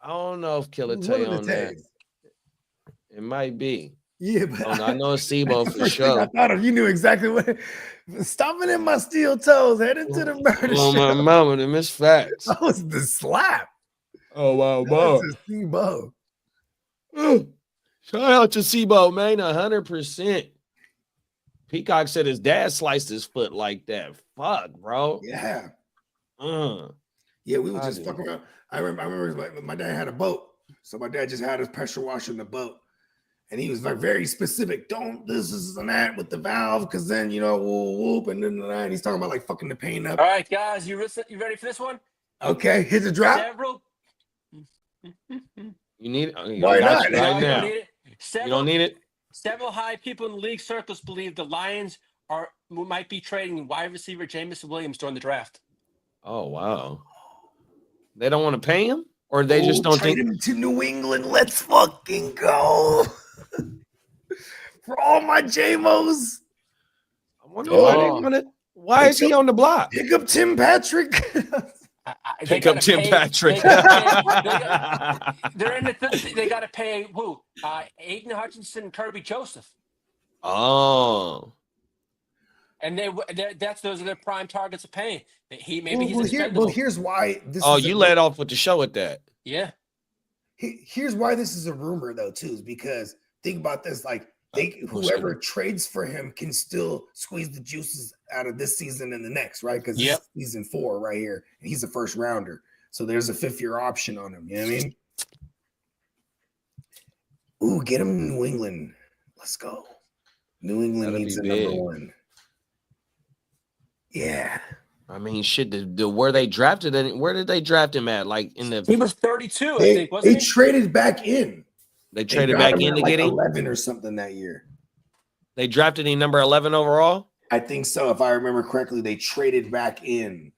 I don't know if Killer One Tay of the on that. Tays. It might be. Yeah, but I know it's Sibo that's the for first thing I sure. thought of. You knew exactly what. Stomping in my steel toes, heading to the murder Oh my show. mama, them is facts. That was the slap. Oh wow, That's a Sibo. Shout out to Sibo, man, 100%. Peacock said his dad sliced his foot like that. Fuck, bro. Yeah. Uh, Yeah, we would I just do. fuck around. I remember my dad had a boat. So my dad just had his pressure washer in the boat. And he was like very specific. Don't this is and that with the valve, because then you know whoop and then and he's talking about like fucking the paint up. All right, guys, you ready for this one? Okay, hit the drop. Several. you need Why not? right No, you now. don't need it. You don't need it? Several high people in the league circles believe the Lions might be trading wide receiver Jameson Williams during the draft. Oh wow. They don't want to pay him? Or they just don't trade think him to New England. Let's fucking go. For all my JMOs. I wonder why they want it. Why is he on the block? Pick up Tim Patrick. Pick up Tim Patrick. They're in the they got to pay who? Aiden Hutchinson, Kirby Joseph, Oh. and those are their prime targets of paying. He's well, expendable. here's why this. Oh, is you led off with the show with that. Yeah. Here's why this is a rumor though too, is because think about this, like whoever trades for him can still squeeze the juices out of this season and the next, right? Because this is season 4 right here, and he's a first rounder, so there's a 5th-year option on him. You know what I mean? Ooh, get him in New England. Let's go. New England That'd needs be a number big. 1. Yeah. I mean, shit. The where they drafted it, where did they draft him at? Like in He the was 32, I They think, wasn't he? traded back in. they They traded got back him in at to like get him. 11 or something that year. They drafted him number 11 overall. I think so. If I remember correctly, they traded back in.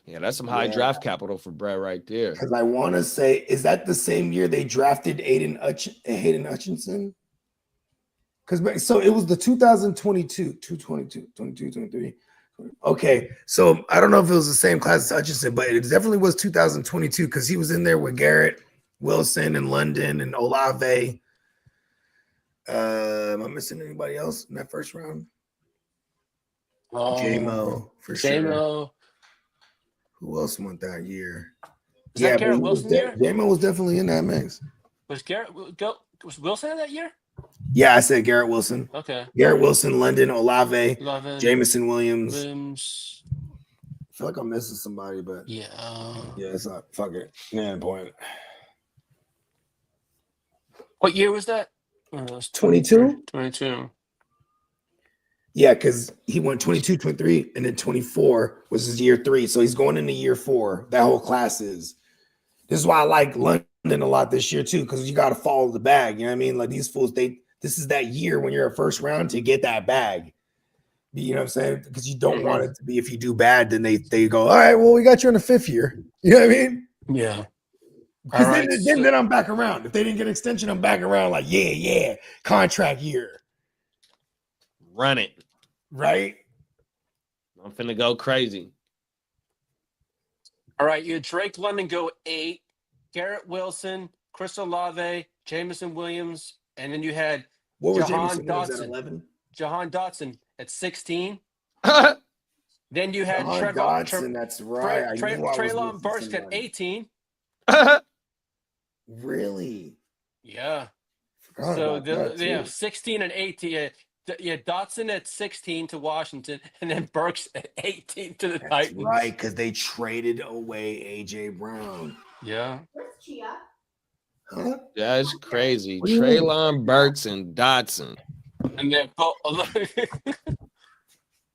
Yeah, that's some high Yeah. draft capital for Brett right there. Because I want to say, is that the same year they drafted Hayden Hutchinson? Because so it was the 2022, 222, 22, 23. Okay, so I don't know if it was the same class as Hutchinson, but it definitely was 2022 because he was in there with Garrett Wilson and London and Olave. Am I missing anybody else in that first round? J-Mo for sure. J-Mo. Who else went that year? Is that Garrett but Wilson year? J-Mo was definitely in that mix. Was Wilson in that year? Yeah, I said Garrett Wilson. Okay. Garrett Wilson, London, Olave, Love it. Jamison Williams. Williams. I feel like I'm missing somebody, but Yeah. it's not. Fuck it. Man, point. What year was that? It was 22? 22. Yeah, because he went 22, 23, and then 24 was his year 3. So he's going into year 4. That whole class is. This is why I like London a lot this year too, because you got to follow the bag. You know what I mean? Like these fools, this is that year when you're a first round to get that bag. You know what I'm saying? Because you don't want it to be if you do bad, then they go, all right, well, we got you in the 5th year. You know what I mean? Yeah. Because All right, then I'm back around. If they didn't get an extension, I'm back around like, yeah, contract year. Run it. Right? I'm finna go crazy. All right, you had Drake London go 8, Garrett Wilson, Chris Olave, Jamison Williams, and then you had What was Jahan Jamison Williams at Dotson. 11? Jahan Dotson at 16. Then you had Jahan Dotson, that's right. I knew I was Traylon missing Burks at somebody. 18. Really? Yeah. Forgot So about that, too. 16 and 18. Yeah, Dotson at 16 to Washington, and then Burks at 18 to the That's Titans. right, because they traded away AJ Brown. Yeah. Huh? That's crazy. What do you mean? Traylon Burks and Dotson. And then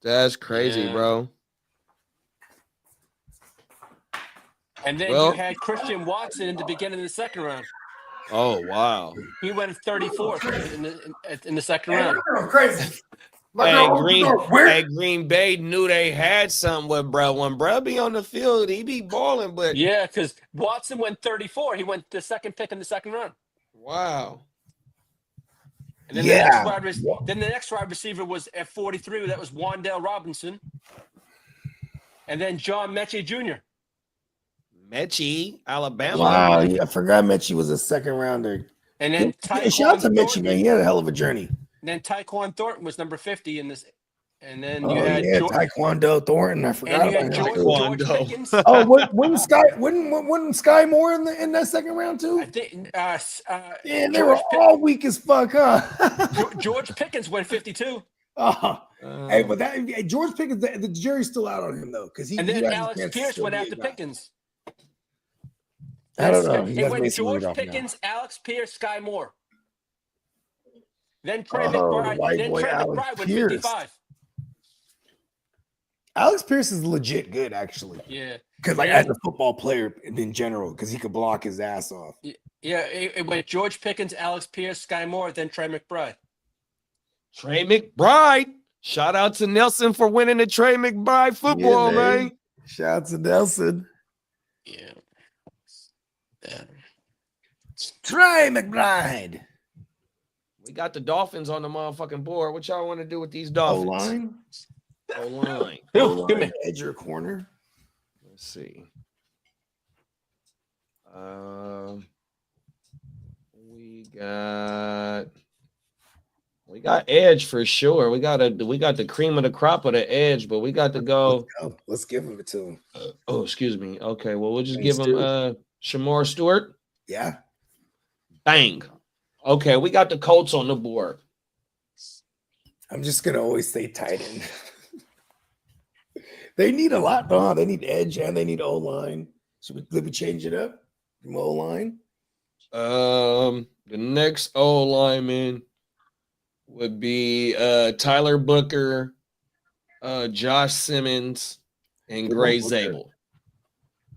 That's crazy, Yeah. bro. and then Well- you had Christian Watson in the beginning of the second round. Oh wow. He went 34th in the second round. Crazy. Hey, Green Bay knew they had something with bro. When bro be on the field, he be balling, but Yeah, because Watson went 34. He went the second pick in the second round. wow. And then Yeah. the next wide receiver was at 43. That was Wandale Robinson. And then John Mechie Jr. Mechie, Alabama. Wow, yeah, I forgot Mechie was a second rounder. And then Yeah, shout out to Tyquan Mechie, Thornton. man. He had a hell of a journey. And then Tyquan Thornton was number 50 in this. And then Oh, you had yeah, George, Taekwondo Thornton. I forgot and you about had him. George Taekwondo. Pickens. Oh, wasn't Sky Moore in that second round too? I think Yeah, they were all weak as fuck, huh? George Pickens went 52. Oh, hey, but George Pickens, the jury's still out on him though, because And then Alex Pierce went after Pickens. I don't know. It went George Pickens, Alex Pierce, Sky Moore. Then Trey McBride. white Then boy Trey Alex McBride went Pierce. 55. Alex Pierce is legit good, actually. Yeah. Because as a football player in general, because he could block his ass off. Yeah, it went George Pickens, Alex Pierce, Sky Moore, then Trey McBride. Trey McBride. Shout out to Nelson for winning the Trey McBride football, Yeah, man. Shout out to Nelson. Yeah. Trey McBride. We got the Dolphins on the motherfucking board. What y'all want to do with these Dolphins? O-line? O-line. O-line, edge or corner? Let's see. We got edge for sure. We got the cream of the crop of the edge, but we got to go. Let's give him it to him. Oh, excuse me. Okay, well, we'll just give him Shamar Stewart. Yeah. Bang. Okay, we got the Colts on the board. I'm just gonna always say tight end. They need a lot, though. They need edge and they need O-line. Should we change it up from O-line? The next O lineman would be Tyler Booker Josh Simmons and What Gray about Booker? Zabel.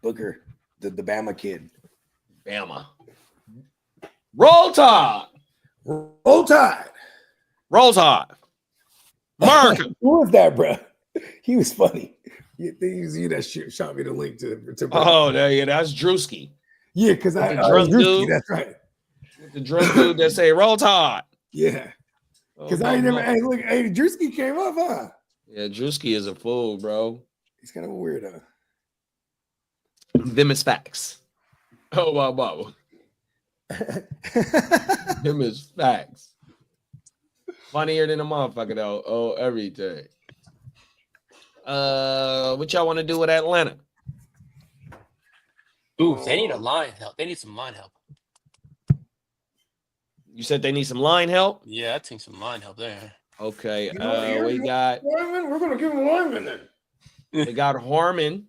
Booker, the Bama kid. Bama. Roll Tide. Roll Tide. Roll Tide. America. Who was that, bro? He was funny. You that shit shot me the link to Oh, yeah, that's Drewski. yeah, because With I the drunk Drewski, dude. that's right. With the drunk dude that say Roll Tide. Yeah, because Oh, I ain't no, never. no. Hey, look, hey, Drewski came up, huh? Yeah, Drewski is a fool, bro. He's kind of a weirdo. Them is facts. Oh, wow. Them is facts. Funnier than a motherfucker, though. Oh, everything. What y'all want to do with Atlanta? Ooh, they need a line help. They need some line help. You said they need some line help? Yeah, I think some line help there. Okay. You know, We got Wyman. We're gonna give him Wyman then. we got Harmon.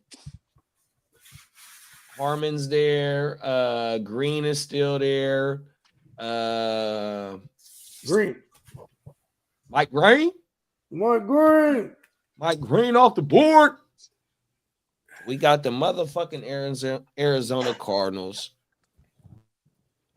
Harmon's there. Green is still there. Green. Mike Green? Mike Green. Mike Green off the board. We got the motherfucking Arizona Cardinals.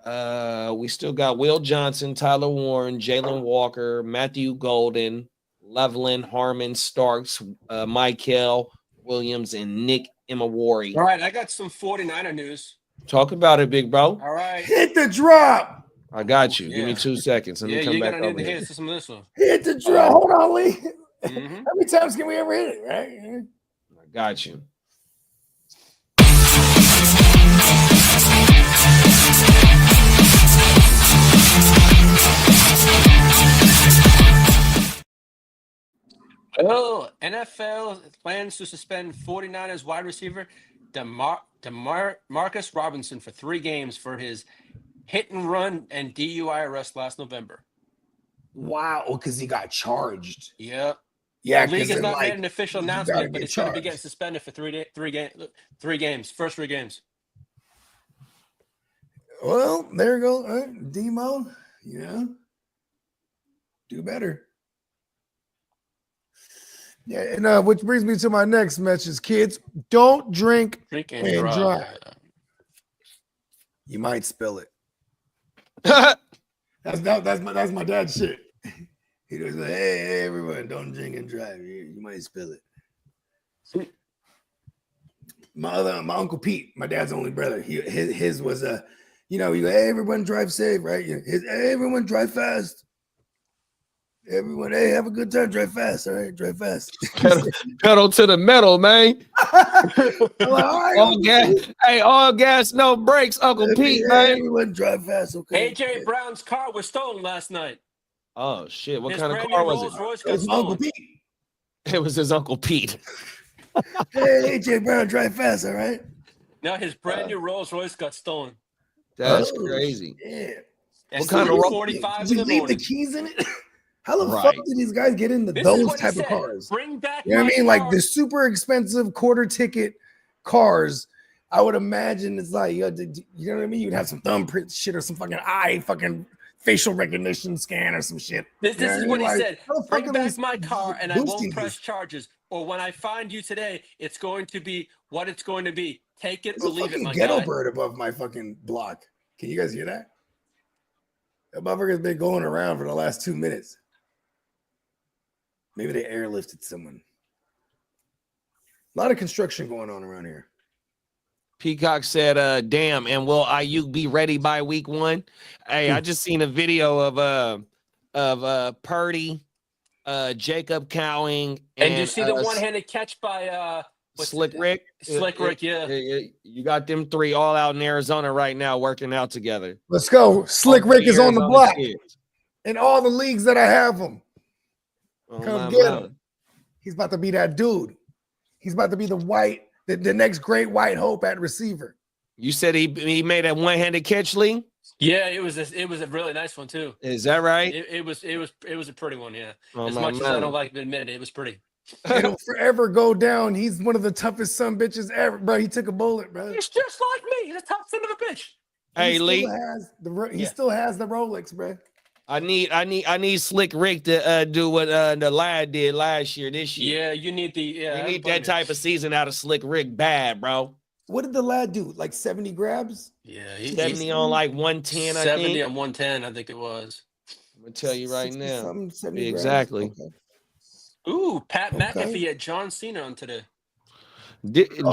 We still got Will Johnson, Tyler Warren, Jalen Walker, Matthew Golden, Loveland, Harmon, Starks, Michael Williams, and Nick Imawari. All right, I got some 49er news. Talk about it, big bro. All right. Hit the drop. I got you. Give me Yeah. 2 seconds. Let me come you're back gonna need over to here. hit some of this one. Hit the drop. Hold on, Lee. Mhm. How many times can we ever hit it, right? I got you. Oh, NFL plans to suspend 49ers wide receiver Marcus Robinson for 3 games for his hit and run and DUI arrest last November. Wow, because he got charged. Yep. Yeah, The league has because not made an official you gotta announcement, but get it's going to be charged. getting suspended for three games, first 3 games. Well, there you go. Demo, do better. Yeah, and which brings me to my next message, kids. Don't drink Drink and and drive. drive. You might spill it. That's my dad's shit. He was like, hey, everyone, don't drink and drive. You might spill it. My Uncle Pete, my dad's only brother, his was you go, hey, everyone drive safe, right? Hey, everyone drive fast. Everyone, hey, have a good time, drive fast, all right? Drive fast. Pedal to the metal, man. I'm like, all right, All gas, hey, all gas, no brakes, Uncle Pete, man. Everyone drive fast, okay? AJ Brown's car was stolen last night. Oh shit! What His kind of brand car new was Rolls it? Royce got It's my Uncle stolen. Pete. It was his Uncle Pete. Hey, AJ Brown, drive fast, all right? Now his brand new Rolls Royce got stolen. That's Oh, crazy. Yeah. What kind of 45 Did in you the leave morning. the keys in it? How the Right. fuck did these guys get into This is those what he type of said. cars? Bring back You know my what I mean? car. Like the super expensive quarter ticket cars. I would imagine it's like, you know what I mean? You'd have some thumbprint shit or some fucking facial recognition scan or some shit. This You know is I what mean? he Like, said. how the fuck Bring are back these my car and I won't boosting press this? charges. Or when I find you today, it's going to be what it's going to be. Take it There's or a leave it, fucking my ghetto guy. bird above my fucking block. Can you guys hear that? That motherfucker's been going around for the last 2 minutes. Maybe they airlifted someone. A lot of construction going on around here. Peacock said, damn, and will Ayuk be ready by week 1? Hey, I just seen a video of Purdy, Jacob Cowing, And you see the one-handed catch by Slick Rick. Slick Rick, yeah. You got them 3 all out in Arizona right now working out together. Let's go. Slick All Rick 3 is on the Arizona block kids. in all the leagues that I have him. Oh, Come my get mama. him. He's about to be that dude. He's about to be the next great white hope at receiver. You said he made a one-handed catch, Lee? Yeah, it was a really nice one too. Is that right? It was a pretty one, yeah. Oh, As my much as I mama. don't like to admit it, it was pretty. It'll forever go down. He's one of the toughest son bitches ever, bro. He took a bullet, bro. He's just like me. He's a tough son of a bitch. Hey, He Lee. still has the Rolex, bro. I need Slick Rick to do what the lad did last year. This year, Yeah, you need the we I don't need blame that you. type of season out of Slick Rick, bad, bro. What did the lad do? Like 70 grabs? Yeah, 70 on like 110, I 70 think. on 110, I think it was. I'm gonna tell you right 60 now. something, 70 grabs. Exactly. Okay. Ooh, Pat Okay. McAfee had John Cena on today.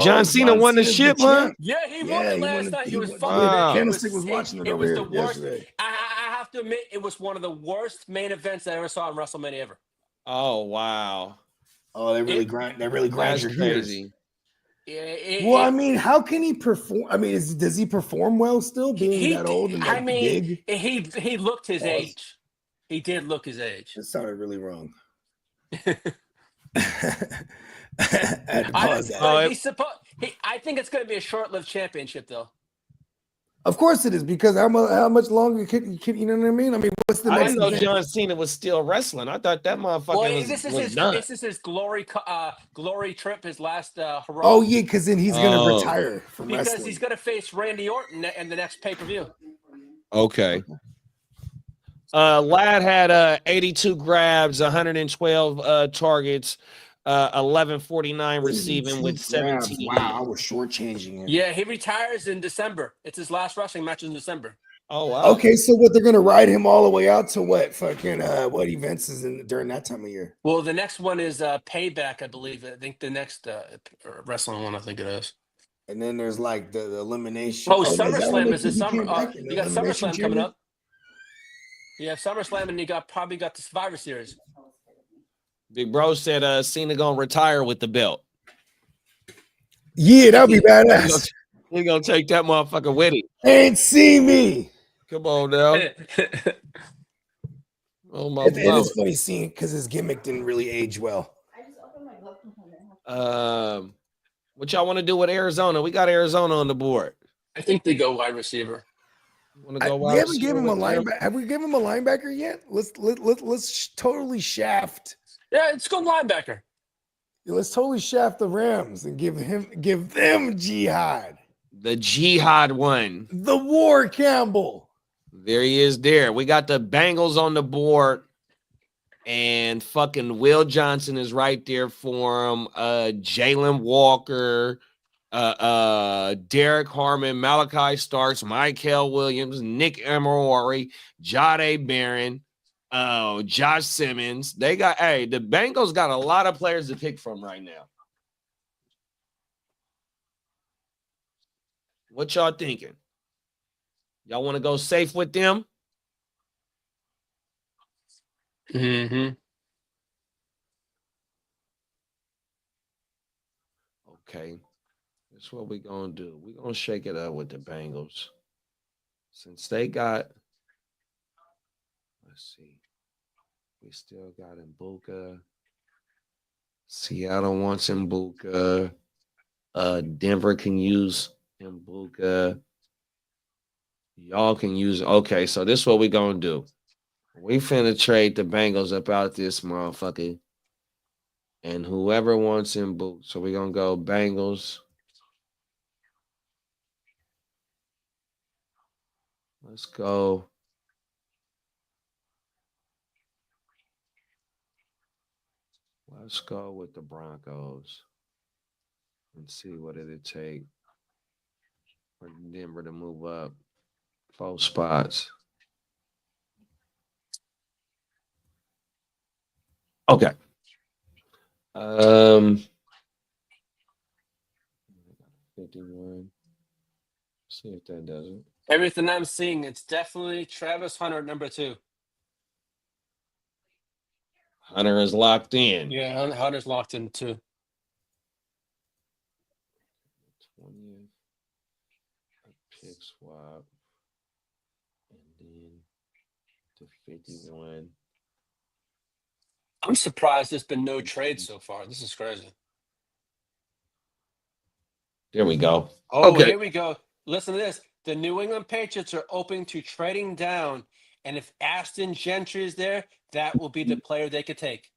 John Cena won the Cena's ship, huh? champ. Yeah, he won Yeah, it he won last it. night. He It was won. fucking. Yeah, Wow. Candlestick was watching it It over was here the worst. yesterday. I have to admit, it was one of the worst main events I ever saw in WrestleMania ever. Oh wow, Oh, they really It- grind. They really grind that's your gears. crazy. Well, I mean, how can he perform? I mean, does he perform well still, being that old and I like mean, big? he looked his Pause. age. He did look his age. It sounded really wrong. I had to pause that. Oh, He's supposed. I think it's going to be a short-lived championship, though. Of course it is, because how much longer could you know what I mean? I mean, what's the I next didn't know event? John Cena was still wrestling. I thought that motherfucker Well, was this done. is his glory trip, his last heroic. Oh yeah, because then he's gonna Oh. retire from Because wrestling. he's going to face Randy Orton in the next pay-per-view. Okay. Lad had 82 grabs, 112 targets, 1149 receiving with 17. Wow, I was shortchanging him. Yeah, he retires in December. It's his last wrestling match in December. Oh wow. Okay, so what, they're gonna ride him all the way out to what fucking what events is in during that time of year? Well, the next one is Payback, I believe. I think the next wrestling one, I think it is. And then there's like the elimination. Oh, is that when SummerSlam they is this he summer. came back in the You got elimination SummerSlam coming chamber? up. You have SummerSlam, and you probably got the Survivor Series. Big Bro said Cena gonna retire with the belt. Yeah, that'd be badass. He gonna take that motherfucker with him. Ain't see me. Come on now. Oh my It God. is funny seeing because his gimmick didn't really age well. What y'all want to do with Arizona? We got Arizona on the board. I think they go wide receiver. Want to go We wide haven't given him a receiver with them? linebacker. Have we given him a linebacker yet? Let's totally shaft. Yeah, it's go linebacker. Let's totally shaft the Rams and give them Jihad, The Jihad one. the War Campbell. There he is there. We got the Bengals on the board. And fucking Will Johnson is right there for him. Jalen Walker, Derek Harmon, Malachi Starks, Michael Williams, Nick Emery, Jade Barron, Josh Simmons. The Bengals got a lot of players to pick from right now. What y'all thinking? Y'all want to go safe with them? Mm-hmm. Okay. That's what we're going to do. We're going to shake it up with the Bengals. Since they got, let's see, we still got Mbuka. Seattle wants Mbuka. Denver can use Mbuka. Y'all can use, okay, so this is what we're going to do. We finna trade the Bengals up out this motherfucker. And whoever wants him boot. So we're gonna go Bengals. Let's go. Let's go with the Broncos. And see what it'd take for Denver to move up 4 spots. Okay. 51. See if that does it. Everything I'm seeing, it's definitely Travis Hunter, number 2. Hunter is locked in. Yeah, Hunter's locked in too. 20th. Pick swap. And then to 51. I'm surprised there's been no trade so far. This is crazy. There we go. Oh, Okay. here we go. Listen to this. The New England Patriots are open to trading down, and if Ashton Gentry is there, that will be the player they could take.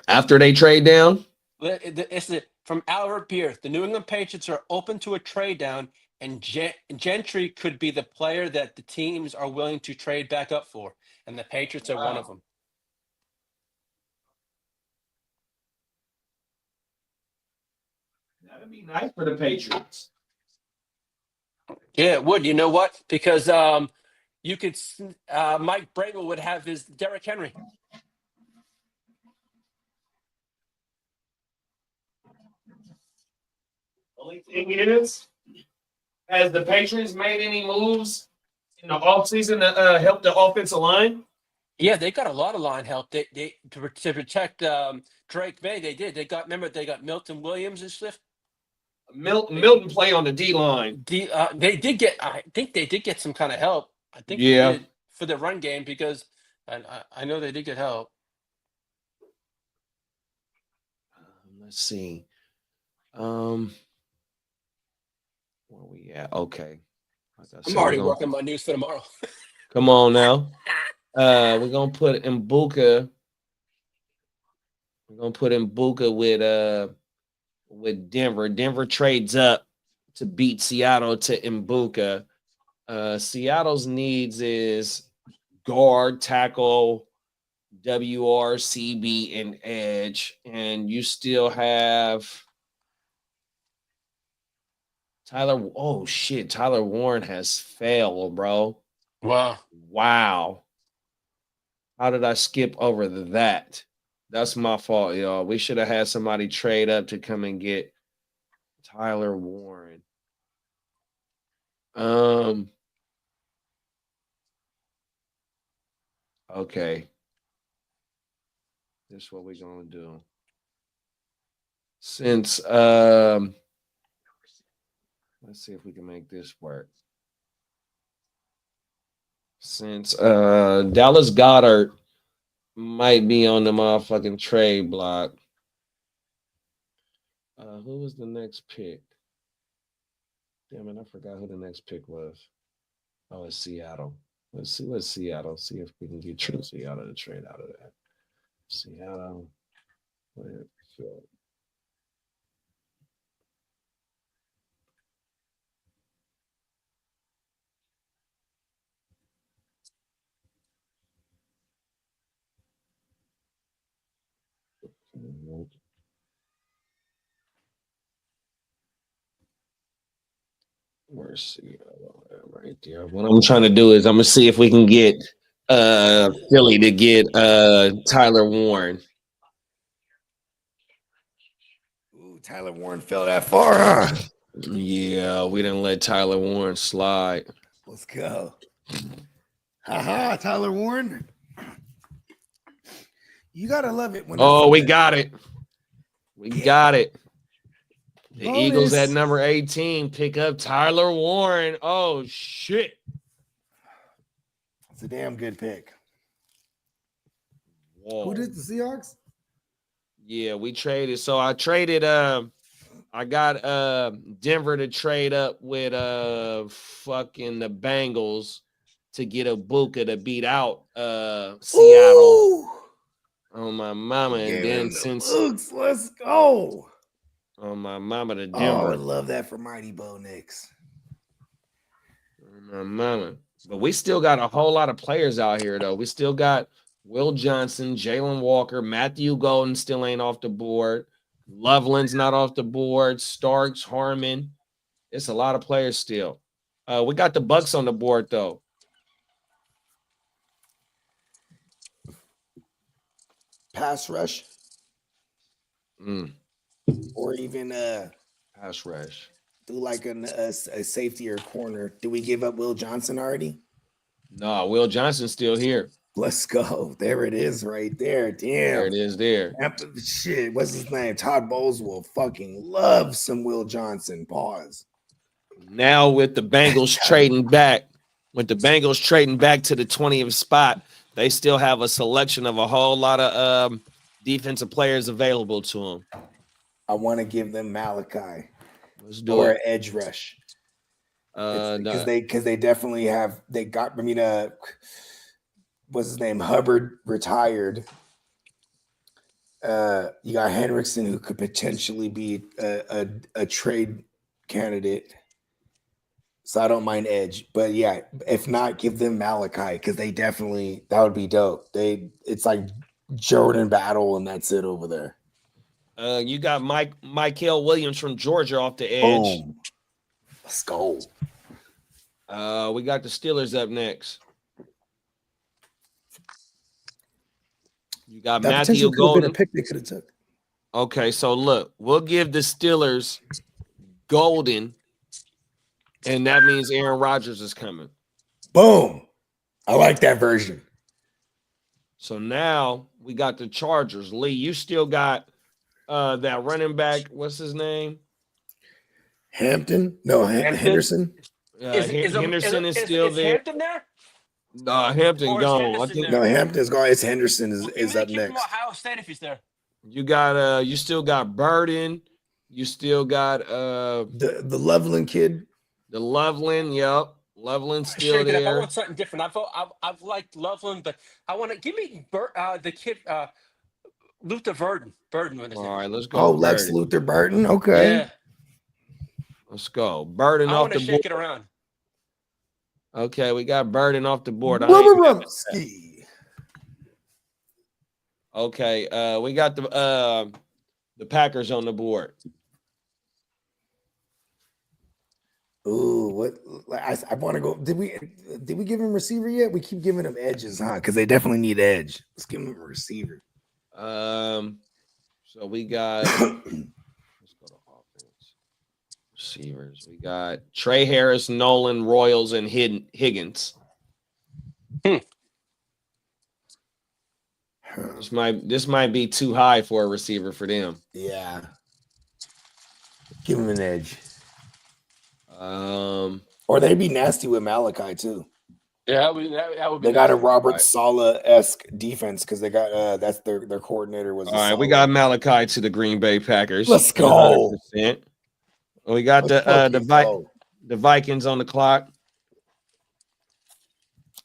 After they trade down? It's from Albert Pierce. The New England Patriots are open to a trade down, And Gentry could be the player that the teams are willing to trade back up for, and the Patriots are one of them. That'd be nice for the Patriots. Yeah, it would. You know what? Because you could Mike Vrabel would have his Derrick Henry. Only thing is, has the Patriots made any moves in the offseason to help the offensive line? Yeah, they got a lot of line help. They to protect Drake May. They did. They got Milton Williams and stuff. Milton play on the D line. They did get. I think they did get some kind of help. I think Yeah. they did for the run game because I know they did get help. Let's see. Where we at? Okay. Like I I'm said, already working my news for tomorrow. Come on now. We're gonna put Mbuka. We're gonna put Mbuka with Denver. Denver trades up to beat Seattle to Mbuka. Seattle's needs is guard, tackle, WRCB, and edge, and you still have Tyler. Oh shit, Tyler Warren has failed, bro. Wow. How did I skip over that? That's my fault, y'all. We should have had somebody trade up to come and get Tyler Warren. Okay. This is what we're gonna do. Since let's see if we can make this work. Since Dallas Goedert might be on the motherfucking trade block. Who was the next pick? Damn it, I forgot who the next pick was. Oh, it's Seattle. Let's see what's Seattle. See if we can get true Seattle to trade out of that. Seattle. Where's Seattle right there? What I'm trying to do is I'm gonna see if we can get Philly to get Tyler Warren. Ooh, Tyler Warren fell that far, huh? Yeah, we didn't let Tyler Warren slide. Let's go. Haha, Tyler Warren. You gotta love it when. Oh, we got it. We got it. The Bonus. Eagles at number 18 pick up Tyler Warren. Oh shit. It's a damn good pick. Whoa. Who did the Seahawks? Yeah, we traded. So I traded I got Denver to trade up with fucking the Bengals to get Ibuka to beat out Seattle. Ooh. On my mama. And then since Luke's, let's go. On my mama to Denver. Oh, I love that for Mighty Bo Nix. On my mama. But we still got a whole lot of players out here, though. We still got Will Johnson, Jalen Walker, Matthew Golden still ain't off the board. Loveland's not off the board. Starks, Harmon. It's a lot of players still. We got the Bucks on the board, though. Pass rush. Or even pass rush. Do like a safety or corner. Do we give up Will Johnson already? No, Will Johnson's still here. Let's go. There it is right there. Damn. There it is there. Shit, what's his name? Todd Bowles will fucking love some Will Johnson. Pause. Now with the Bengals trading back, to the 20th spot, they still have a selection of a whole lot of defensive players available to them. I want to give them Malachi. Let's do it. Edge rush. Because no. they definitely have. They got. I mean, what's his name? Hubbard retired. You got Hendrickson, who could potentially be a trade candidate. So I don't mind edge. But yeah, if not, give them Malachi because they definitely that would be dope. It's like Jordan battle and that's it over there. You got Michael Williams from Georgia off the edge. Boom. Let's go. We got the Steelers up next. You got That Matthew potentially could have been a Golden. pick they could have took. Okay, so look, we'll give the Steelers Golden, and that means Aaron Rodgers is coming. Boom. I like that version. So now we got the Chargers. Lee, you still got that running back. What's his name? Hampton? No, Henderson. Henderson is still is there. Hampton there? Hampton Or is gone. I Henderson think there? No, Hampton's gone. It's Henderson is up Keep him next. Ohio State if he's there. you got you still got Burden. You still got The Loveland kid. the Loveland. Yep. Loveland's still Shake it up. I there. want something different. I've liked Loveland, but I want to give me the kid Luther Burden. Burden with his All name. right, let's go. Oh, Lex Burden. Luthor Burton. Okay. Yeah, Let's go. Burden I off want to the shake board. it around. Okay, we got Burden off the board. I ain't mad at that. Ski. Okay, we got the Packers on the board. Ooh, what? I want to go. Did we give him receiver yet? We keep giving him edges, huh? Because they definitely need edge. Let's give him a receiver. So we got let's go to offense. Receivers. We got Trey Harris, Nolan, Royals, and Higgins. This might be too high for a receiver for them. Yeah. Give him an edge. Or they'd be nasty with Malachi too. Yeah, that would be. They got a nice. Robert Saleh-esque defense because they got that's their coordinator was. All right, we got Malachi to the Green Bay Packers. Let's go. 100%. We got the Vikings on the clock.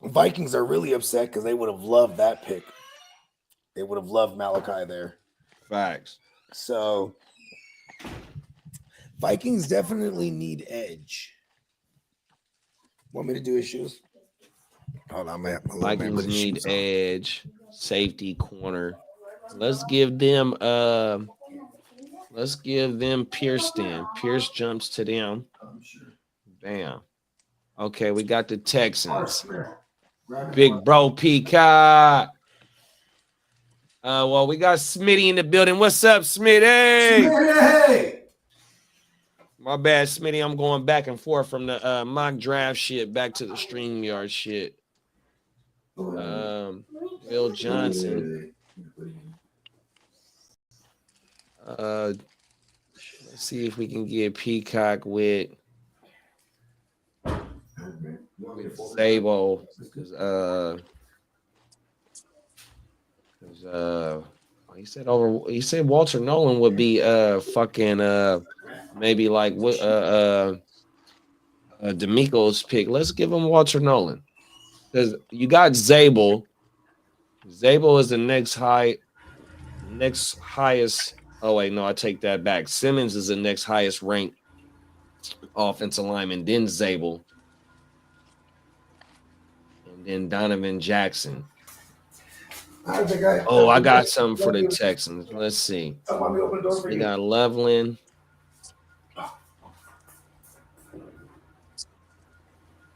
Vikings are really upset because they would have loved that pick. They would have loved Malachi there. Facts. So Vikings definitely need edge. Want me to do issues? Hold on, man. Vikings need edge, safety, corner. Let's give them Pierce then. Pierce jumps to them. Bam. Okay, we got the Texans. Big bro Peacock. Well, we got Smitty in the building. What's up, Smitty? Smitty! My bad, Smitty. I'm going back and forth from the mock draft shit back to the StreamYard shit. Bill Johnson. Let's see if we can get Peacock with Sable. He said Walter Nolan would be maybe like what D'Amico's pick. Let's give him Walter Nolan. Because you got Zabel. Zabel is the next highest. Oh wait, no, I take that back. Simmons is the next highest ranked offensive lineman, then Zabel, and then Donovan Jackson. I got something for the Texans. Let's see. We got Loveland.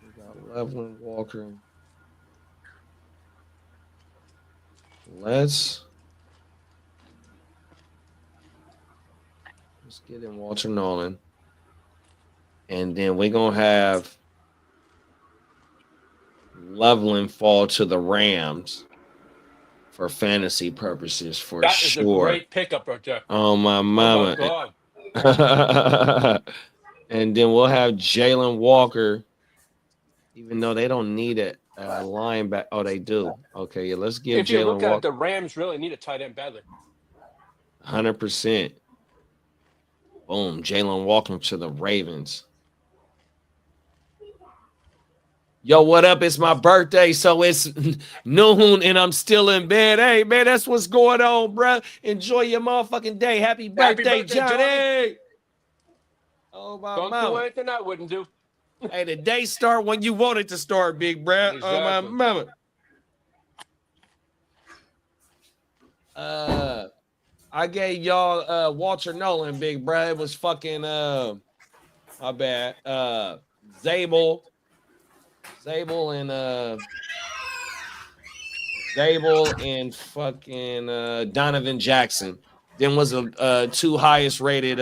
We got Loveland, Walker. Let's get in Walter Nolan. And then we're going to have Loveland fall to the Rams for fantasy purposes for That sure. is a great pickup right there. Oh, my mama. Oh, my God. And then we'll have Jalen Walker, even though they don't need it. Linebacker. Oh, they do. Okay, yeah. Let's give If you Jalen look at Walker it, the Rams really need a tight end badly. 100%. Boom, Jalen Walker to the Ravens. Yo, what up? It's my birthday, so it's noon and I'm still in bed. Hey, man, that's what's going on, bro. Enjoy your motherfucking day. Happy birthday, Johnny. Oh, my Don't mama. do anything I wouldn't do. Hey, the day start when you want it to start, big bro. Oh my Exactly. mama. I gave y'all Walter Nolan, big bro. It was fucking my bad. Zabel. Zabel and fucking Donovan Jackson. Then was the two highest rated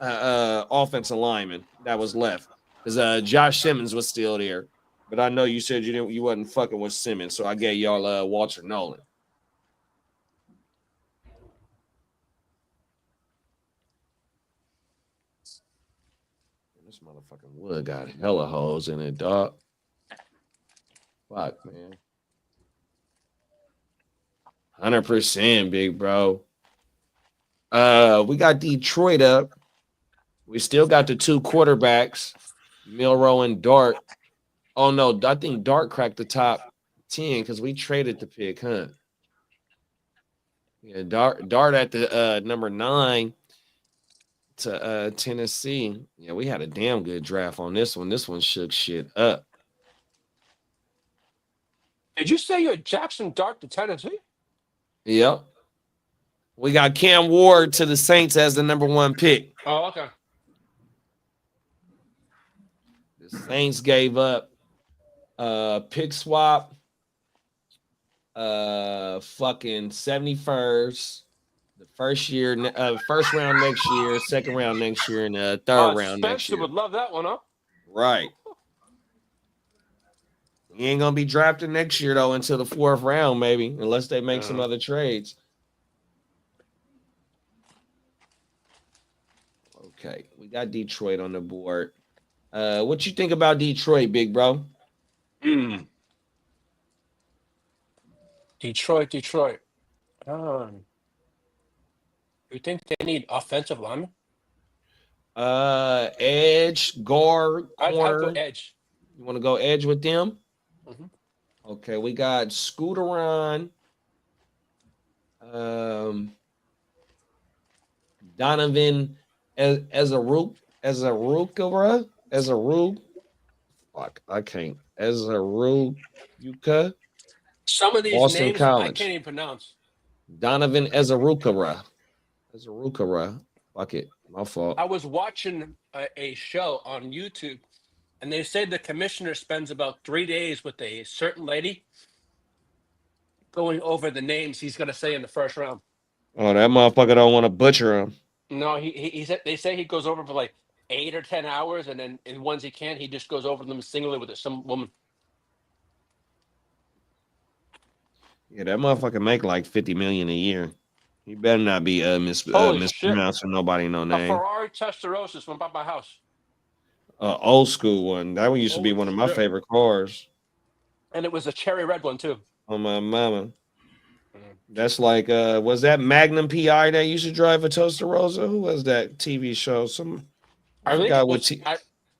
offensive linemen that was left. Because Josh Simmons was still there. But I know you said you wasn't fucking with Simmons, so I gave y'all Walter Nolan. This motherfucking wood got hella holes in it, dog. Fuck, man. 100%, big bro. We got Detroit up. We still got the two quarterbacks, Milroe and Dart. Oh no, I think Dart cracked the top 10 because we traded the pick, huh? Yeah, Dart at the number 9 to Tennessee. Yeah, we had a damn good draft on this one. This one shook shit up. Did you say you're Jackson Dart to Tennessee? Yep. We got Cam Ward to the Saints as the number 1 pick. Oh, okay. The Saints gave up pick swap, fucking 71st, the first round next year, second round next year, and the third round next Spencer year. would love that one, huh? Right. He ain't gonna be drafted next year though until the 4th round, maybe, unless they make some other trades. Okay, we got Detroit on the board. What you think about Detroit, big bro? Detroit. You think they need offensive linemen? Edge, guard, I'd corner. go edge. You want to go edge with them? Mhm. Okay, we got Scooteron, Donovan as a rook. Fuck, I can't. Yuka. Some of these Boston names College. I can't even pronounce. Donovan Ezarukara. Fuck it. My fault. I was watching a show on YouTube, and they said the commissioner spends about 3 days with a certain lady going over the names he's going to say in the first round. Oh, that motherfucker don't want to butcher him. No, he said they say he goes over for like 8 or 10 hours, and then in ones he can't, he just goes over them singly with some woman. Yeah, that motherfucker make like 50 million a year. He better not be Holy shit. mispronouncing nobody no A name. Ferrari Testarossa went by my house. Old school one. That one used to be one of my favorite cars. And it was a cherry red one too. On my mama. That's like was that Magnum PI that used to drive a Testarossa? Who was that TV show? I think forgot it what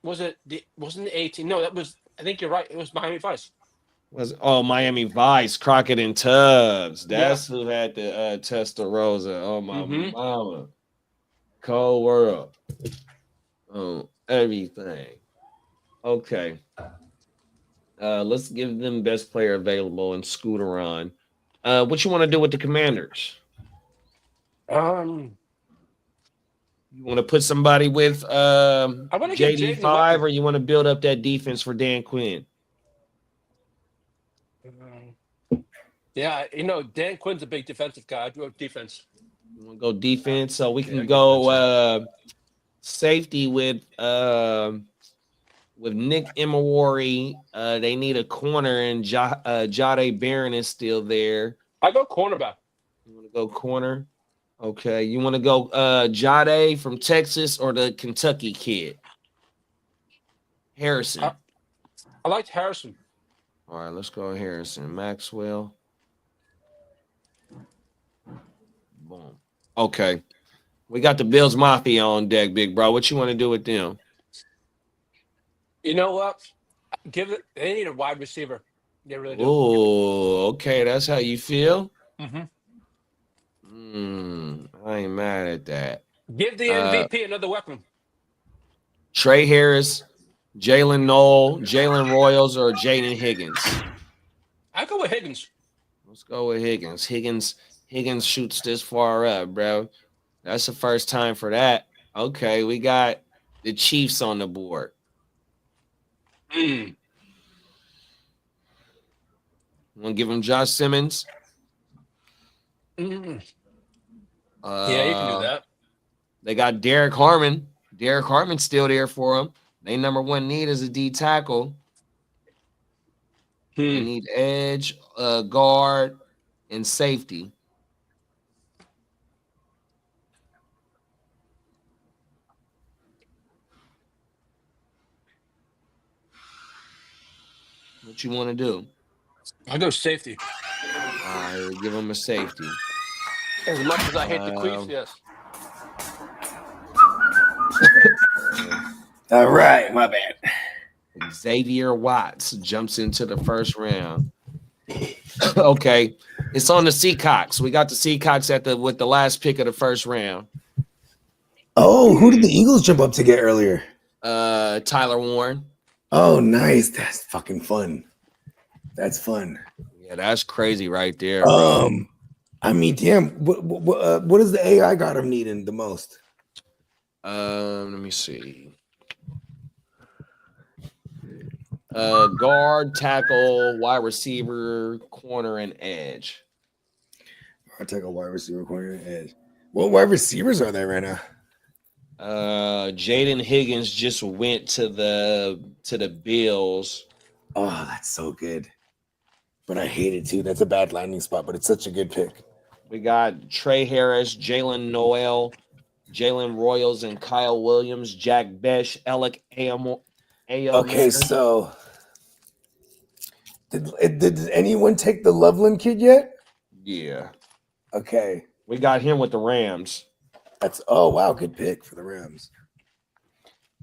wasn't the 18. No, I think you're right. It was Miami Vice. Miami Vice, Crockett and Tubbs. That's who had the Testarossa. Oh my mama. Cold world. Oh, everything. Okay. Let's give them best player available and scooter on. What you want to do with the Commanders? You want to put somebody with JD5 or you want to build up that defense for Dan Quinn? Yeah, Dan Quinn's a big defensive guy. I do defense. You want to go defense? So we can go safety with Nick Emery. They need a corner, and Jade Barron is still there. I go cornerback. You want to go corner? Okay. You want to go Jade from Texas or the Kentucky kid? Harrison. I liked Harrison. All right, let's go Harrison. Maxwell. Boom. Okay. We got the Bills Mafia on deck, big bro. What you want to do with them? You know what? They need a wide receiver. They really do. Oh, okay. That's how you feel? Mm-hmm. I ain't mad at that. Give the MVP another weapon. Trey Harris, Jalen Noel, Jalen Royals, or Jaden Higgins? I go with Higgins. Let's go with Higgins. Higgins shoots this far up, bro. That's the first time for that. Okay, we got the Chiefs on the board. Mm. Want to give him Josh Simmons? Mm. Yeah, you can do that. They got Derek Harmon. Derek Harmon's still there for him. They number one need is a D tackle. They need edge, guard, and safety. What you want to do? I'll go safety. All right, give him a safety. As much as I hate the Queefs, yes. All right, my bad. Xavier Watts jumps into the first round. Okay, it's on the Seacocks. We got the Seacocks with the last pick of the first round. Oh, who did the Eagles jump up to get earlier? Tyler Warren. Oh, nice. That's fucking fun. That's fun. Yeah, that's crazy right there. Bro. I mean, damn. What is the AI got him needing the most? Let me see. Guard, tackle, wide receiver, corner, and edge. Guard, tackle, wide receiver, corner, and edge. What wide receivers are there right now? Jaden Higgins just went to the Bills. Oh, that's so good. But I hate it too. That's a bad landing spot, but it's such a good pick. We got Trey Harris, Jalen Noel, Jalen Royals, and Kyle Williams, Jack Besh, Alec Amo. Okay, so did anyone take the Loveland kid yet? Yeah. Okay. We got him with the Rams. Oh wow, good pick for the Rams.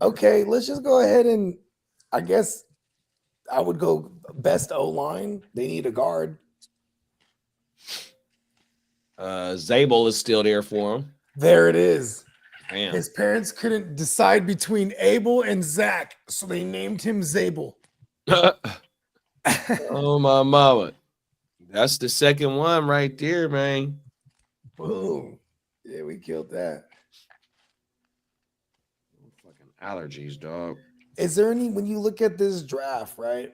Okay, let's just go ahead and I guess I would go best O-line. They need a guard. Zabel is still there for him. There it is. Damn. His parents couldn't decide between Abel and Zach, so they named him Zabel. Oh my mama. That's the second one right there, man. Boom. Yeah, we killed that. Fucking allergies, dog. Is there any, when you look at this draft, right?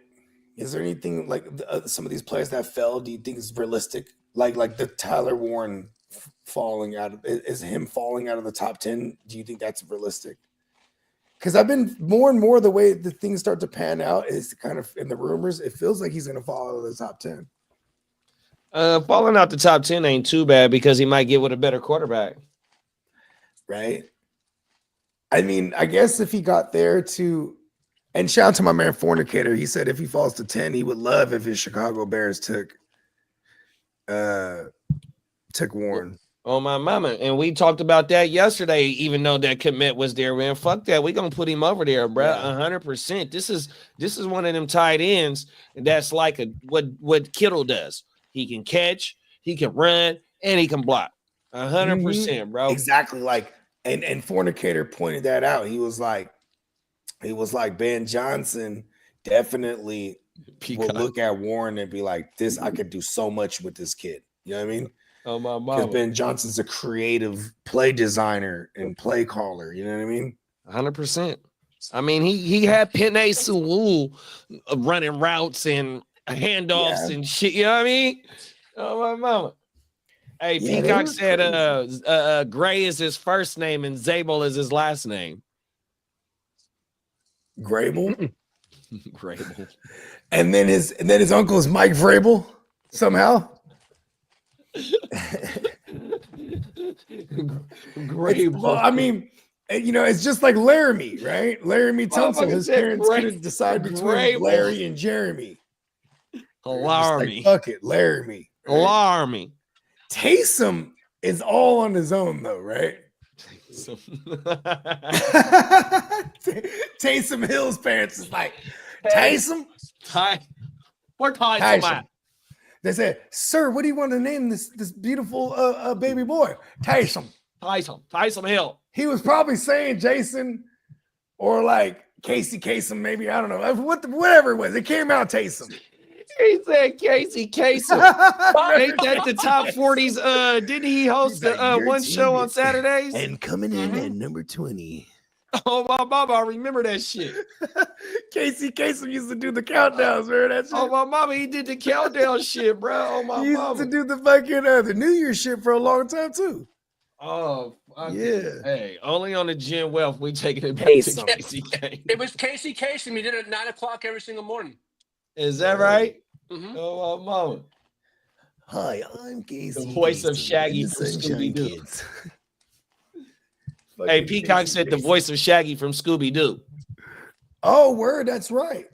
Is there anything like some of these players that fell? Do you think is realistic? Like the Tyler Warren falling out of, is him falling out of the top 10? Do you think that's realistic? Because I've been more and more the way the things start to pan out is kind of in the rumors. It feels like he's going to fall out of the top 10. Falling out the top 10 ain't too bad because he might get with a better quarterback. Right. I mean, I guess if he got there to, and shout out to my man Fornicator, he said if he falls to 10, he would love if his Chicago Bears took Warren. Oh my mama. And we talked about that yesterday, even though that commit was there, man. Fuck that. We're gonna put him over there, bro. Yeah. 100%. This is one of them tight ends that's like what Kittle does. He can catch, he can run, and he can block. 100%, bro. Exactly. Like, and Fornicator pointed that out. He was like Ben Johnson definitely will look at Warren and be like, this, I could do so much with this kid. You know what I mean? Oh my Because mama. Ben Johnson's a creative play designer and play caller. You know what I mean? 100%. I mean, he had Penei Sewell running routes and handoffs and shit. You know what I mean? Oh my mama. Hey, Yeah, Peacock said Gray is his first name and Zabel is his last name. Grable. Grable. And then his uncle is Mike Vrabel somehow. Grable. Well, I mean, you know, it's just like Laramie, right? Laramie Tunsil. His parents couldn't decide between Grable. Larry and Jeremy. Laramie. Like, fuck it, Laramie. Right? Laramie. Taysom is all on his own, though, right? Taysom Hill's parents is like, Taysom? Where Taysom at? They said, sir, what do you want to name this beautiful baby boy? Taysom. Taysom Hill. He was probably saying Jason or like Casey Kasem, maybe. I don't know. Whatever it was. It came out Taysom. He said Casey Kasem. Ain't that the top 40s? Didn't he host He's like, your one team show on is- Saturdays? And coming in at number 20. Oh my mama, I remember that shit. Casey Kasem used to do the countdowns, man. That's Oh my mama, he did the countdown shit, bro. Oh my he used mama. to do the fucking the New Year shit for a long time too. Oh fuck Yeah. Hey, only on the Gen Wealth we taking it back Kasem. to Casey Kasem. It was Casey Kasem. He did it at 9 o'clock every single morning. Is that right? Mhm. Oh my mama. Hi, I'm Casey. The voice of Kasem Shaggy and the from Sunshine Scooby-Doo. Kids. Hey, Fucking Peacock Casey said the Kasem. voice of Shaggy from Scooby-Doo. Oh, word, that's right.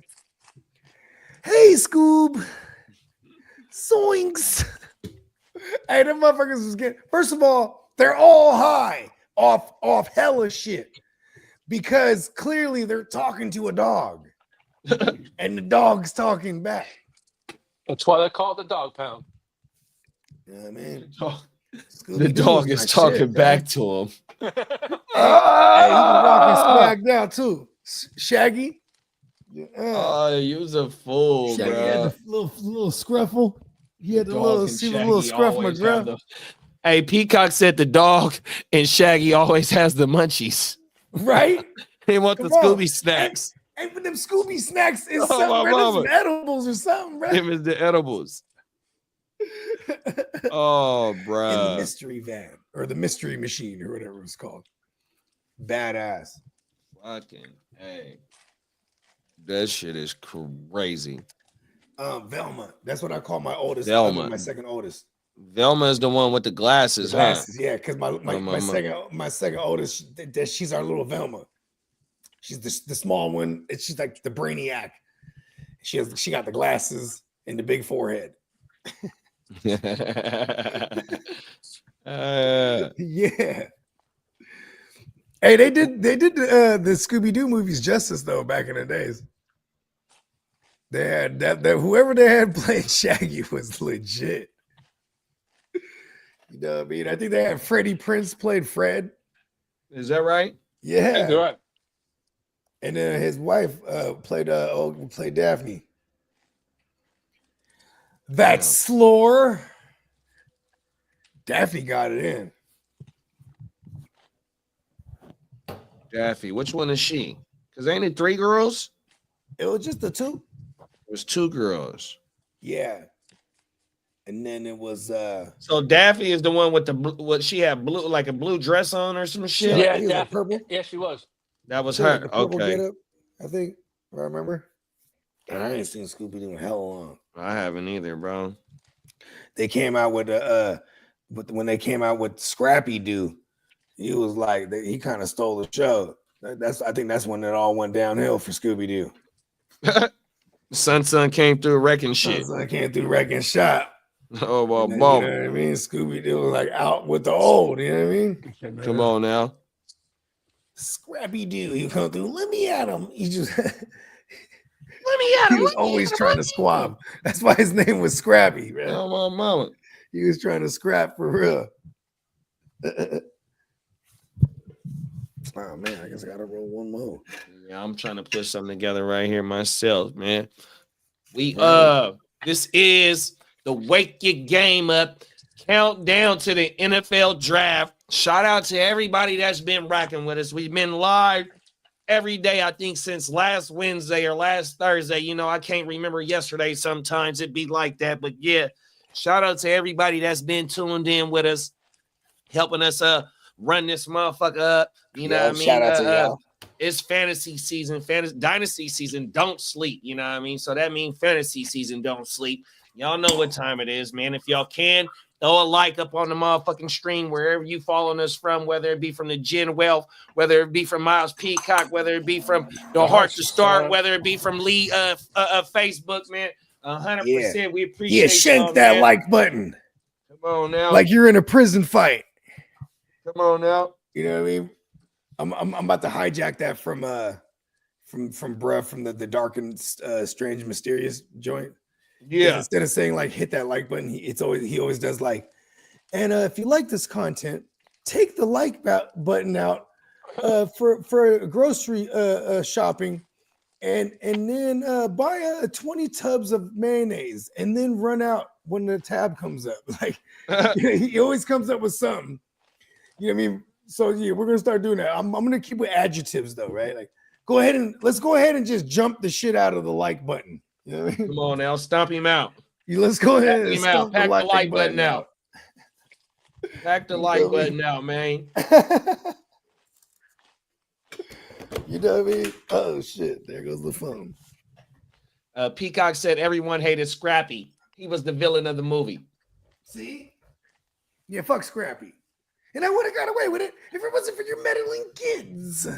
Hey, Scoob. Zoinks. Hey, them motherfuckers was getting. First of all, they're all high off hella shit because clearly they're talking to a dog, and the dog's talking back. That's why they call it the dog pound. You know what I mean? The Scooby-Doo dog was is my talking shit, back man. to him. Hey, he was walking smack down too. Shaggy. You was a fool, Shaggy bro. had the little scruffle. He had the Dog little, and see the Shaggy little scruff always have McGruff. the- Hey, Peacock said the dog and Shaggy always has the munchies. Right? They want the Come on. Scooby snacks. And for them Scooby snacks is Oh, something, my bro. There's some mama. edibles or something, bro. Them is the edibles. Oh, In the bro. mystery van or the mystery machine or whatever it's called. Badass. Fucking hey. That shit is crazy. Velma. That's what I call my oldest. Velma. My second oldest. Velma is the one with the glasses, The glasses, yeah, because my my second oldest, she's our little Velma. She's the small one. She's like the brainiac. She got the glasses and the big forehead. huh? Yeah. Hey, they did the Scooby-Doo movies justice though back in the days. They had that whoever they had playing Shaggy was legit. You know what I mean? I think they had Freddie Prinze played Fred. Is that right? Yeah. You're right. And then his wife played Daphne. That's Slore. Daphne got it in. Daffy. Which one is she? Because ain't it 3 girls? It was just the two. It was 2 girls. Yeah. And then it was So Daffy is the one with what she had blue, like a blue dress on or some shit. Yeah, he was yeah. like purple. Yeah, she was. That was She had her. the purple Okay. getup, I think, if I remember. And I ain't seen Scooby Doo in hell long. I haven't either, bro. They came out with when they came out with Scrappy Doo, he was like he kind of stole the show. I think that's when it all went downhill for Scooby Doo. Son came through wrecking shit. So I came through wrecking shop. Oh, well, You know mom. what I mean? Scooby Doo was like out with the old. You know what I mean? Come on now. Scrappy Doo, he come through. Let me at him. He just Let me at he was always trying to squab. That's why his name was Scrappy, man. Oh, my mama. He was trying to scrap for real. Oh man, I guess I gotta roll one more. Yeah, I'm trying to put something together right here myself, man. This is the Wake Your Game Up countdown to the NFL draft. Shout out to everybody that's been rocking with us. We've been live every day, I think, since last Wednesday or last Thursday. You know, I can't remember yesterday. Sometimes it'd be like that. But yeah, shout out to everybody that's been tuned in with us, helping us run this motherfucker up. You know what I mean? Shout out to y'all. It's fantasy season, dynasty season. Don't sleep. You know what I mean? So that means fantasy season. Don't sleep. Y'all know what time it is, man. If y'all can, throw a like up on the motherfucking stream wherever you following us from, whether it be from the Gen Wealth, whether it be from Miles Peacock, whether it be from the Heart to Start, whether it be from Lee Facebook, man. 100%. We appreciate Yeah, shank y'all, that man. like button. Come on now. Like you're in a prison fight. Come on now. You know what I mean? I'm about to hijack that from the dark and strange mysterious joint. 'Cause Yeah. instead of saying like hit that like button, he always does like, and if you like this content, take the like button out for grocery shopping, and then buy 20 tubs of mayonnaise, and then run out when the tab comes up. Like he always comes up with something. You know what I mean? So yeah, we're gonna start doing that. I'm gonna keep with adjectives though, right? Like let's go ahead and just jump the shit out of the like button. You know what I mean? Come on now, stomp him out. Let's go ahead Pack and him out. stomp Pack the like button button out. Pack the You like know me. button out, man. You know what I mean? Oh shit! There goes the phone. Peacock said everyone hated Scrappy. He was the villain of the movie. See? Yeah, fuck Scrappy. And I would have got away with it if it wasn't for your meddling kids.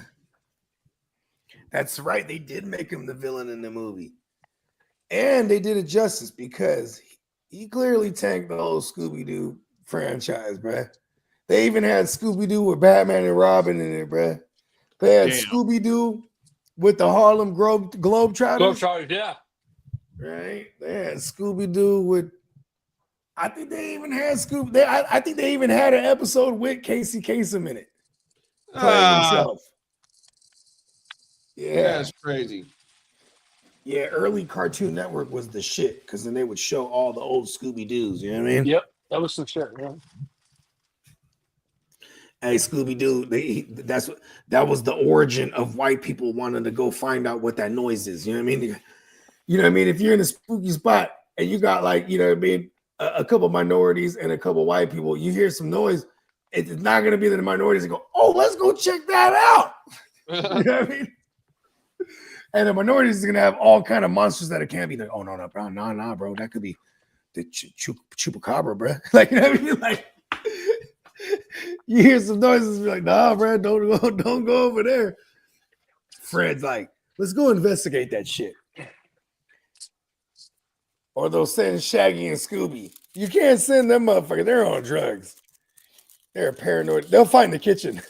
That's right. They did make him the villain in the movie. And they did it justice because he clearly tanked the whole Scooby-Doo franchise, bruh. They even had Scooby-Doo with Batman and Robin in it, bruh. They had Damn. Scooby-Doo with the Harlem Globetrotters. Globetrotters, yeah. Right? They had Scooby-Doo with, I think they even had I think they even had an episode with Casey Kasem in it. Playing himself. Yeah. That's crazy. Yeah, early Cartoon Network was the shit because then they would show all the old Scooby-Doos, you know what I mean? Yep. That was some shit, yeah. Hey, Scooby-Doo, that was the origin of white people wanting to go find out what that noise is. You know what I mean? You know what I mean? If you're in a spooky spot and you got like, you know what I mean, a couple minorities and a couple white people, you hear some noise, it's not gonna be the minorities that go, oh, let's go check that out. You know what I mean? And the minorities is gonna have all kind of monsters that it can't be like, oh no, bro, nah, bro, that could be the chupacabra, bro. Like, you know what I mean? Like, you hear some noises, and be like, nah, bro, don't go over there. Fred's like, let's go investigate that shit. Or they'll send Shaggy and Scooby. You can't send them motherfuckers. They're on drugs. They're paranoid. They'll find the kitchen.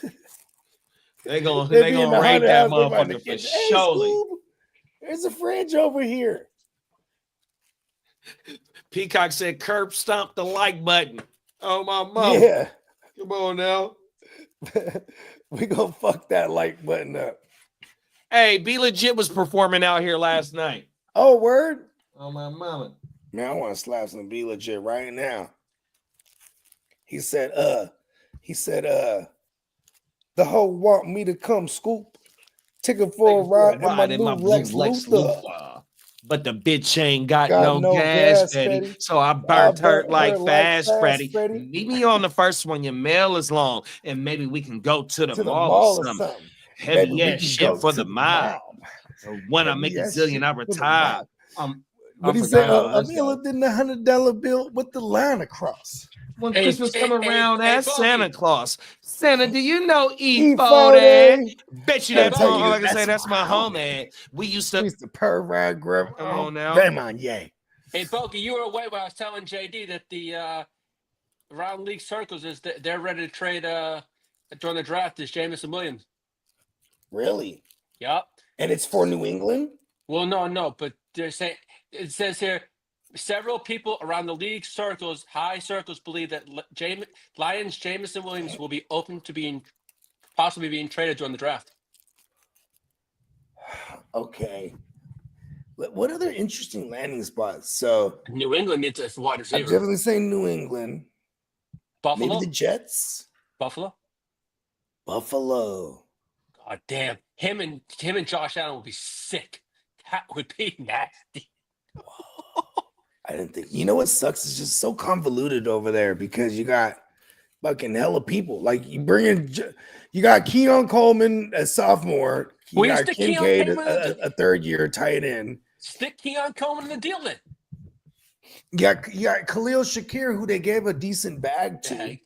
They gonna They be in the raid haunted that house, they'll find the motherfucker for kitchen. Hey, surely. Scoob, there's a fridge over here. Peacock said curb stomp the like button. Oh my mom. Yeah. Come on now. We gonna fuck that like button up. Hey, Be Legit was performing out here last night. Oh, word? Oh my mama. Man, I want to slap some Be Legit right now. He said, the hoe want me to come scoop. Take her for a ride in my new Lex Luthor. But the bitch ain't got no gas, Freddy. So I burnt her like fast, Freddy. Meet me on the first one. Your mail is long. And maybe we can go to the mall or something. Heavy ass shit for the mob. So when I make a zillion, I retire. What he said, a meal than $100 bill with the line across. When Christmas come around, ask Santa Claus. Santa, do you know E40? Bet you that all I can say, that's my homie. We used to purr ride, grab. Come on now. Come on, yay. Hey, Bogey, you were away when I was telling JD that the around league circles is that they're ready to trade during the draft is Jameson Williams. Really? Yep. And it's for New England? Well, no, but they're saying it says here several people around the league circles, high circles, believe that Lions Jameson Williams will be open to possibly being traded during the draft. Okay. What other interesting landing spots? So New England needs a wide receiver. I'm definitely saying New England. Buffalo. Maybe the Jets. Buffalo. God damn. Him and Josh Allen would be sick. That would be nasty. I didn't think. You know what sucks? It's just so convoluted over there because you got fucking hella people. Like you got Keon Coleman as sophomore. You got Kincaid a third year tight end. Stick Keon Coleman in the deal then. You got Khalil Shakir, who they gave a decent bag to. Dang.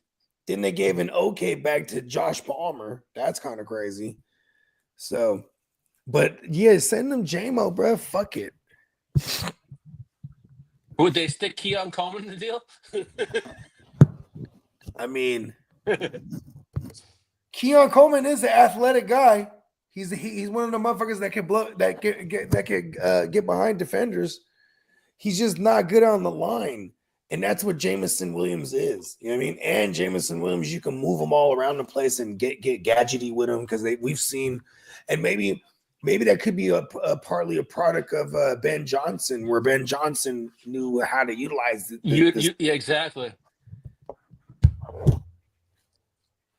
Then they gave an okay bag to Josh Palmer. That's kind of crazy. So, but yeah, send them JMO, bro. Fuck it. Would they stick Keon Coleman in the deal? I mean, Keon Coleman is an athletic guy. He's one of the motherfuckers that can get behind defenders. He's just not good on the line. And that's what Jamison Williams is. You know what I mean? And Jamison Williams, you can move them all around the place and get gadgety with them because we've seen, and maybe that could be a partly a product of Ben Johnson, where Ben Johnson knew how to utilize this. Yeah, exactly.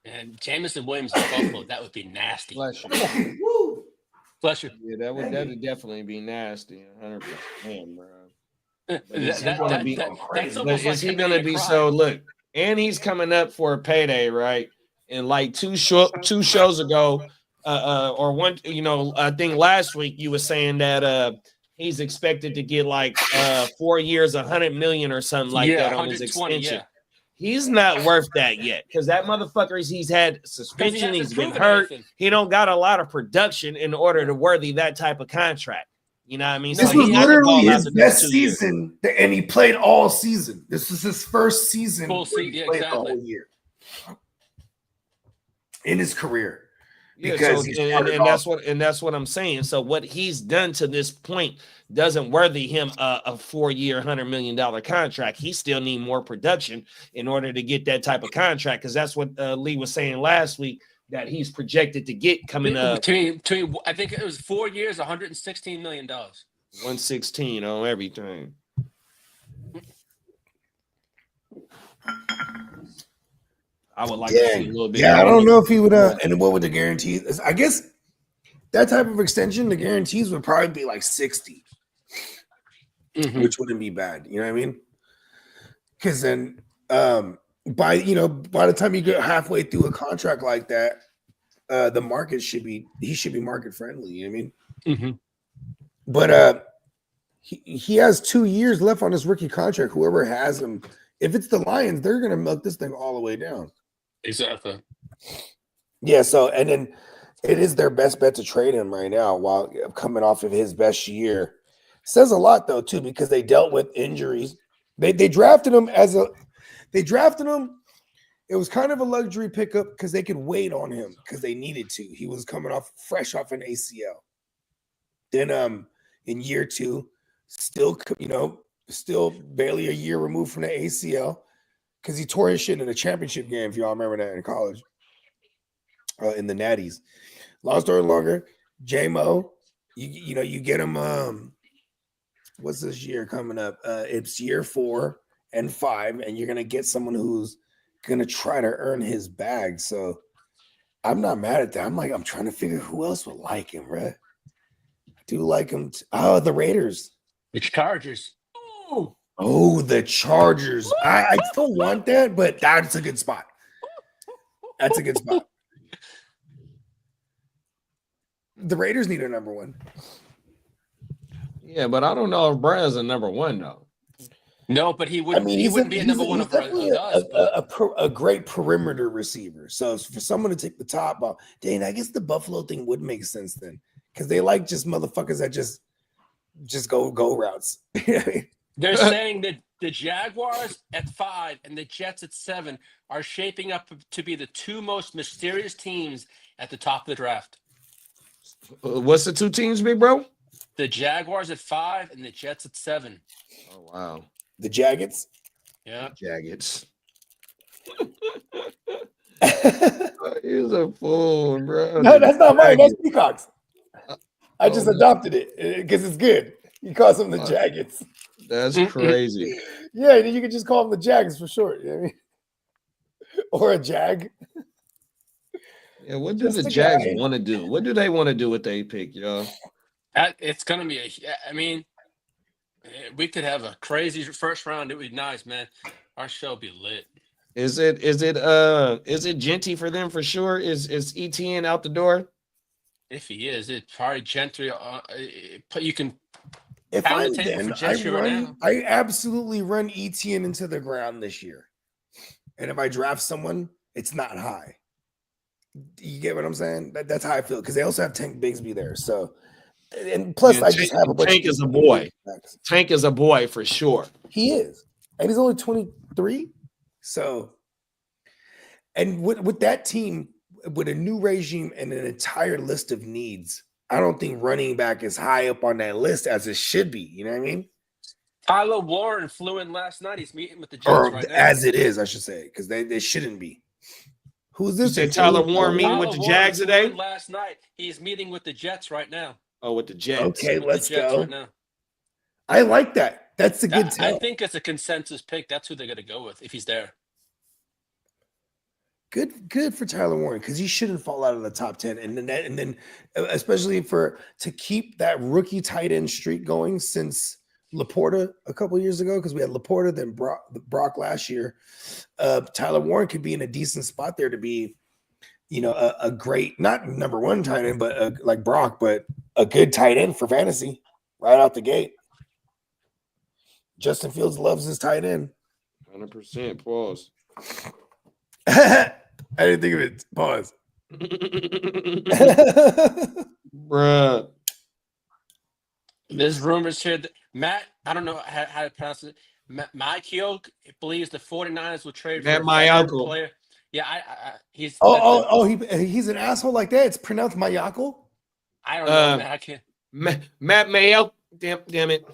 And Jameson Williams in Buffalo, that would be nasty. Bless you. Bless you. Yeah, that would definitely be nasty. 100%, bro. That's But almost like is he committing gonna a be crime. so? Look, and he's coming up for a payday, right? And like two shows ago, or one, I think last week you were saying that he's expected to get like 4 years, 100 million or something like that on his 120, extension. yeah. He's not worth that yet because that motherfucker he's had suspension, hasn't he's been proven hurt, anything. he don't got a lot of production in order to worthy that type of contract. You know what I mean? This So was he had to literally ball out his the next best 2 years. season, and he played all season. This was his first season Full where season, he yeah, played exactly. the whole year in his career. Yeah, Because so, he and started that's what I'm saying. So what he's done to this point doesn't worthy him a 4-year, $100 million contract. He still need more production in order to get that type of contract, because that's what Lee was saying last week that he's projected to get coming up. I think it was 4 years, $116 million. 116 on everything. I would like to see a little bit. Yeah, I more. don't know if he would. And what would the guarantees? I guess that type of extension, the guarantees would probably be like 60, which wouldn't be bad. You know what I mean? Because then, by the time you get halfway through a contract like that, the market should be market friendly. You know what I mean? But he has 2 years left on his rookie contract. Whoever has him, if it's the Lions, they're gonna milk this thing all the way down. Exactly. Yeah. So, and then it is their best bet to trade him right now while coming off of his best year. Says a lot though too, because they dealt with injuries. They drafted him It was kind of a luxury pickup because they could wait on him because they needed to. He was coming fresh off an ACL. Then in year 2, still barely a year removed from the ACL, because he tore his shit in a championship game, if y'all remember that, in college, in the Natties. Long story longer, J-Mo, you get him. What's this year coming up? It's year 4 and 5, and you're gonna get someone who's gonna try to earn his bag. So I'm not mad at that. I'm trying to figure who else would like him, right? I do like him. The Raiders. The Chargers. Oh, the Chargers. I still want that, but that's a good spot. That's a good spot. The Raiders need a number 1. Yeah, but I don't know if Brad's a number 1 though. No, but he wouldn't. He wouldn't be a number 1 of us. A great perimeter receiver. So for someone to take the top off, Dane, I guess the Buffalo thing would make sense then, because they like just motherfuckers that just go routes. They're saying that the Jaguars at 5 and the Jets at 7 are shaping up to be the 2 most mysterious teams at the top of the draft. What's the 2 teams, big bro? The Jaguars at 5 and the Jets at 7. Oh wow, the Jaggets. Yeah, Jaggets. He's a fool, bro. No, that's not mine. That's Peacock's. I just adopted it because it's good. He calls them the Jaggets. That's crazy. Yeah, you can just call them the Jags for short. You know what I mean? Or a Jag. Yeah, what do the Jags want to do? What do they want to do with their pick, y'all? it's going to be I mean, we could have a crazy first round. It would be nice, man. Our show would be lit. Is it Genty for them for sure? Is ETN out the door? If he is, it's probably Gentry. You can. If Pound I'm the table then, for Gentry right now. I absolutely run ETN into the ground this year. And if I draft someone, it's not high. You get what I'm saying? That's how I feel, because they also have Tank Bigsby there. So, and plus, I just have a bunch. Tank is a boy. Tank is a boy for sure. He is, and he's only 23. So, and with that team, with a new regime and an entire list of needs, I don't think running back is high up on that list as it should be. You know what I mean? Tyler Warren flew in last night. He's meeting with the Jets Or right now. as it is, I should say, because they shouldn't be. Who's You this? said Tyler Warren meeting with Tyler the Warren Jags flew today? in last night. He's meeting with the Jets right now. Oh, with the Jets. Okay, With let's the Jets go. right now. I like that. That's a good I tell. think it's a consensus pick. That's who they're going to go with if he's there. Good for Tyler Warren, because he shouldn't fall out of the top 10. And then especially to keep that rookie tight end streak going since Laporta a couple years ago, because we had Laporta, then Brock last year. Tyler Warren could be in a decent spot there to be, a great, not number one tight end, but like Brock, but a good tight end for fantasy right out the gate. Justin Fields loves his tight end. 100%. Pause. I didn't think of it. Pause. Bruh. There's rumors here that Matt, I don't know how to pronounce it. Mike Yoke believes the 49ers will trade Matt for a my veteran uncle. player. Yeah, he's. He's an asshole like that. It's pronounced Mayako. I don't know, man. I can't. Matt Mayo. Damn it.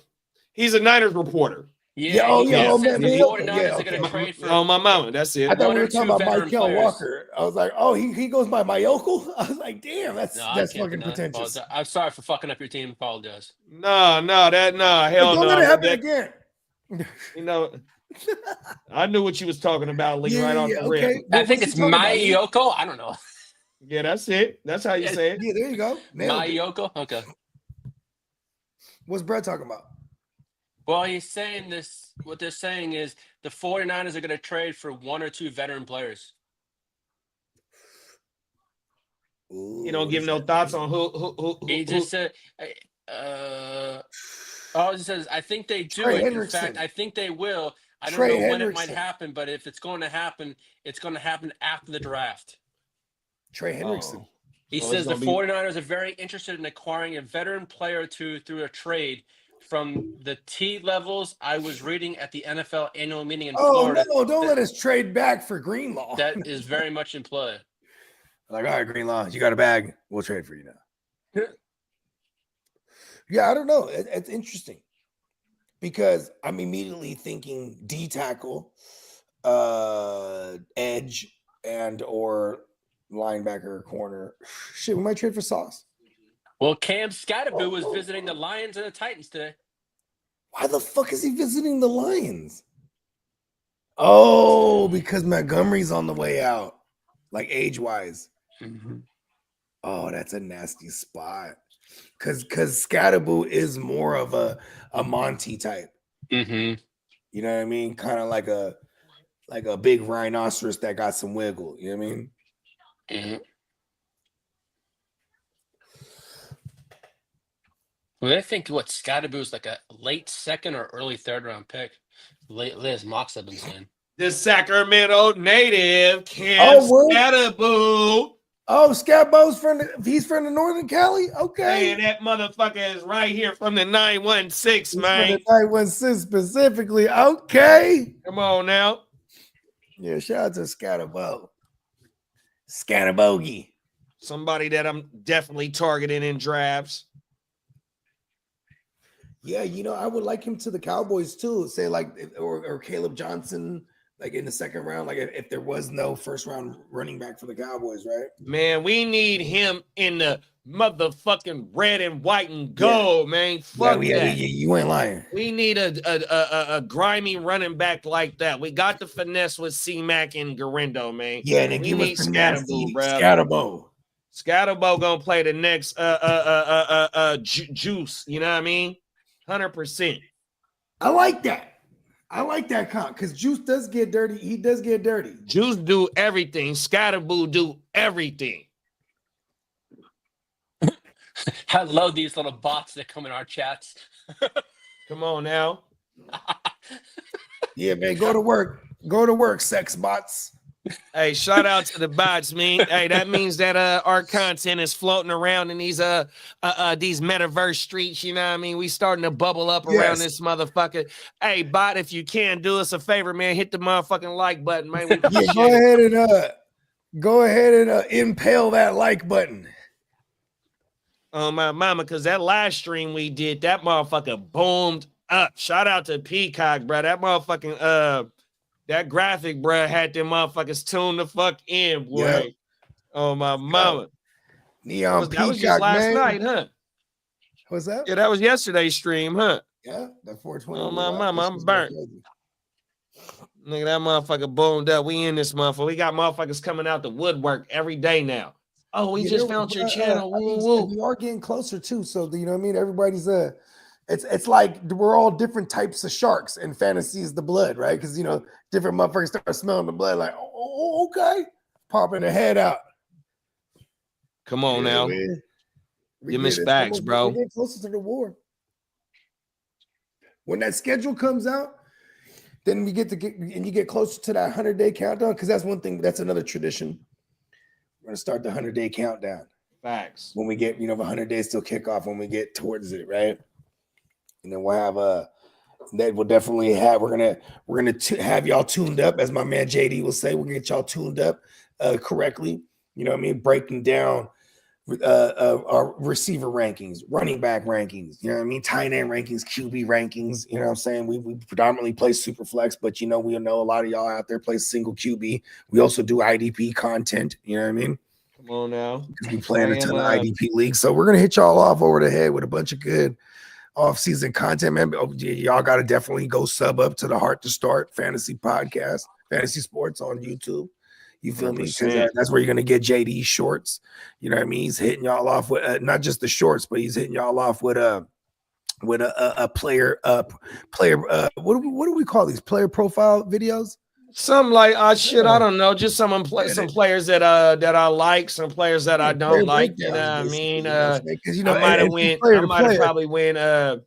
He's a Niners reporter. Yeah, he Matt says the Mayo. 49ers Yeah, are going to trade for. Oh, my mama. That's it. I thought one we or were talking two about veteran Michael players. Walker. I was like, oh, he goes by Mayoko. I was like, damn, that's fucking pretentious. I'm sorry for fucking up your team. Apologize. No, hell Don't no. let it happen again. I knew what you was talking about, Lee, right off the rip. Okay. I think it's Mayoko. I don't know. Yeah, that's it. That's how you say it. Yeah, there you go. Mayoko. Okay. What's Brett talking about? Well, he's saying this. What they're saying is the 49ers are going to trade for one or two veteran players. Ooh, You don't give no thoughts on who He just said, he says, I think they do Trey it. Hendrickson. In fact, I think they will. I don't Trey know when it might Hendrickson. happen, but if it's going to happen, it's going to happen after the draft. Trey Hendrickson. He says the 49ers are very interested in acquiring a veteran player through a trade from the T levels I was reading at the NFL annual meeting in Florida. No, don't let us trade back for Greenlaw. That is very much in play. Like, all right, Greenlaw, you got a bag. We'll trade for you now. Yeah, I don't know. It's interesting because I'm immediately thinking D tackle, edge, and or linebacker, corner. Shit, we might trade for Sauce. Well, Cam Scatterboo was visiting the Lions and the Titans today. Why the fuck is he visiting the Lions? Oh, because Montgomery's on the way out, like age-wise. Mm-hmm. Oh, that's a nasty spot. Because Scatterboo is more of a Monty type. Mm-hmm. You know what I mean? Kind of like a big rhinoceros that got some wiggle. You know what I mean? Mm-hmm. Well, I think Scatterboo is like a late second or early third round pick. Liz Mox have been saying. The Sacramento native Cam Scatterboo. Oh, Scatbo's he's from the Northern Cali? Okay. Hey, that motherfucker is right here from the 916, He's man. from the 916 specifically. Okay. Come on now. Yeah, shout out to Scatterbo. Scatterbogie. Somebody that I'm definitely targeting in drafts. Yeah, I would like him to the Cowboys too. Say like, or Caleb Johnson, like in the second round, like if there was no first round running back for the Cowboys, right? Man, we need him in the motherfucking red and white and gold, man. Fuck that. You ain't lying. We need a grimy running back like that. We got the finesse with C-Mac and Garendo, man. Yeah, and then we give need us finesse. Scatterbo. Scatterbo gonna play the next juice. You know what I mean? 100%. I like that comp because Juice does get dirty. He does get dirty. Juice do everything. Scatterboo do everything. I love these little bots that come in our chats. Come on now. Yeah, man, go to work. Go to work, sex bots. Hey, shout out to the bots, man. Hey, that means that our content is floating around in these metaverse streets. You know what I mean? We starting to bubble up around this motherfucker. Hey, bot, if you can do us a favor, man, hit the motherfucking like button, man. Yeah, go ahead and impale that like button. Oh my mama, because that live stream we did, that motherfucker boomed up. Shout out to Peacock, bro. That motherfucking that graphic, bro, had them motherfuckers tuned the fuck in, boy. Yep. Oh my mama. Neon That was just Peacock, last man. night, huh? What's that? Yeah, that was yesterday's stream, huh? Yeah, that 420. Oh my Wow, mama, that I'm shit's burnt. crazy. Nigga, that motherfucker boomed up. We in this motherfucker. We got motherfuckers coming out the woodwork every day now. Oh, we just found your channel. I Woo think woo. we are getting closer too. So you know what I mean? Everybody's it's like we're all different types of sharks, and fantasy is the blood, right? Because you know, different motherfuckers start smelling the blood, like, oh, okay, popping their head out. Come on now. We You get miss it. facts, We're bro. getting closer to the war. When that schedule comes out, then we and you get closer to that 100-day countdown, because that's one thing. That's another tradition. We're gonna start the 100-day countdown. Facts. When we get, you know, 100 days till kickoff, when we get towards it, right? And then we'll have that will definitely have. We're gonna have y'all tuned up, as my man JD will say. We're gonna get y'all tuned up correctly. You know what I mean? Breaking down our receiver rankings, running back rankings. You know what I mean? Tight end rankings, QB rankings. You know what I'm saying? We predominantly play super flex, but you know we know a lot of y'all out there play single QB. We also do IDP content. You know what I mean? Come on now. We play in a ton of IDP leagues, so we're gonna hit y'all off over the head with a bunch of good off-season content, man. Y'all got to definitely go sub up to the Heart to Start Fantasy Podcast, Fantasy Sports on YouTube. You feel me? Because that's where you're gonna get JD shorts. You know what I mean? He's hitting y'all off with not just the shorts, but he's hitting y'all off with a player what do we call these, player profile videos? Some like shit, I don't know. Just some players that I like, some players that I don't like. You know what I mean? Because you know, I might have probably win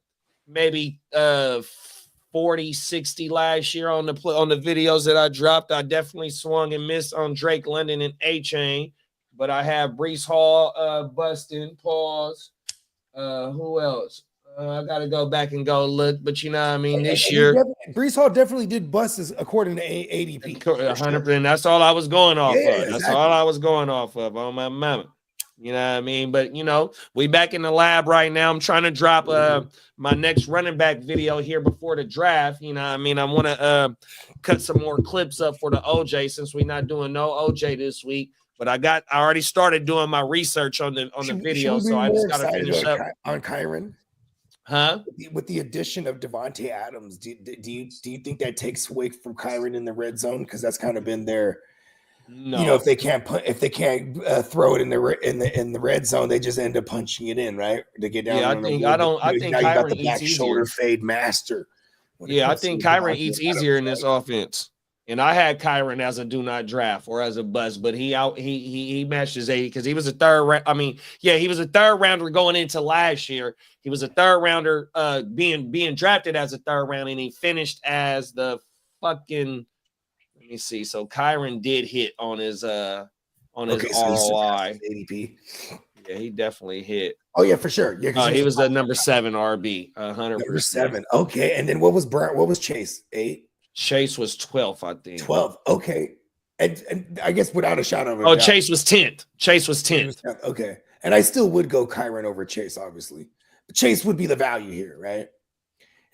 maybe 40, 60 last year on the videos that I dropped. I definitely swung and missed on Drake London and A-Chain, but I have Brees Hall busting, pause. Who else? I gotta go back and go look, but you know what I mean. This year, Brees Hall definitely did busts according to ADP. 100%. That's all I was going off of. Exactly. That's all I was going off of on my mama. You know what I mean? But you know, we back in the lab right now. I'm trying to drop my next running back video here before the draft. You know what I mean? I want to cut some more clips up for the OJ, since we're not doing no OJ this week. But I already started doing my research on the video, so I just gotta finish up on Kyron. Huh? With the addition of Devontae Adams, do you think that takes away from Kyron in the red zone? Because that's kind of been their, no. You know, if they can't throw it in the red zone, they just end up punching it in, right? To get down. Yeah, I think Kyron eats easier. Shoulder fade master. Yeah, I think Kyron eats easier in this offense. And I had Kyron as a do not draft or as a bust, but he matched his 80 because he was a third. He was a third rounder going into last year. He was a third rounder, being drafted as a third round, and he finished as the fucking. Let me see. So Kyron did hit on his ROI. ADP. Yeah, he definitely hit. Oh yeah, for sure. Yeah, he was a number 7 RB. 100%. Number 7. Okay, and then what was Brown? What was Chase? 8. Chase was 12th, I think. 12. Okay. And I guess without a shot of a doubt. Chase was 10th. Chase was 10th. Okay. And I still would go Kyron over Chase, obviously. But Chase would be the value here, right?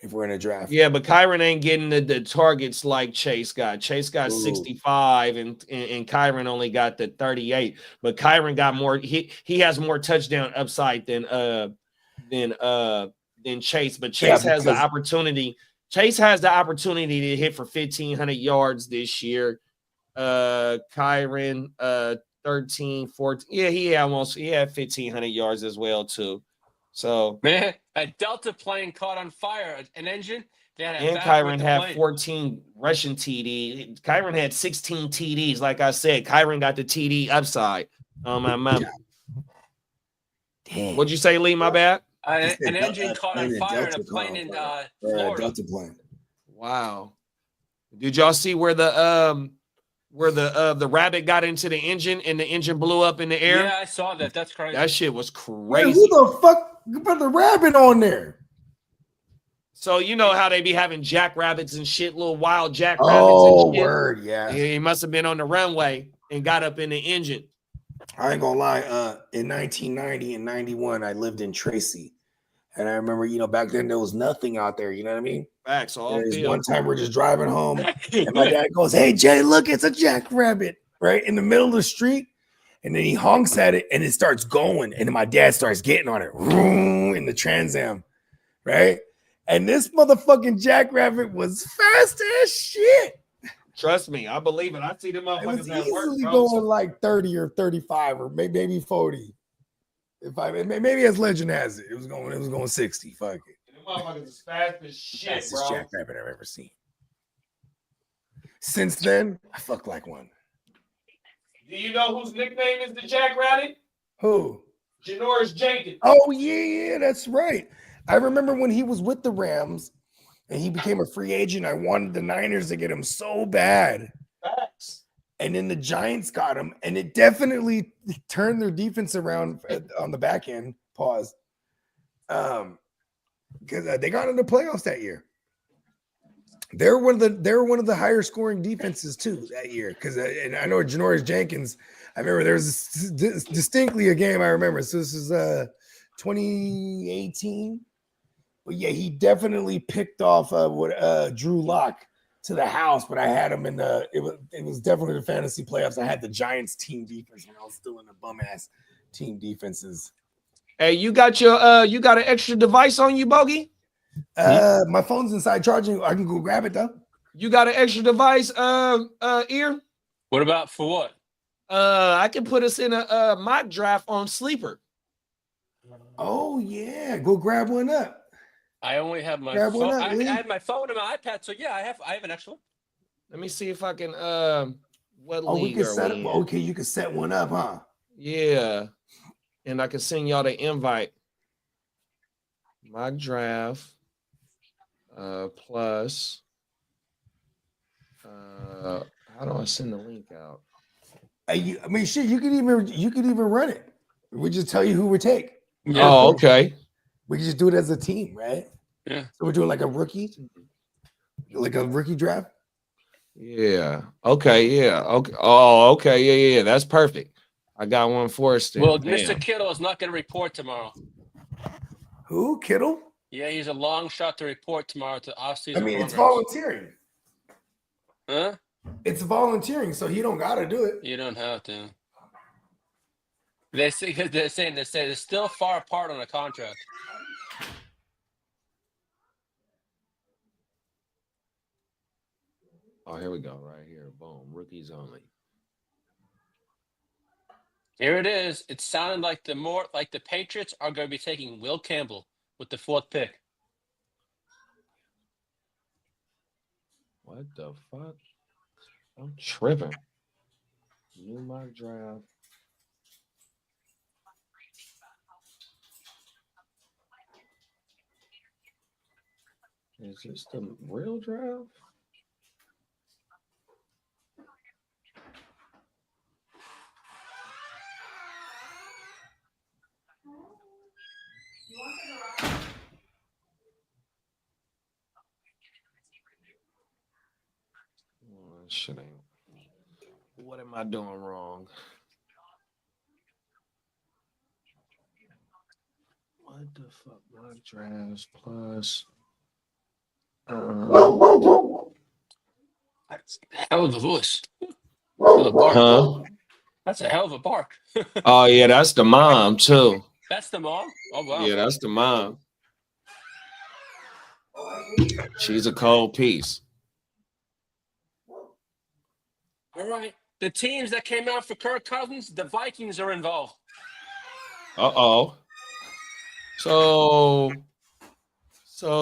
If we're in a draft. Yeah, but Kyron ain't getting the targets like Chase got. Chase got 65 and Kyron only got the 38. But Kyron got more. He has more touchdown upside than Chase. But Chase has the opportunity. Chase has the opportunity to hit for 1,500 yards this year. Kyron, 13, 14. Yeah, he had 1,500 yards as well, too. So, man, a Delta plane caught on fire, an engine. And Kyron had 14 rushing TD. Kyron had 16 TDs. Like I said, Kyron got the TD upside. Oh, my mama. Damn. What'd you say, Lee? My bad. An engine caught on fire in a plane in Florida. Delta plane. Wow. Did y'all see where the rabbit got into the engine and the engine blew up in the air? Yeah, I saw that. That's crazy. That shit was crazy. Man, who the fuck put the rabbit on there? So you know how they be having jackrabbits and shit, little wild jackrabbits. Oh, word, yeah. He must have been on the runway and got up in the engine. I ain't gonna lie. In 1990 and 91, I lived in Tracy. And I remember, back then there was nothing out there. You know what I mean? Facts all There's field. one time we're just driving home, and my dad goes, "Hey Jay, look, it's a jackrabbit right in the middle of the street." And then he honks at it, and it starts going. And then my dad starts getting on it, in the Trans Am, right? And this motherfucking jackrabbit was fast as shit. Trust me, I believe it. I see them It was motherfuckers at work, easily bro. going like 30 or 35 or maybe 40. Maybe as legend has it, it was going 60. Fuck it. Them motherfuckers is fast as shit, Fastest bro. jackrabbit I've ever seen. Since then, I fuck like one. Do you know whose nickname is the Jackrabbit? Who? Janoris Jenkins. Oh yeah, that's right. I remember when he was with the Rams and he became a free agent. I wanted the Niners to get him so bad. Facts. And then the Giants got him, and it definitely turned their defense around on the back end. Pause. Because they got into the playoffs that year. They're one of the higher scoring defenses too that year. Because and I know Janoris Jenkins. I remember there was distinctly a game I remember. So this is 2018. But yeah, he definitely picked off Drew Lock to the house. But I had him in the it was definitely the fantasy playoffs. I had the Giants team defense when I was still in the bum ass team defenses. Hey, you got an extra device on you, Bogey? My phone's inside charging. I can go grab it though. You got an extra device, Ear? What about for what? I can put us in a mock draft on Sleeper. Oh yeah, go grab one up. I only have my Grab one phone. up, I Lee. have my phone and my iPad, so yeah, I have an extra one. Let me see if I can. What Oh, we league can are set we it. in? Okay, you can set one up, huh? Yeah, and I can send y'all the invite. Mock draft, plus. How do I send the link out? I mean, shit, you could even run it. We just tell you who we take. Yeah. Oh, okay. We can just do it as a team, right? Yeah. So we're doing like a rookie draft. Yeah. Okay. Yeah. Okay. Oh, okay. Yeah. Yeah. That's perfect. I got one for us then. Well, Bam. Mr. Kittle is not going to report tomorrow. Who? Kittle? Yeah, he's a long shot to report tomorrow to offseason. I mean, it's programs. volunteering. Huh? It's volunteering, so he don't gotta do it. You don't have to. They're saying they're still far apart on a contract. Oh, here we go. Right here. Boom. Rookies only. Here it is. It sounded like the Patriots are going to be taking Will Campbell with the 4th pick. What the fuck? I'm tripping. New mock draft. Is this the real draft? Oh, that shit ain't. What am I doing wrong? What the fuck? Mock drafts plus. That's a hell of a voice. Hell of a bark. Huh? That's a hell of a bark. Oh yeah, that's the mom too. That's the mom? Oh, wow. Yeah, that's the mom. She's a cold piece. All right. The teams that came out for Kirk Cousins, the Vikings are involved. Uh-oh. So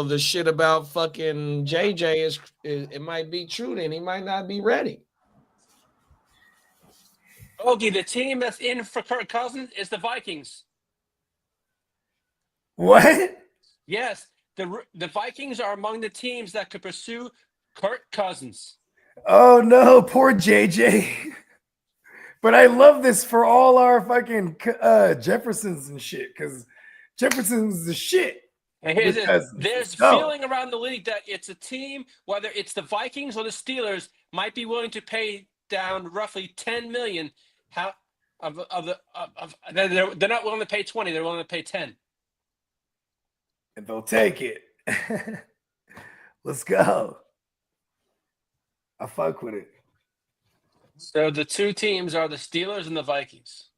the shit about fucking JJ is it might be true then. He might not be ready. Okay, the team that's in for Kirk Cousins is the Vikings. What? Yes, the Vikings are among the teams that could pursue Kirk Cousins. Oh no, poor JJ. But I love this for all our fucking Jeffersons and shit, because Jefferson's the shit. And here's it. Cousins. There's Go. feeling around the league that it's a team, whether it's the Vikings or the Steelers, might be willing to pay down roughly $10 million. They're not willing to pay 20; they're willing to pay 10. and they'll take it. Let's go. I fuck with it. So the two teams are the Steelers and the Vikings.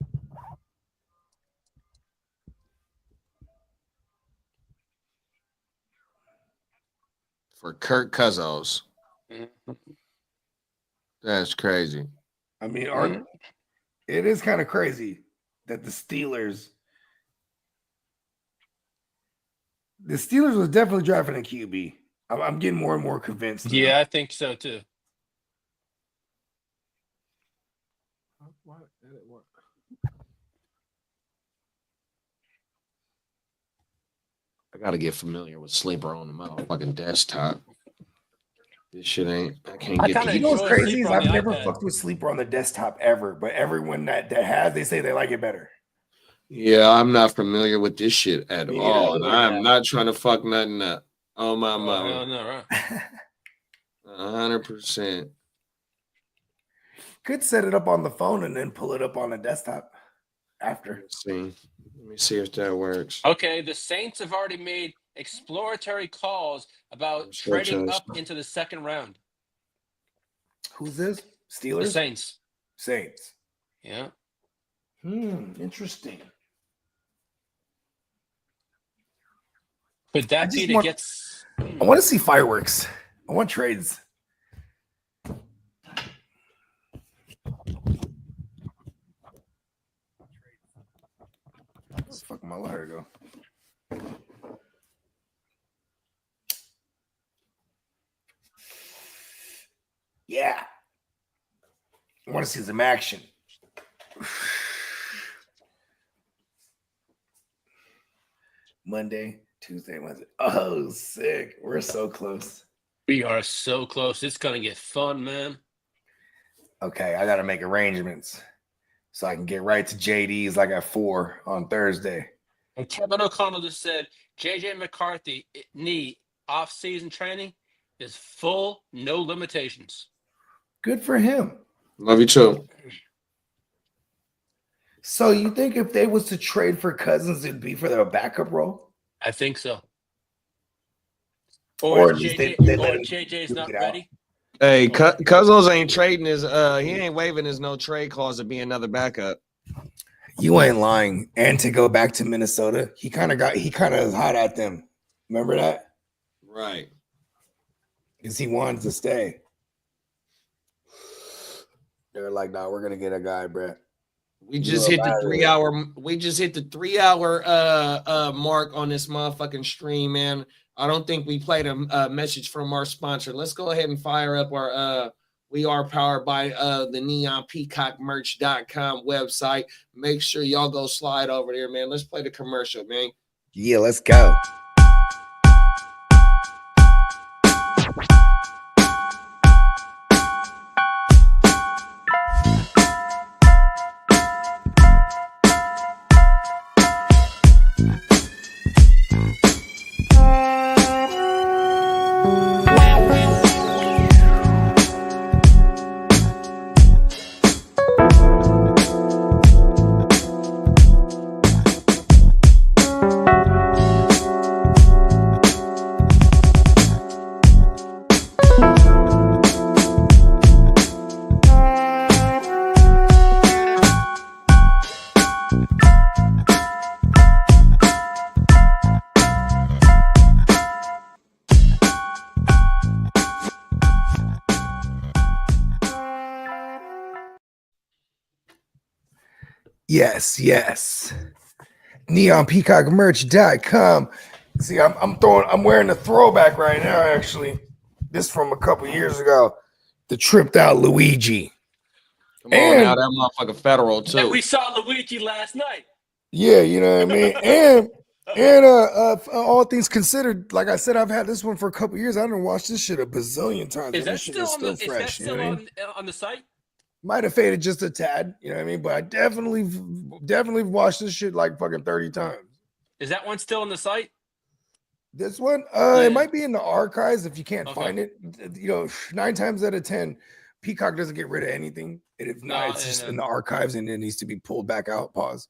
For Kirk Cousins. Mhm. That's crazy. I mean, Mhm. it is kind of crazy that the Steelers was definitely drafting a QB. I'm getting more and more convinced. Now. Yeah, I think so too. I gotta get familiar with Sleeper on the motherfucking desktop. This shit ain't. I can't I get. kinda You know what's enjoy crazy Sleeper is on I've the never iPad. fucked with Sleeper on the desktop ever, but everyone that has, they say they like it better. Yeah, I'm not familiar with this shit at Me all, either. and I'm not trying to fuck nothing up. Oh my Oh, mama, hell no, right? 100%. Could set it up on the phone and then pull it up on the desktop after. Let me see if that works. Okay, the Saints have already made exploratory calls about trading up into the second round. Who's this? The Steelers? Saints. Saints. Yeah. Interesting. Could that be to get? I want to see fireworks. I want trades. Where the fuck my lighter go? Yeah. I want to see some action. Monday, Tuesday, Wednesday. Oh, sick. We're so close. We are so close. It's gonna get fun, man. Okay, I got to make arrangements so I can get right to JD's like at 4 on Thursday. And Kevin O'Connell just said JJ McCarthy knee off-season training is full, no limitations. Good for him. Love you too. So you think if they was to trade for Cousins, it'd be for their backup role? I think so. Or Or at least JJ, they let him JJ's duke not it out. ready. Hey, Cousins ain't trading his. He ain't waiving his no trade clause to be another backup. You ain't lying. And to go back to Minnesota, he kind of is hot at them. Remember that? Right. Because he wanted to stay. They're like, nah, we're gonna get a guy, Brett. We just hit the 3 hour. We just hit the 3 hour mark on this motherfucking stream, man. I don't think we played a message from our sponsor. Let's go ahead and fire up our we are powered by the neonpeacockmerch.com website. Make sure y'all go slide over there, man. Let's play the commercial, man. Yeah, let's go. Yes. NeonPeacockMerch.com. See, I'm wearing a throwback right now, actually. This from a couple years ago. The tripped out Luigi. Come on now, that motherfucker federal too. And we saw Luigi last night. Yeah, you know what I mean? And all things considered, like I said, I've had this one for a couple years. I done watched this shit a bazillion times. Is that this shit still is on the? still Is that fresh. still You know what I mean? on the site? Might have faded just a tad, you know what I mean? But I definitely watched this shit like fucking 30 times. Is that one still on the site? This one, Yeah. it might be in the archives if you can't Okay. find it. You know, 9 times out of 10, Peacock doesn't get rid of anything. And if not, it's just in the archives and it needs to be pulled back out. Pause.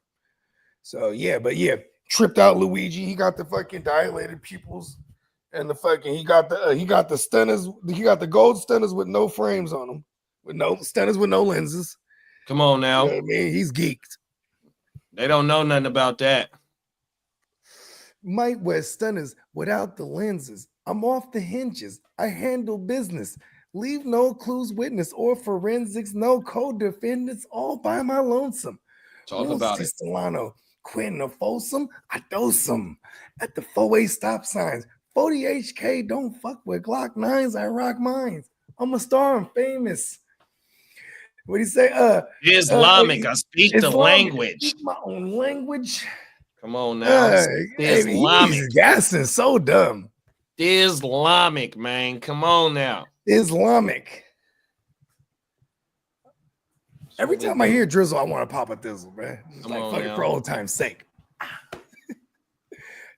So yeah, but yeah, tripped out Luigi. He got the fucking dilated pupils, and the fucking he got the stunners. He got the gold stunners with no frames on them, with no stunners with no lenses. Come on You now. know what I mean? He's geeked. They don't know nothing about that. Might wear stunners without the lenses. I'm off the hinges. I handle business. Leave no clues, witness, or forensics. No co-defendants. All by my lonesome. Talk We'll about see it. Solano, Quentin or Folsom. I dose them at the 4-way stop signs. 40 HK, don't fuck with Glock 9s. I rock mines. I'm a star. I'm famous. What do you say? Islamic. I speak the Islamic. language. Speak my own language. Come on now. Islamic. He's gassing so dumb. Islamic, man. Come on now. Islamic. Every time I hear drizzle, I want to pop a thizzle, man. It's Come like on fuck it now. for old time's sake.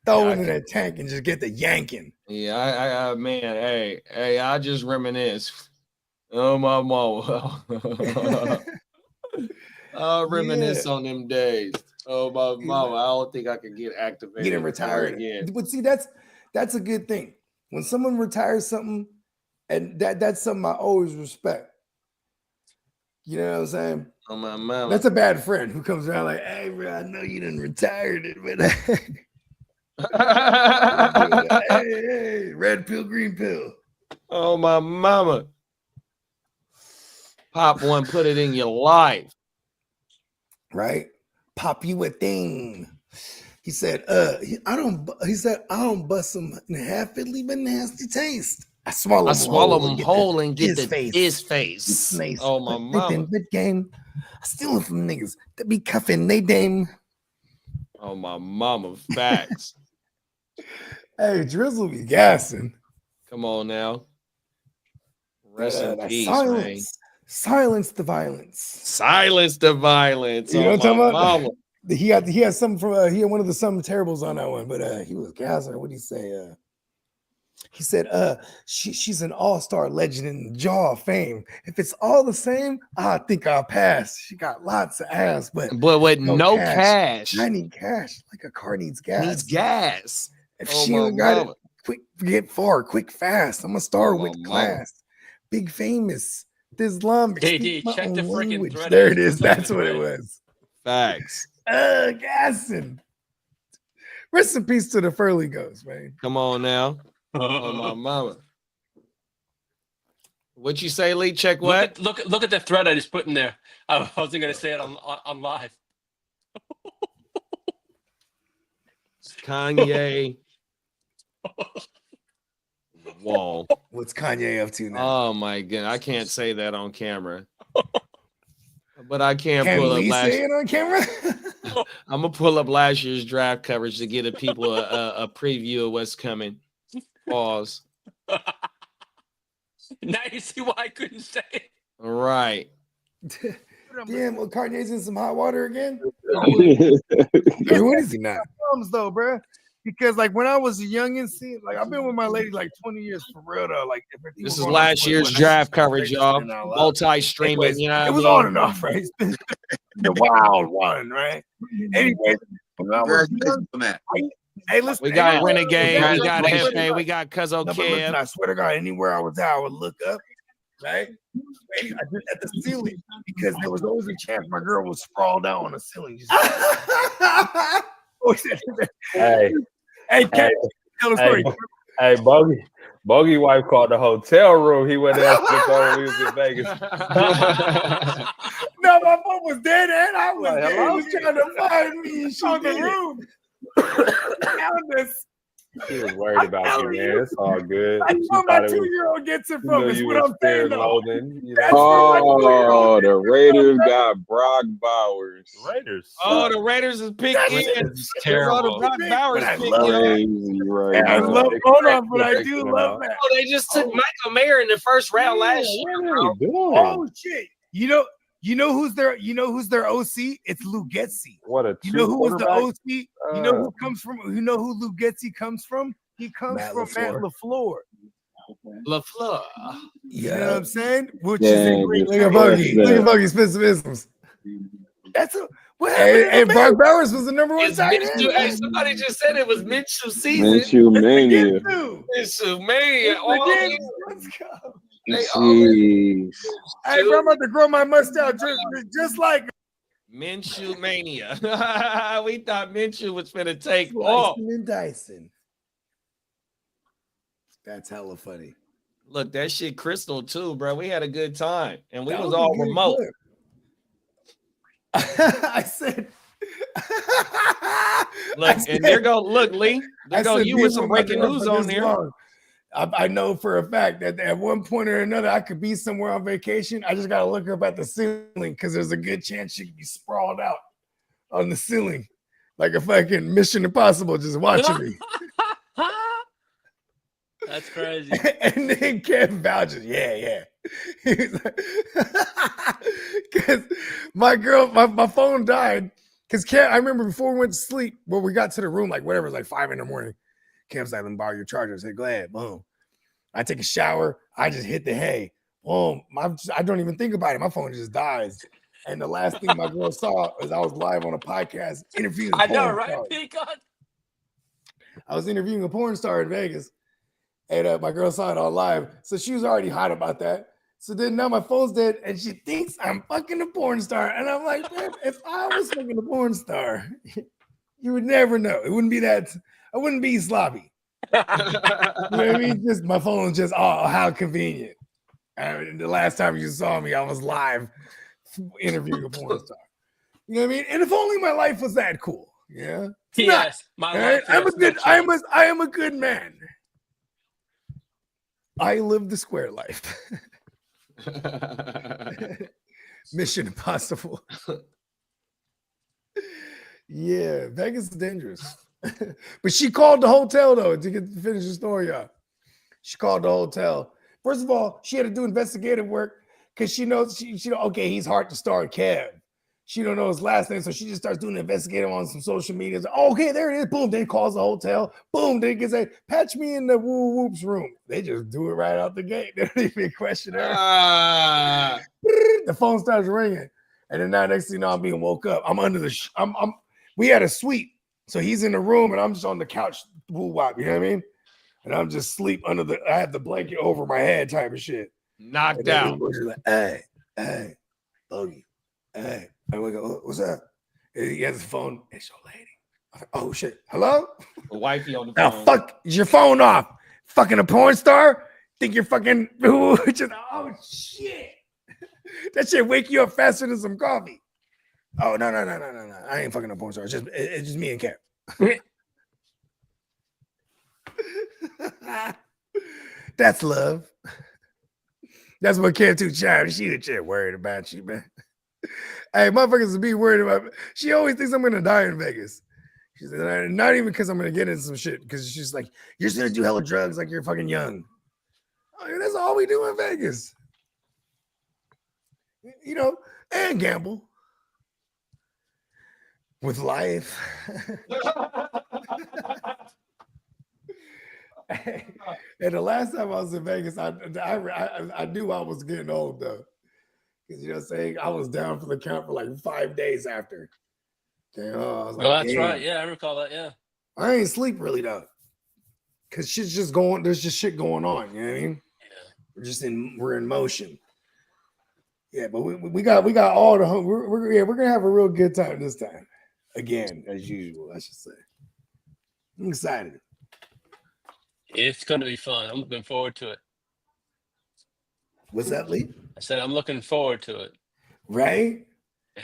Throw it in that tank and just get the yanking. Yeah, I man, hey, I just reminisce. Oh my mama. I reminisce on them days. Oh my mama. I don't think I could get activated. Getting retired again. But see, that's a good thing. When someone retires something, and that's something I always respect. You know what I'm saying? Oh my mama. That's a bad friend who comes around like, hey, bro, I know you done retired it, but hey, red pill, green pill. Oh my mama. Pop one, put it in your life. Right? Pop you a thing. He said, I don't bust them in half, it leave a nasty taste. I swallow them whole and get his face. Nice. Oh my mama. Good game. I steal it from niggas that be cuffing they dame. Oh my mama. Facts. Hey, Drizzle be gassing. Come on now. Rest in peace, silence. man. Silence the violence. Silence the violence. You know what I'm talking about? Mama. He had something from he had one of the something terribles on that one, but he was gassing. What did he say? He said, she's an all-star legend in the jaw of fame. If it's all the same, I think I'll pass. She got lots of ass, but with no cash. I need cash, like a car needs gas. Needs gas. If she ain't got it, quick, get far, quick, fast. I'm a star with class. Big famous. Islamic. JD, check the freaking thread. There it is. That's what it was. Facts. Gassing. Rest in peace to the Furley Ghost, man. Come on now. Oh my mama. What you say, Lee? Check what? Look at the thread I just put in there. I wasn't gonna say it on live. Kanye. Whoa. What's Kanye up to now? Oh my god. I can't say that on camera. But I can Can pull up we last say it on camera? I'm gonna pull up last year's draft coverage to give the people a preview of what's coming. Pause. Now you see why I couldn't say it. All right. Damn, well, Kanye's in some hot water again. Hey, what is he not? Though, bro. Because like when I was a youngin', see, like I've been with my lady like 20 years for real though. Like this is last year's draft coverage, y'all. Multi-streaming, you know. It was on and off, right? It's been the wild one, right? Anyway, when I was young, hey, listen, we got Renegade, we got Hefe, we got Cuzzo Kev. I swear to God, anywhere I was at, I would look up, right? At the ceiling, because there was always a chance my girl was sprawled out on the ceiling. Hey, Ken, tell the story. Hey, Bogey wife called the hotel room. He went there when we was in Vegas. No, my phone was dead, and I was there. He was trying to find me, and she on the room. She was worried about you, man. It's all good. That's where my 2-year-old gets it from. Is what I'm saying, though. Oh, the Raiders got Brock Bowers. Raiders. Oh, the Raiders is picking. It's terrible. The Brock Bowers I pick, love Right. I love. Hold on, but I do love that. Oh, they just took Michael Mayer in the first round last year. Bro. Oh shit! You know who's their OC? It's Lou Getzy. What a You know who was the OC? You know who comes from? You know who Lou Getzy comes from? He comes from Matt LaFleur. LaFleur. You know what I'm saying? Which Yeah, is a great. Look at Buggy. Look at Buggy spit some isms. What happened? And Brock Bowers was the number one It's tight Minshew. Hey, end. somebody just said it was Minshew season. Minshew mania. Minshew mania. All Again, year. let's go. They all Jeez. Hey, bro, I'm about to grow my mustache just like Minshew mania. We thought Minshew was finna take Slicing off. and dicing. That's hella funny. Look, that shit crystal too, bro. We had a good time, and we That was was a all good remote. clip. I said. Look, and there go Lee. There go you with some breaking news on there. I know for a fact that at one point or another I could be somewhere on vacation. I just gotta look up at the ceiling because there's a good chance you could be sprawled out on the ceiling like a fucking Mission Impossible, just watching me. That's crazy. And then Kev vouches, yeah. Because my phone died. Because I remember before we went to sleep, when we got to the room, like whatever, it was like 5 a.m. Kev's like, let me borrow your charger. I said, go ahead, boom. I take a shower. I just hit the hay. Boom. I don't even think about it. My phone just dies. And the last thing my girl saw is I was live on a podcast interviewing I know, right? Peacock. I was interviewing a porn star in Vegas. And my girl saw it on live. So she was already hot about that. So then now my phone's dead and she thinks I'm fucking a porn star. And I'm like, man, if I was fucking a porn star, you would never know. It wouldn't be that, I wouldn't be sloppy. You know what I mean? Just my phone's just, oh, how convenient. And the last time you saw me, I was live interviewing a porn star. You know what I mean? And if only my life was that cool. Yeah. Yes, my life. I am a good man. I live the square life. Mission Impossible. Yeah, Vegas is dangerous. But she called the hotel though to finish the story up. She called the hotel. First of all, she had to do investigative work because she knows okay, he's hard to start Kev. She don't know his last name, so she just starts doing investigative on some social media. Like, oh, okay, there it is. Boom, then calls the hotel. Boom, they can say, patch me in the woo whoops room. They just do it right out the gate. They don't even question her. The phone starts ringing, and then now next thing you know, I'm being woke up. I'm under the. We had a suite, so he's in the room, and I'm just on the couch, woo wop. You know what I mean? And I'm just sleep under the. I have the blanket over my head, type of shit. Knocked out. Like, hey, Bogey, hey. And we go, what's up? And he has the phone. It's your lady. I was like, oh shit. Hello? The wifey on the now phone. fuck is your phone off. Fucking a porn star? Think you're fucking just, oh shit. That shit wake you up faster than some coffee. Oh no. I ain't fucking a porn star. It's just me and Cap. That's love. That's what Cap too child. She the shit worried about you, man. Hey, motherfuckers be worried about me. She always thinks I'm gonna die in Vegas. She said, not even because I'm gonna get into some shit, because she's like, you're just gonna do hella drugs like you're fucking young. Oh, yeah, that's all we do in Vegas. You know, and gamble with life. And the last time I was in Vegas, I knew I was getting old though. You know what I'm saying? I was down for the count for like 5 days after. Damn, I was like, that's right. Yeah, I recall that. Yeah. I ain't sleep really though. Cause shit's just going, there's just shit going on. You know what I mean? Yeah. We're in motion. Yeah, but we got all the we're gonna have a real good time this time. Again, as usual, I should say. I'm excited. It's gonna be fun. I'm looking forward to it. What's that, Lee? I said I'm looking forward to it. Right? Yeah.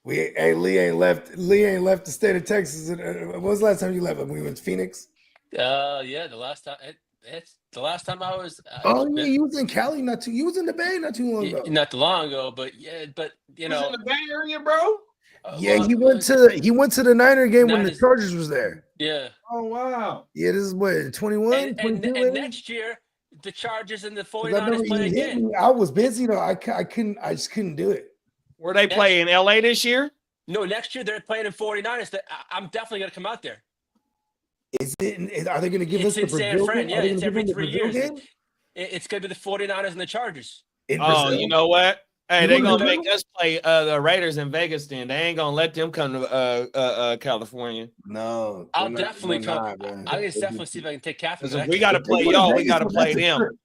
Lee ain't left the state of Texas. When was the last time you left? When we went to Phoenix? Yeah, the last time it's the last time I was. You was in Cali you was in the Bay not too long ago. Not too long ago, but you know, in the Bay Area, bro. He went to the Niner game when the Chargers was there. Yeah. Oh wow. Yeah, this is what 21, 22. And next year, the Chargers and the 49ers play again. I was busy though. I just couldn't do it. Were they playing in LA this year? No, next year they're playing in 49ers. I'm definitely gonna come out there. Are they going to give us the San Fran? Yeah, it's every 3 years. Game? It's going to be the 49ers and the Chargers. You know what? Hey, You they going to gonna the make us play the Raiders in Vegas. Then they ain't gonna let them come to California. No, I'll they're definitely they're come. not, man. I can definitely see if I can take Catherine. 'Cause if To we that got to game. play They go to y'all, we Vegas, got to well, play that's a them. trip.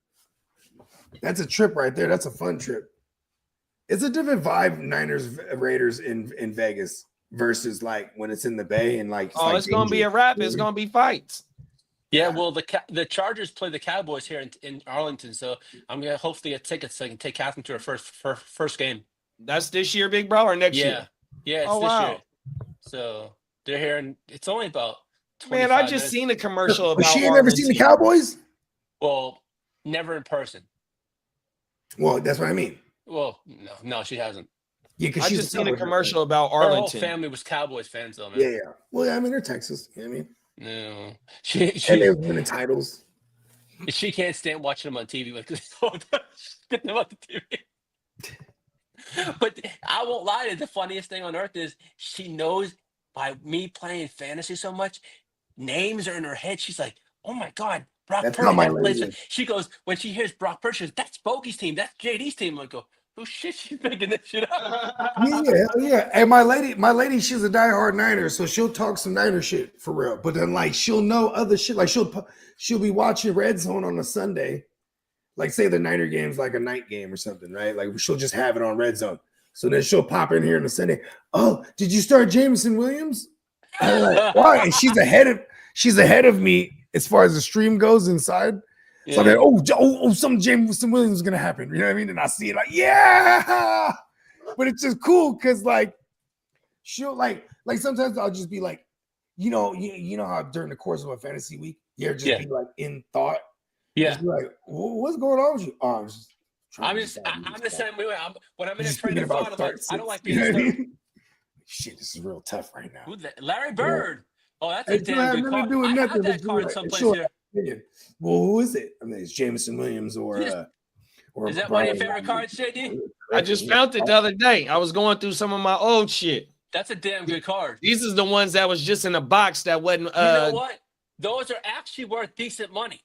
That's a trip right there. That's a fun trip. It's a different vibe, Niners Raiders in Vegas versus like when it's in the Bay and like Oh, like it's gonna be a dangerous. wrap. It's gonna be fights. Yeah, well, the Chargers play the Cowboys here in Arlington, so I'm gonna hopefully get tickets so I can take Catherine to her first game. That's this year, big bro, or next year? Yeah, it's Oh this wow, year. So they're here, and it's only about man! I 25 just minutes. seen a commercial But she about ain't never seen the Arlington. Cowboys. Well, never in person. Well, that's what I mean. Well, no, she hasn't. Yeah, because I she's just seen a Cowboys fan. commercial about Her whole Arlington. family was Cowboys fans, though, man. Yeah, yeah. Well, I mean, they're Texas. You know what I mean? No, And they've winning titles. she can't stand watching them on TV. Like, get them on the TV. But I won't lie to you, the funniest thing on earth is she knows by me playing fantasy so much, names are in her head. She's like, oh my God, Brock That's Purdy. how my That lady plays. is. She goes, when she hears Brock Purdy, she goes, that's Bogey's team. That's JD's team. I go, oh shit, she's making this shit up. Yeah, hell yeah. And my lady, she's a diehard Niner, so she'll talk some Niner shit for real. But then like she'll know other shit. Like she'll be watching Red Zone on a Sunday. Like say the Niner game's like a night game or something, right? Like she'll just have it on Red Zone. So then she'll pop in here on a Sunday. Oh, did you start Jameson Williams? I'm like, why? And she's ahead of me as far as the stream goes inside. So I'm like, oh, some Jameson Williams is gonna happen. You know what I mean? And I see it like, yeah. But it's just cool because like she'll like sometimes I'll just be like, you know how during the course of a fantasy week, you're just be like in thought. Yeah. Just be like, what's going on with you? Oh, I'm I'm the same way. When I'm in a just train thinking of thought, about I'm like, start I don't like six. You being know what I disturbed. mean? Shit, this is real tough right now. Who Larry Bird. Oh, that's a It don't have damn good nothing to card. do with I nothing. have that but card you're someplace sure, here. opinion. Well, who is it? I mean, it's Jameson Williams or Is that one of your favorite cards, JD? I just found it the other day. I was going through some of my old shit. That's a damn good card. These is the ones that was just in a box that wasn't. You know what? Those are actually worth decent money.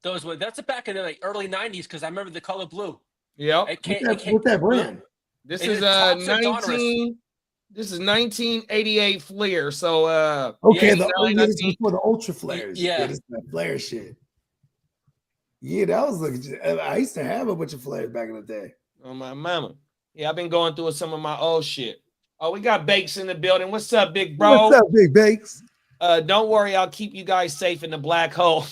That's back in the like, early '90s because I remember the color blue. Yep. What's that brand? This It is is Thompson 19. This is 1988 Fleer. So okay, 89, this is before the Ultra Flares. Yeah. This is that flare shit. Yeah, that was like I used to have a bunch of flares back in the day. Oh my mama. Yeah, I've been going through some of my old shit. Oh, we got Bakes in the building. What's up, big bro? What's up, Big Bakes? Don't worry, I'll keep you guys safe in the black hole.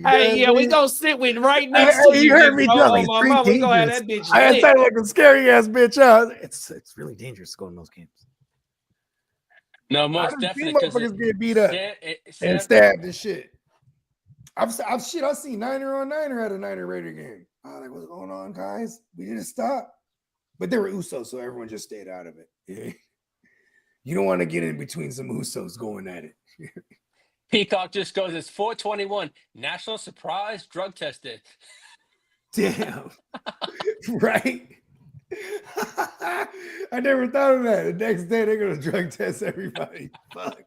Hey, yeah, we gonna sit with right next to you. You heard me big bro. tell Oh, me my mama, we gonna have that bitch I lit. sounded like a scary ass bitch. It's really dangerous to go in those games. No, I most done definitely. seen motherfuckers get beat up and stabbed and shit. I've seen Niner on Niner at a Niner Raider game. I was like, what's going on, guys? We didn't stop. But they were Usos, so everyone just stayed out of it. You don't want to get in between some Usos going at it. Peacock just goes, it's 4/21, National Surprise Drug Test Day. Damn. Right? I never thought of that. The next day they're gonna drug test everybody. Fuck.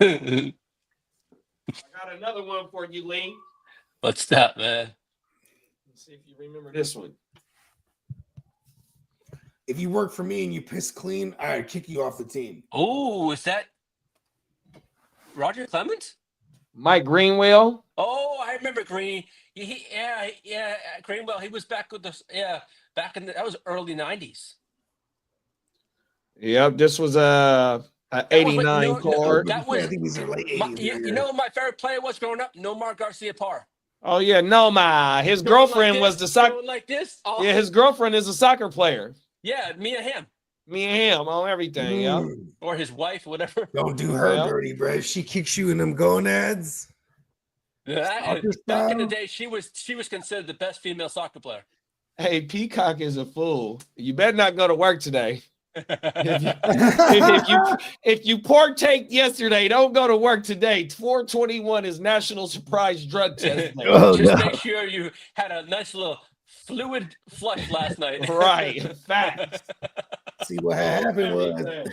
I got another one for you, Lee. What's that, man? Let's see if you remember this one. If you work for me and you piss clean, I'd kick you off the team. Oh, is that Roger Clemens? Mike Greenwell. Oh, I remember Green. Yeah, Greenwell. He was back with back in that was early '90s. Yep, this was a 89 card. That was. I think these are late 80s. You know what my favorite player was growing up? Nomar Garcia Parr. Oh yeah, Noma. His girlfriend was the soccer. Like this. Oh. Yeah, his girlfriend is a soccer player. Yeah, me and him. Me and him on everything, yeah. Or his wife, whatever. Don't do her dirty, bro. If she kicks you in them gonads. Back in the day, she was considered the best female soccer player. Hey, Peacock is a fool. You better not go to work today. If you partake yesterday, don't go to work today. 4/21 is National Surprise Drug Test Day. Make sure you had a nice little fluid flush last night. Right. Fact. See what happened was.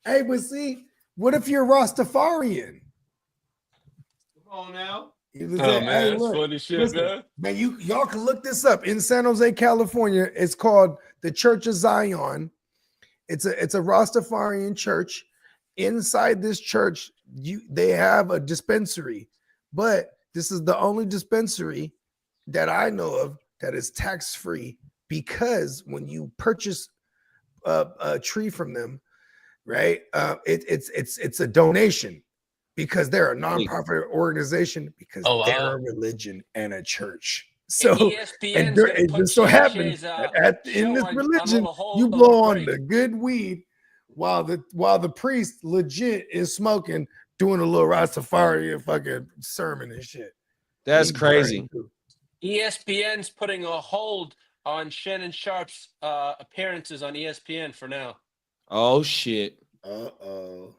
Hey, but see, what if you're Rastafarian? Come on now. He was Oh there. man, Hey, that's look, funny shit, listen, man. y'all can look this up in San Jose, California. It's called the Church of Zion. It's a Rastafarian church. Inside this church, they have a dispensary, but this is the only dispensary that I know of that is tax free, because when you purchase a tree from them, right, it's a donation, because they're a nonprofit organization, because Oh they're wow. a religion and a church. So ESPN's gonna it put just so Shay happens Shay's that in show this on a religion, little you hold, a little blow on break. the good weed while the priest legit is smoking, doing a little Rastafarian fucking sermon and shit. That's He burning crazy. too. ESPN's putting a hold on Shannon Sharp's appearances on ESPN for now Oh shit. Uh-oh.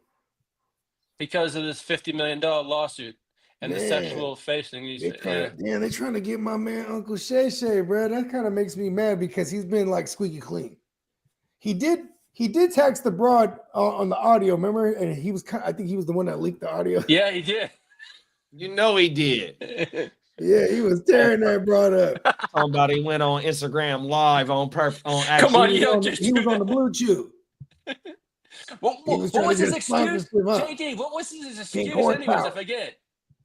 because of this $50 million lawsuit and the Man, sexual facing. they trying to get my man Uncle Shay Shay, bro. That kind of makes me mad because he's been like squeaky clean. He did text the broad on the audio, remember? And he was I think he was the one that leaked the audio. Yeah, he did. You know he did. Yeah, he was tearing that broad up. Somebody went on Instagram live on Come action. on, you don't just He was on the Blue Chew. What He was was his trying to get excuse? sponsorship up. JD, what was his Pink excuse horsepower. anyways? I forget.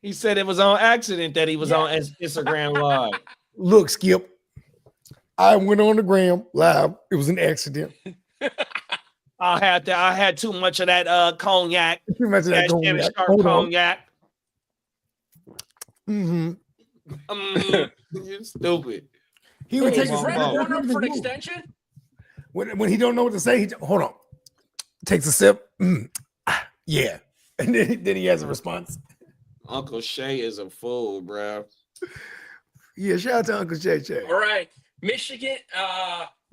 He said it was on accident that he was on Instagram live. Look, Skip, I went on the gram live. It was an accident. I had too much of that cognac. Too much of that Shannon cognac. Sharp Hold on. cognac. Mm-hmm. You're stupid. He would Hey, take is a Fred sip. Warner up for an extension? When he don't know what to say, hold on. Takes a sip. Yeah. And then he has a response. Uncle Shay is a fool, bro. Yeah, shout out to Uncle Shay Shay. All right. Michigan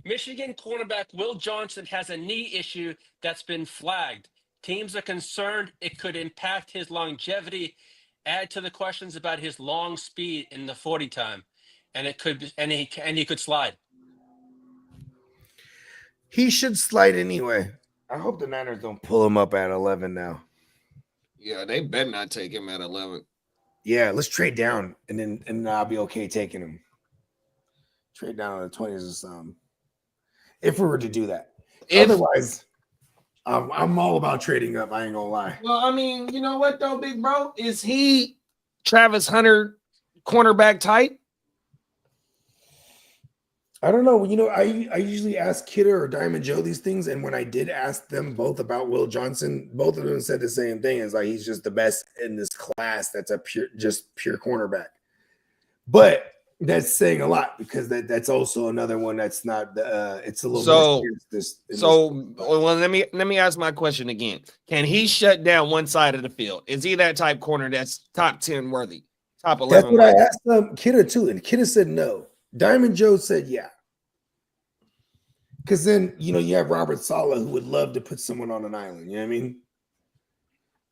cornerback Will Johnson has a knee issue that's been flagged. Teams are concerned it could impact his longevity, add to the questions about his long speed in the 40 time, and he could slide. He should slide anyway. I hope the Niners don't pull him up at 11 now. Yeah, they better not take him at 11. Yeah, let's trade down, and then I'll be okay taking him. Trade down to the 20s or something. If we were to do that. Otherwise, I'm all about trading up. I ain't gonna lie. Well, I mean, you know what though, big bro? Is he Travis Hunter cornerback type? I don't know. You know, I usually ask Kidder or Diamond Joe these things, and when I did ask them both about Will Johnson, both of them said the same thing. It's like he's just the best in this class. That's a pure cornerback. But that's saying a lot because that's also another one that's not. It's a little more serious. Well, let me ask my question again. Can he shut down one side of the field? Is he that type corner that's top 10 worthy, top 11? That's what I asked Kidder too, and Kidder said no. Diamond Joe said yeah. Because then, you have Robert Saleh who would love to put someone on an island. You know what I mean?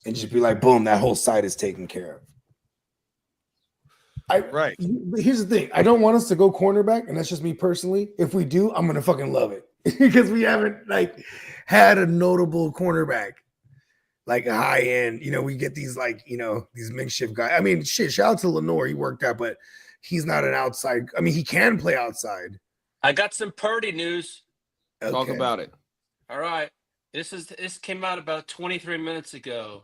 And just be like, boom, that whole side is taken care of. But here's the thing. I don't want us to go cornerback, and that's just me personally. If we do, I'm going to fucking love it. Because we haven't, had a notable cornerback. Like a high end. We get these, these makeshift guys. I mean, shit, shout out to Lenore. He worked out, but he's not an outside. I mean, he can play outside. I got some Purdy news. Okay. Talk about it. All right. This came out about 23 minutes ago.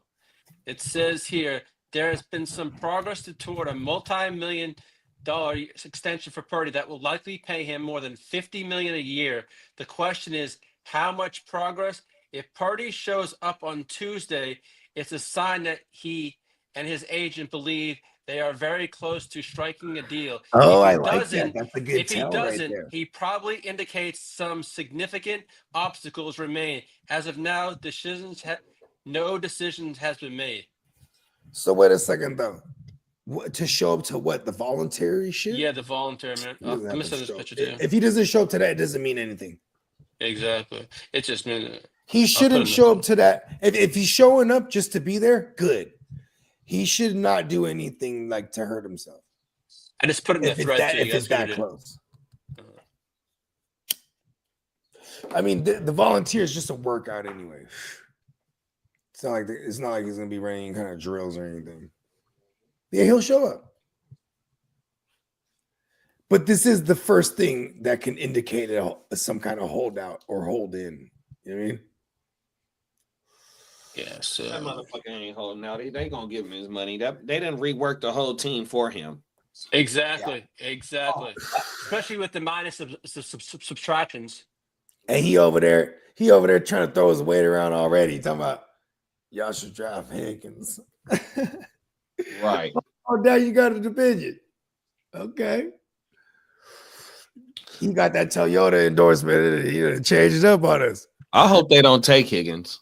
It says here there has been some progress toward a multi-million-dollar extension for Purdy that will likely pay him more than $50 million a year. The question is, how much progress? If Purdy shows up on Tuesday, it's a sign that he and his agent believe they are very close to striking a deal. Oh, I like that. That's a good tell right there. He probably indicates some significant obstacles remain. As of now, no decisions has been made. So wait a second though. To show up to what? The voluntary shit? Yeah, the voluntary, man. I'm gonna send this picture to you. If he doesn't show up to that, it doesn't mean anything. Exactly. It just means he shouldn't show up to that. If he's showing up just to be there, good. He should not do anything to hurt himself. I just put in the thread if it's that close. I mean, the volunteer is just a workout anyway. It's not like he's gonna be running any kind of drills or anything. Yeah, he'll show up. But this is the first thing that can indicate some kind of holdout or hold in. You know what I mean? Yeah, That so motherfucker ain't holding out. They gonna give him his money. They didn't rework the whole team for him. exactly. Oh. Especially with the minus subtractions. And he over there trying to throw his weight around already. Talking about y'all should draft Hankins. Right. Oh, now you got a division. Okay. He got that Toyota endorsement and he done changed it up on us. I hope they don't take Higgins.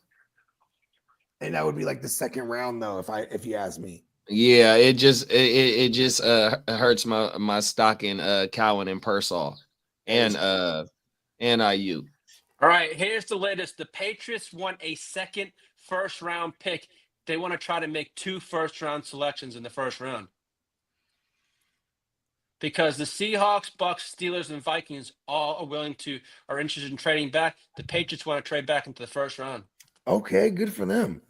And that would be like the second round, though, if you ask me. Yeah, it just hurts my stock in Cowan and Pearsall and IU. All right, here's the latest. The Patriots want a second first-round pick. They want to try to make 2 first-round selections in the first round. Because the Seahawks, Bucks, Steelers, and Vikings all are interested in trading back. The Patriots want to trade back into the first round. Okay, good for them.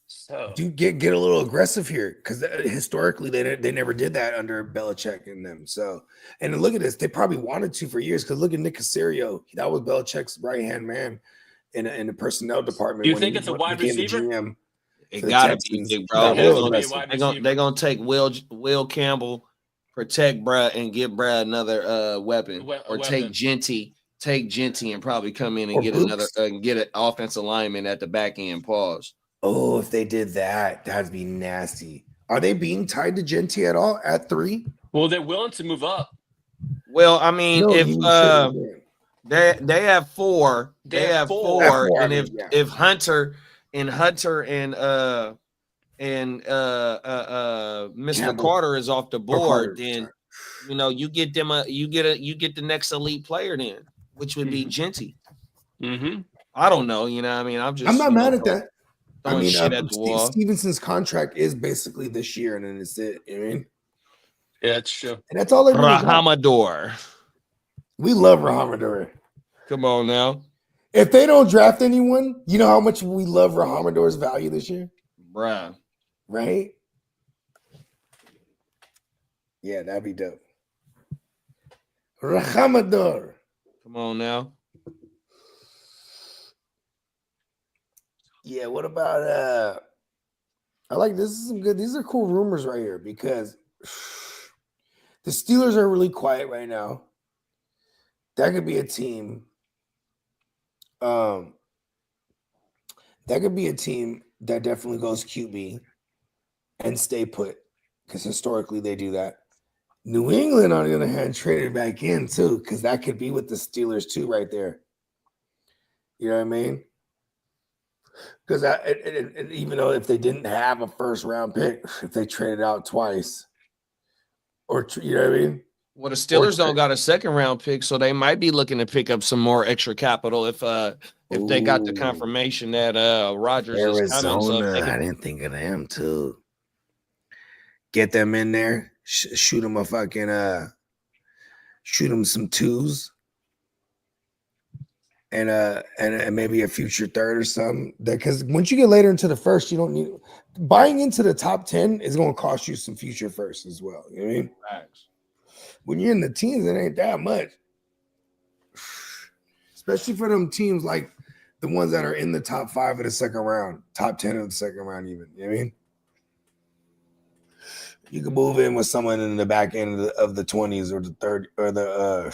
So Do get a little aggressive here because historically they never did that under Belichick and them. So, and look at this, they probably wanted to for years because look at Nick Caserio, that was Belichick's right hand man in the personnel department. do you when think he it's a wide became the receiver? GM It for the gotta be Texans. big, He bro. got real aggressive. They're gonna take Will Campbell, protect bruh, and give bruh another weapon, or take Genty and probably come in and Or get Boots. get an offensive lineman at the back end. Pause. Oh, if they did that, that'd be nasty. Are they being tied to Genty at all at 3? Well, they're willing to move up. Well, I mean, No, if you shouldn't do it. they have 4, They have four. At 4, and I mean, yeah. if Hunter and Mr. Campbell. Carter is off the board, Carter, then sorry. you get the next elite player then, which would be Genty. Mm-hmm. I don't know, I mean, I'm not mad at that. I throwing mean, shit at the wall. Stevenson's contract is basically this year, and then it's it. You know what I mean? Yeah, that's true. And that's all they really got. Rahamador. We love Rahamador. Come on now. If they don't draft anyone, you know how much we love Rahamador's value this year? Bruh. Right? Yeah, that'd be dope. Rahamador. Come on now. Yeah, what about I like this is some good. These are cool rumors right here because the Steelers are really quiet right now. That could be a team. That could be a team that definitely goes QB and stay put because historically they do that. New England, on the other hand, traded back in too because that could be with the Steelers too, right there. You know what I mean? Because even though if they didn't have a first round pick, if they traded out twice, or you know what I mean? Well, the Steelers don't got a second round pick, so they might be looking to pick up some more extra capital if they got the confirmation that Rodgers is coming. So I didn't think of them too. Get them in there, shoot them a fucking shoot them some 2s. And maybe a future 3rd or something. Because once you get later into the first, you don't need buying into the top 10 is going to cost you some future firsts as well. You know what I mean? Facts. When you're in the teens, it ain't that much. Especially for them teams like the ones that are in the top 5 of the second round, top 10 of the second round, even. You know what I mean? You can move in with someone in the back end of the 20s or the third or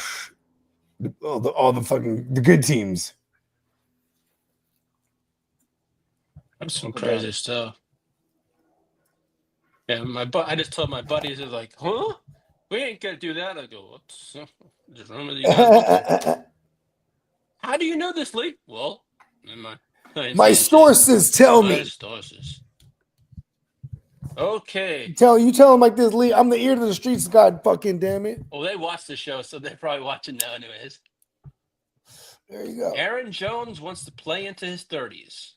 all the good teams. That's some crazy stuff. Yeah, I just told my buddies, they're like, huh? We ain't gonna do that. I go, what's the rumor that you guys look? How do you know this, Lee? Well, my sources tell me. Sources. Okay. You tell them like this, Lee. I'm the ear to the streets, God fucking damn it. Well, they watch the show, so they're probably watching now anyways. There you go. Aaron Jones wants to play into his 30s.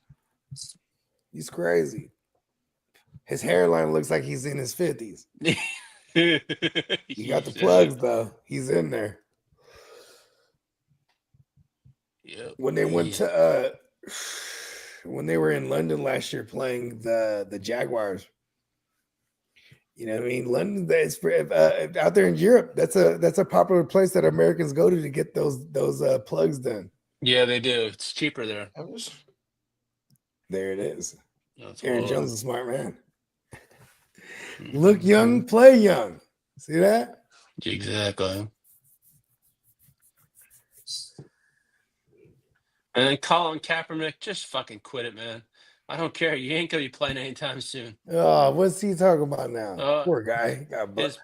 He's crazy. His hairline looks like he's in his 50s. He got the plugs, though. He's in there. Yep. When they went to when they were in London last year playing the Jaguars, You know what I mean? London, that's for out there in Europe. That's a popular place that Americans go to get those plugs done. Yeah, they do. It's cheaper there. There it is. That's Aaron cool. Jones is a smart man. Look young, play young. See that? Exactly. And then Colin Kaepernick, just fucking quit it, man. I don't care. You ain't gonna be playing anytime soon. Oh, what's he talking about now? Poor guy.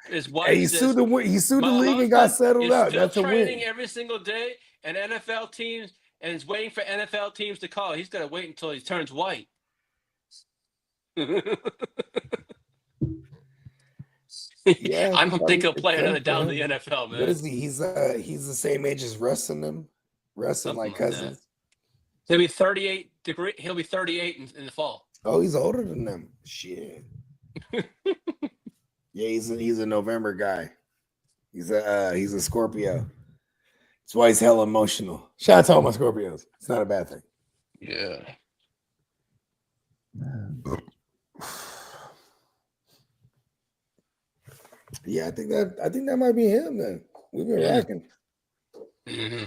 His wife Hey, he sued the my league and got husband settled is out. still That's a training win. every single day, and NFL teams, and is waiting for NFL teams to call. He's got to wait until he turns white. Yeah, I don't think he'll probably play good another for down in him. the NFL, man. What is he? He's the same age as Russ and them. Russ and like cousins. He'll be 38 degree. He'll be 38 in the fall. Oh, he's older than them. Shit. Yeah, he's a November guy. He's a Scorpio. That's why he's hella emotional. Shout out to all my Scorpios. It's not a bad thing. Yeah. Yeah, I think that might be him then. We've been rocking. Mm-hmm.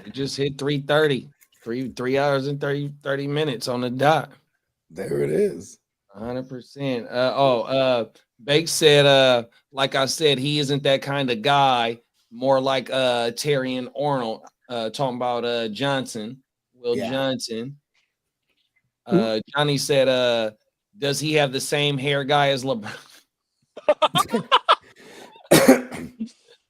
We just hit 3:30. 3 hours and 30 minutes on the dot. There it is. 100%. Bake said, like I said, he isn't that kind of guy. More like Terry and Arnold, talking about Johnson, Will Johnson. Johnny said, does he have the same hair guy as LeBron? Hey,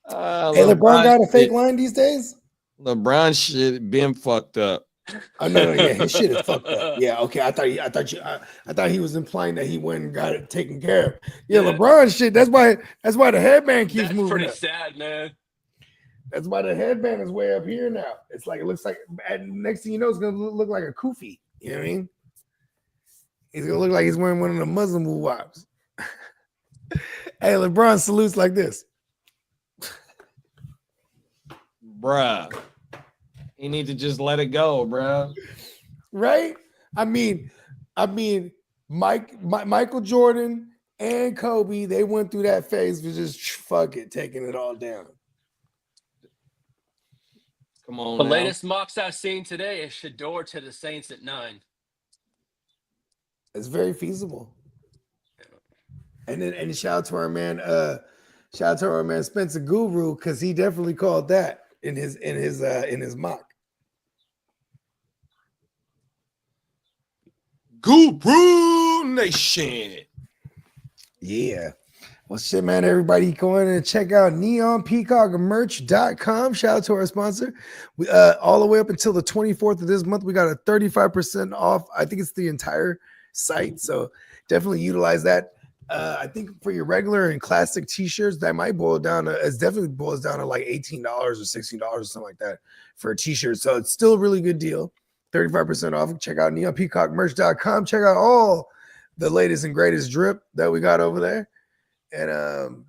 LeBron got a fake line these days? LeBron shit been fucked up. Oh no, yeah, his shit is fucked up. Yeah, okay. I thought he was implying that he went and got it taken care of. Yeah, LeBron shit. That's why the headband keeps moving. Pretty up. sad, man. That's why the headband is way up here now. It's like it looks like. And next thing you know, it's gonna look like a kufi. You know what I mean? He's gonna look like he's wearing one of the Muslim wops. Hey, LeBron salutes like this, bruh. You need to just let it go, bruh. Right? I mean, Michael Jordan and Kobe, they went through that phase of just fuck it, taking it all down. Come on. The now. latest mocks I've seen today is Shador to the Saints at 9. It's very feasible. And shout out to our man, Spencer Guru, because he definitely called that in his mock. Guru Nation. Yeah. Well, shit, man, everybody go in and check out neonpeacockmerch.com. Shout out to our sponsor. We all the way up until the 24th of this month, we got a 35% off. I think it's the entire site. So definitely utilize that. I think for your regular and classic t-shirts, that might boils down to like $18 or $16 or something like that for a t-shirt. So it's still a really good deal. 35% off. Check out neonpeacockmerch.com. Check out all the latest and greatest drip that we got over there. And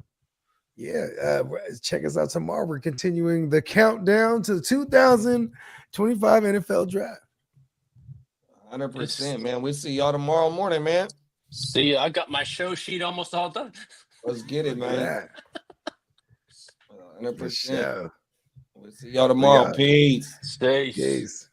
check us out tomorrow. We're continuing the countdown to the 2025 NFL draft. 100%, man. We'll see y'all tomorrow morning, man. See, I got my show sheet almost all done. Let's get it, man. 100%. We'll see y'all tomorrow. Peace. Stay. Peace.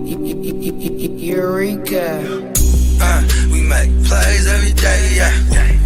Eureka. We make plays every day, yeah.